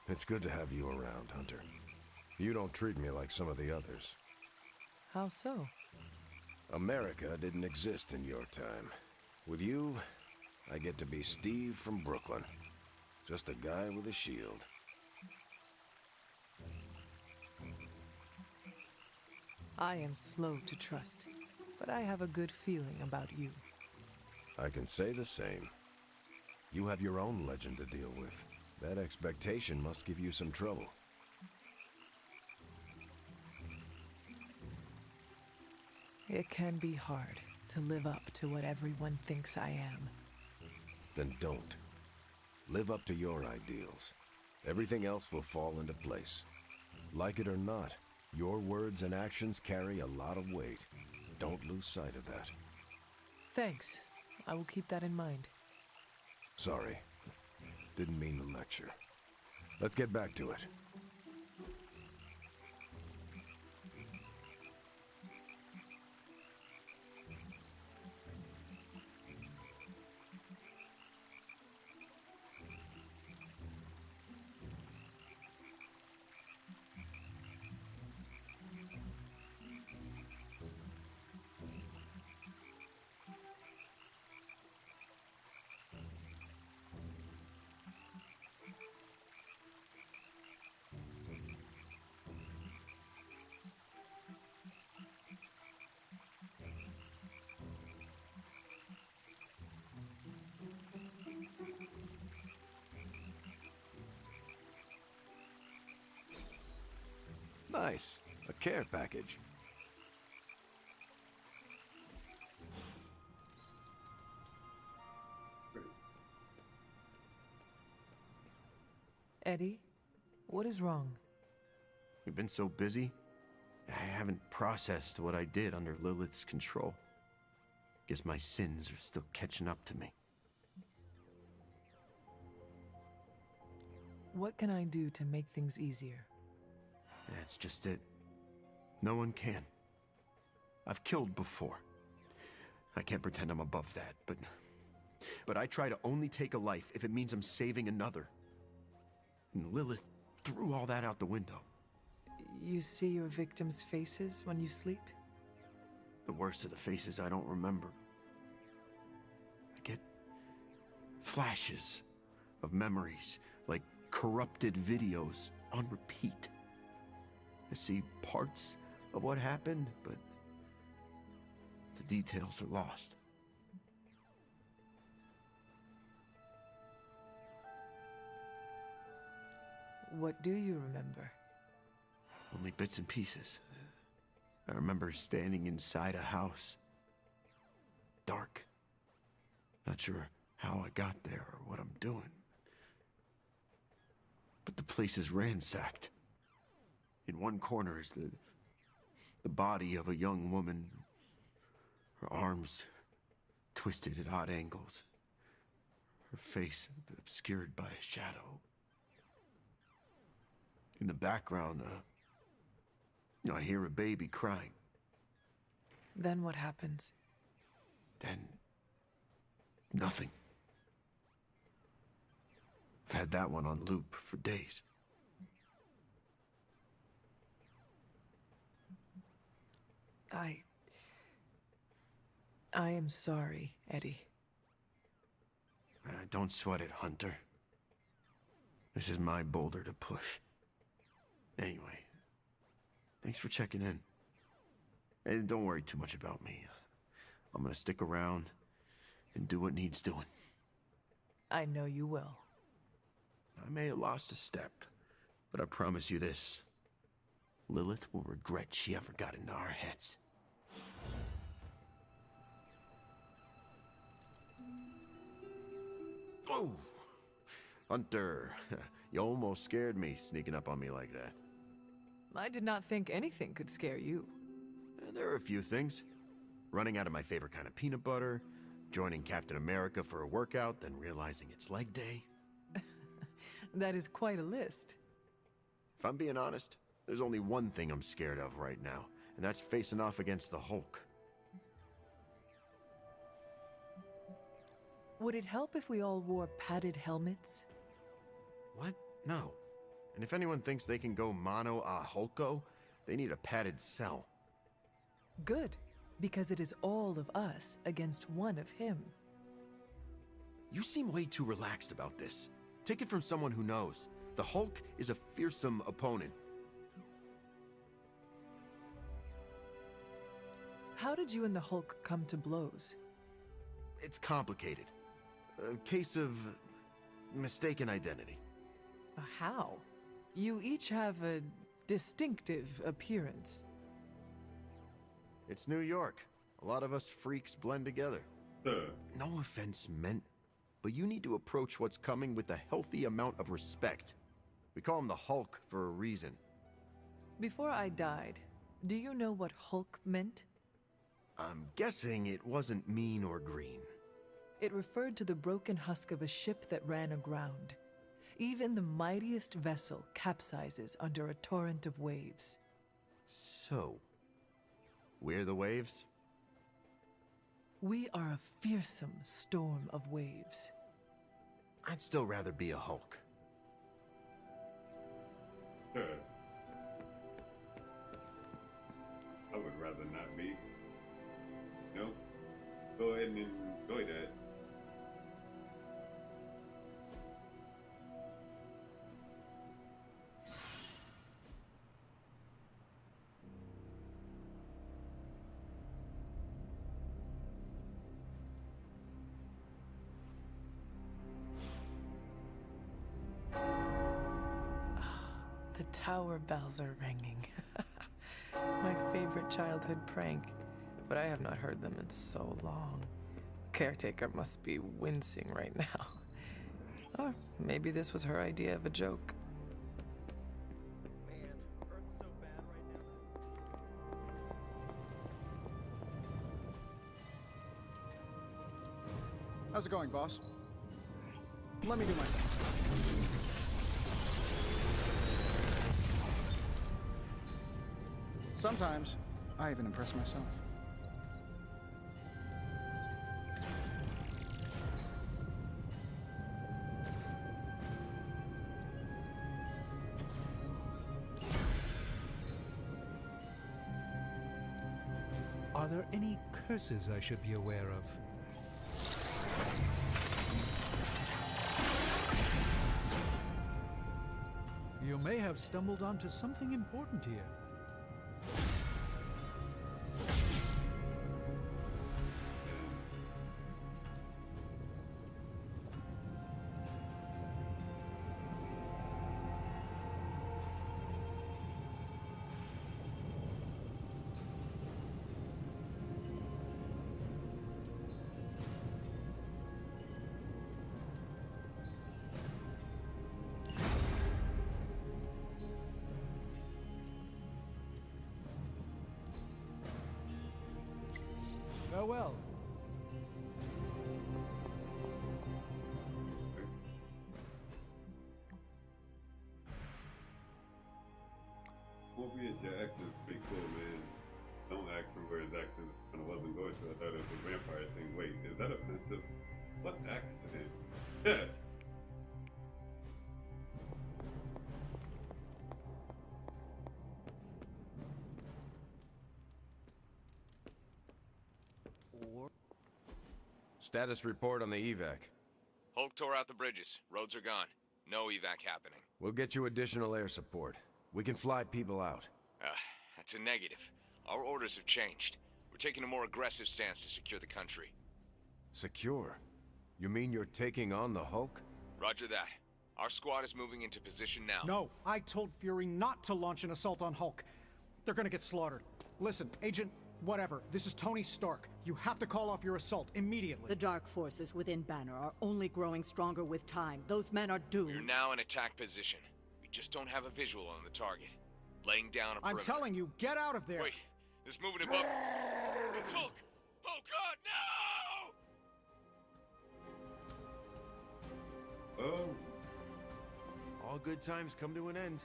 Speaker 4: It's good to have you around, Hunter. You don't treat me like some of the others.
Speaker 5: How so?
Speaker 4: America didn't exist in your time. With you, I get to be Steve from Brooklyn. Just a guy with a shield.
Speaker 5: I am slow to trust, but I have a good feeling about you.
Speaker 4: I can say the same. You have your own legend to deal with. That expectation must give you some trouble.
Speaker 5: It can be hard to live up to what everyone thinks I am.
Speaker 4: Then don't. Live up to your ideals. Everything else will fall into place. Like it or not, your words and actions carry a lot of weight. Don't lose sight of that.
Speaker 5: Thanks. I will keep that in mind.
Speaker 4: Sorry. Didn't mean to lecture. Let's get back to it. Nice. A care package.
Speaker 5: Eddie, what is wrong?
Speaker 20: We've been so busy, I haven't processed what I did under Lilith's control. Guess my sins are still catching up to me.
Speaker 5: What can I do to make things easier?
Speaker 20: That's just it. No one can. I've killed before. I can't pretend I'm above that, but I try to only take a life if it means I'm saving another. And Lilith threw all that out the window.
Speaker 5: You see your victims' faces when you sleep?
Speaker 20: The worst of the faces I don't remember. I get flashes of memories, like corrupted videos on repeat. I see parts of what happened, but the details are lost.
Speaker 5: What do you remember?
Speaker 20: Only bits and pieces. I remember standing inside a house. Dark. Not sure how I got there or what I'm doing. But the place is ransacked. In one corner is the body of a young woman. Her arms twisted at odd angles. Her face obscured by a shadow. In the background, I hear a baby crying.
Speaker 5: Then what happens?
Speaker 20: Then, nothing. I've had that one on loop for days.
Speaker 5: I am sorry, Eddie.
Speaker 20: Don't sweat it, Hunter. This is my boulder to push. Anyway, thanks for checking in. And don't worry too much about me. I'm gonna stick around and do what needs doing.
Speaker 5: I know you will.
Speaker 20: I may have lost a step, but I promise you this. Lilith will regret she ever got into our heads. Oh! Hunter, you almost scared me sneaking up on me like that.
Speaker 5: I did not think anything could scare you.
Speaker 20: There are a few things. Running out of my favorite kind of peanut butter, joining Captain America for a workout, then realizing it's leg day.
Speaker 5: That is quite a list.
Speaker 20: If I'm being honest, there's only one thing I'm scared of right now, and that's facing off against the Hulk.
Speaker 5: Would it help if we all wore padded helmets?
Speaker 20: What? No. And if anyone thinks they can go mono a Hulko, they need a padded cell.
Speaker 5: Good, because it is all of us against one of him.
Speaker 20: You seem way too relaxed about this. Take it from someone who knows. The Hulk is a fearsome opponent.
Speaker 5: How did you and the Hulk come to blows?
Speaker 20: It's complicated. A case of mistaken identity.
Speaker 5: How? You each have a distinctive appearance.
Speaker 20: It's New York. A lot of us freaks blend together. No offense meant, but you need to approach what's coming with a healthy amount of respect. We call him the Hulk for a reason.
Speaker 5: Before I died, do you know what Hulk meant?
Speaker 20: I'm guessing it wasn't mean or green.
Speaker 5: It referred to the broken husk of a ship that ran aground. Even the mightiest vessel capsizes under a torrent of waves.
Speaker 20: So, we're the waves?
Speaker 5: We are a fearsome storm of waves.
Speaker 20: I'd still rather be a Hulk.
Speaker 1: I would rather not be. No? Go ahead and enjoy that.
Speaker 5: The tower bells are ringing. My favorite childhood prank, but I have not heard them in so long. Caretaker must be wincing right now. Or maybe this was her idea of a joke.
Speaker 19: Man, Earth's so bad right now.
Speaker 11: How's it going, boss? Let me do my thing. Sometimes, I even impress myself.
Speaker 17: Are there any curses I should be aware of? You may have stumbled onto something important here. Farewell.
Speaker 1: Morbius, your accent's pretty cool, man. Don't ask him where his accent kind of wasn't going to. I thought it was a vampire thing. Wait, is that offensive? What accent? Yeah.
Speaker 4: Status report on the evac.
Speaker 6: Hulk tore out the bridges. Roads are gone. No evac happening.
Speaker 4: We'll get you additional air support. We can fly people out.
Speaker 6: That's a negative. Our orders have changed. We're taking a more aggressive stance to secure the country.
Speaker 4: Secure? You mean you're taking on the Hulk?
Speaker 6: Roger that. Our squad is moving into position now.
Speaker 11: No, I told Fury not to launch an assault on Hulk. They're gonna get slaughtered. Listen, Agent, whatever, this is Tony Stark. You have to call off your assault immediately.
Speaker 10: The dark forces within Banner are only growing stronger with time. Those men are doomed.
Speaker 6: We're now in attack position. We just don't have a visual on the target. Laying down a perimeter.
Speaker 11: I'm telling you, get out of there!
Speaker 6: Wait, there's movement above. It's Hulk! Oh God, no!
Speaker 1: Oh.
Speaker 20: All good times come to an end.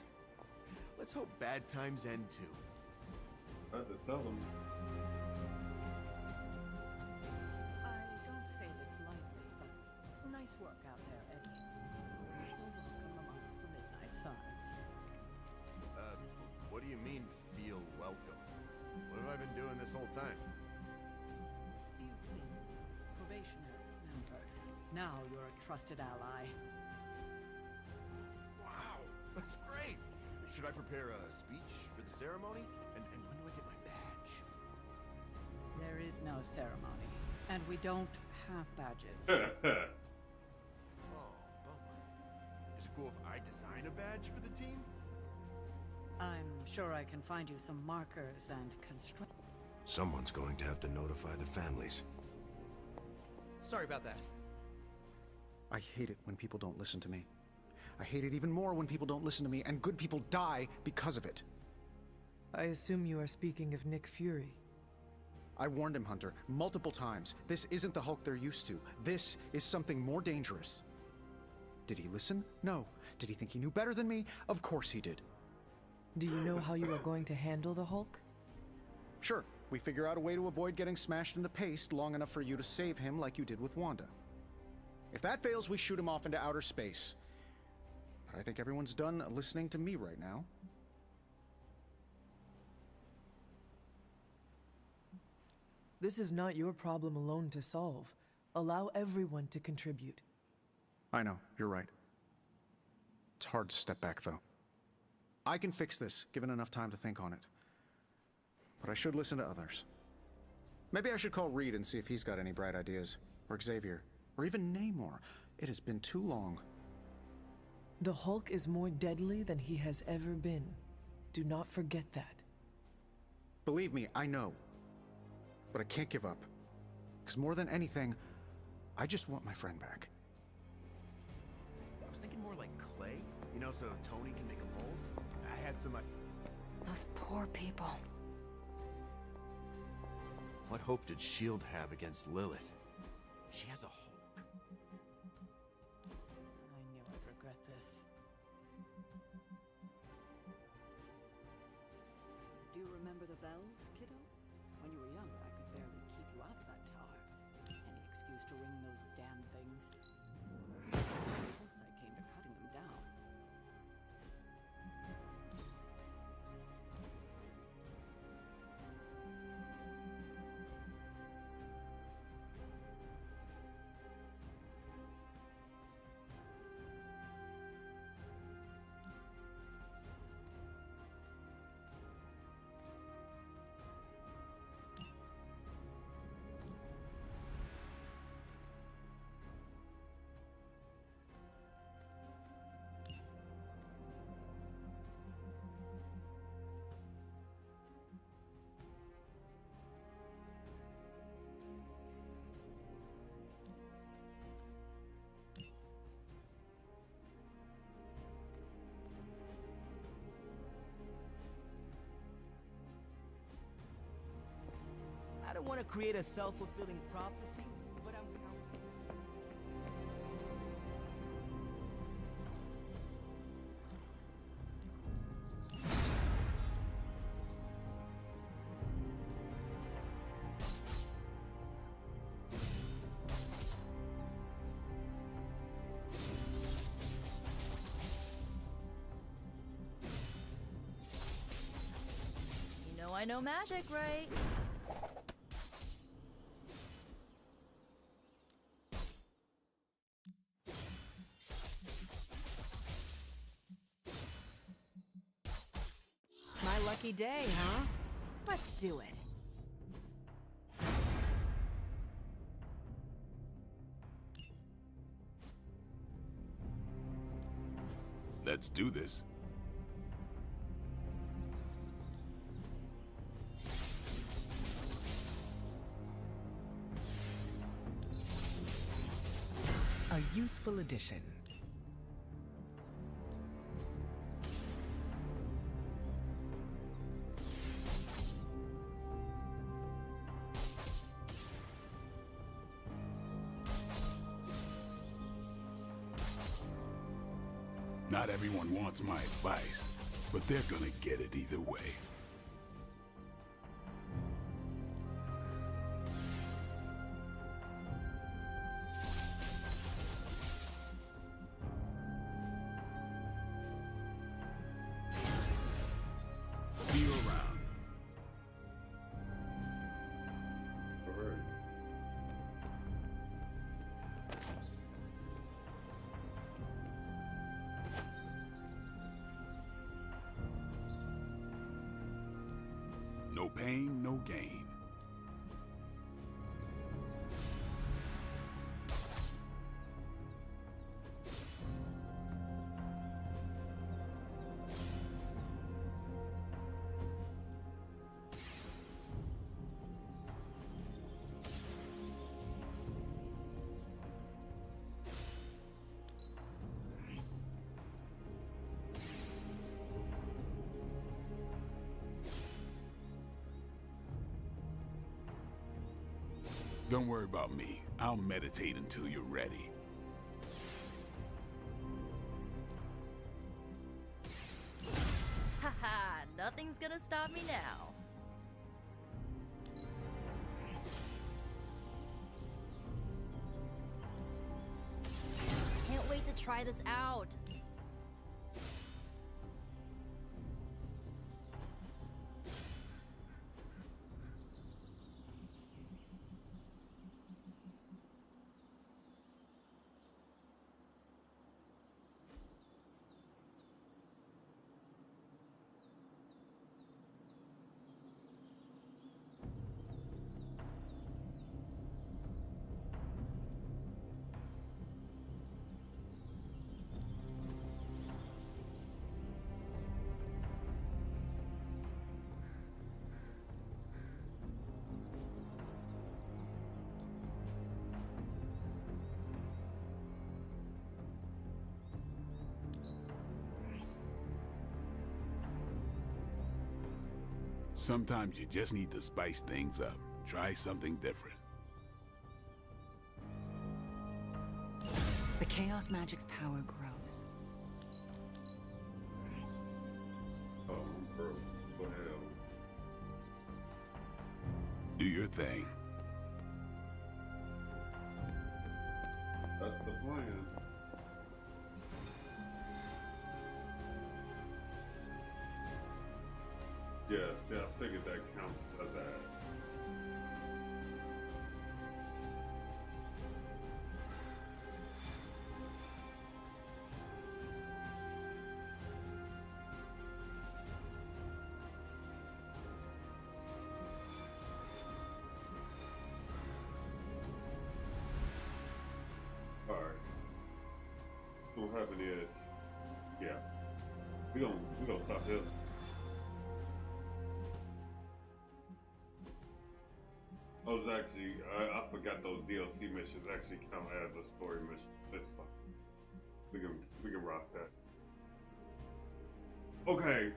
Speaker 20: Let's hope bad times end too.
Speaker 1: I had to tell him.
Speaker 10: I don't say this lightly, but nice work out there, Eddie. Welcome amongst the midnight suns.
Speaker 20: What do you mean, feel welcome? What have I been doing this whole time?
Speaker 10: You've been probationary, remember? Now you're a trusted ally.
Speaker 20: Wow, that's great! Should I prepare a speech for the ceremony? And when do I get my badge?
Speaker 10: There is no ceremony, and we don't have badges.
Speaker 20: Oh, bummer. Is it cool if I design a badge for the team?
Speaker 10: I'm sure I can find you some markers and construct.
Speaker 4: Someone's going to have to notify the families.
Speaker 19: Sorry about that.
Speaker 11: I hate it when people don't listen to me. I hate it even more when people don't listen to me, and good people die because of it.
Speaker 5: I assume you are speaking of Nick Fury.
Speaker 11: I warned him, Hunter, multiple times. This isn't the Hulk they're used to. This is something more dangerous. Did he listen? No. Did he think he knew better than me? Of course he did.
Speaker 5: Do you know how you are going to handle the Hulk?
Speaker 11: Sure. We figure out a way to avoid getting smashed into paste long enough for you to save him like you did with Wanda. If that fails, we shoot him off into outer space. But I think everyone's done listening to me right now.
Speaker 5: This is not your problem alone to solve. Allow everyone to contribute.
Speaker 11: I know, you're right. It's hard to step back, though. I can fix this, given enough time to think on it. But I should listen to others. Maybe I should call Reed and see if he's got any bright ideas. Or Xavier. Or even Namor. It has been too long.
Speaker 5: The Hulk is more deadly than he has ever been. Do not forget that.
Speaker 11: Believe me, I know. But I can't give up. Because more than anything, I just want my friend back.
Speaker 20: You know, so Tony can make a mold? I had some...
Speaker 8: Those poor people.
Speaker 20: What hope did S.H.I.E.L.D. have against Lilith? She has a Hulk.
Speaker 10: I knew I'd regret this. Do you remember the bells, kiddo? When you were younger, I could barely keep you out of that tower. Any excuse to ring those damn things. Close I came to cutting them down.
Speaker 21: I don't want to create a self-fulfilling prophecy, but I'm...
Speaker 22: You know I know magic, right?
Speaker 8: My lucky day, huh? Let's do it.
Speaker 12: Let's do this.
Speaker 3: A useful addition.
Speaker 12: Not everyone wants my advice, but they're gonna get it either way. See you around. No pain, no gain. Don't worry about me. I'll meditate until you're ready.
Speaker 22: Haha, nothing's gonna stop me now. Can't wait to try this out.
Speaker 12: Sometimes you just need to spice things up. Try something different.
Speaker 18: The chaos magic's power grows.
Speaker 1: Oh, bro. What the hell?
Speaker 12: Do your thing.
Speaker 1: That's the plan. Yeah, see, I figured that counts as that. Alright. What will happen is, yeah, we gonna stop here. I was actually, I forgot those DLC missions actually count as a story mission. That's fine. We can rock that. Okay.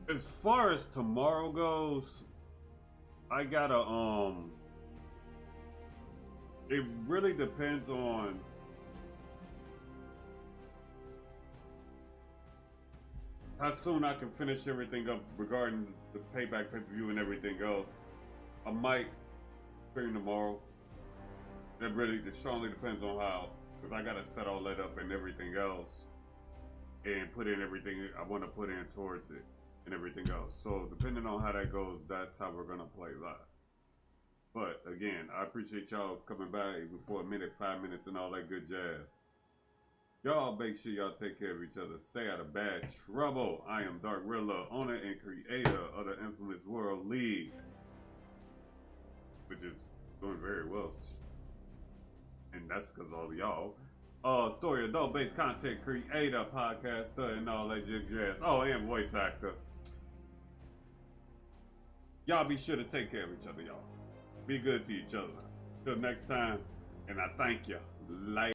Speaker 1: As far as tomorrow goes, I gotta it really depends on how soon I can finish everything up regarding the payback pay-per-view and everything else. I might stream tomorrow. That really strongly depends on how, because I gotta set all that up and everything else, and put in everything I want to put in towards it and everything else. So depending on how that goes, that's how we're gonna play live. But again, I appreciate y'all coming by even for a minute, 5 minutes, and all that good jazz. Y'all make sure y'all take care of each other. Stay out of bad trouble. I am Dark Riddler, owner and creator of the infamous World League, which is doing very well. And that's because all of y'all. Story adult-based content creator, podcaster, and all that jig jazz. Oh, and voice actor. Y'all be sure to take care of each other, y'all. Be good to each other. Till next time, and I thank you.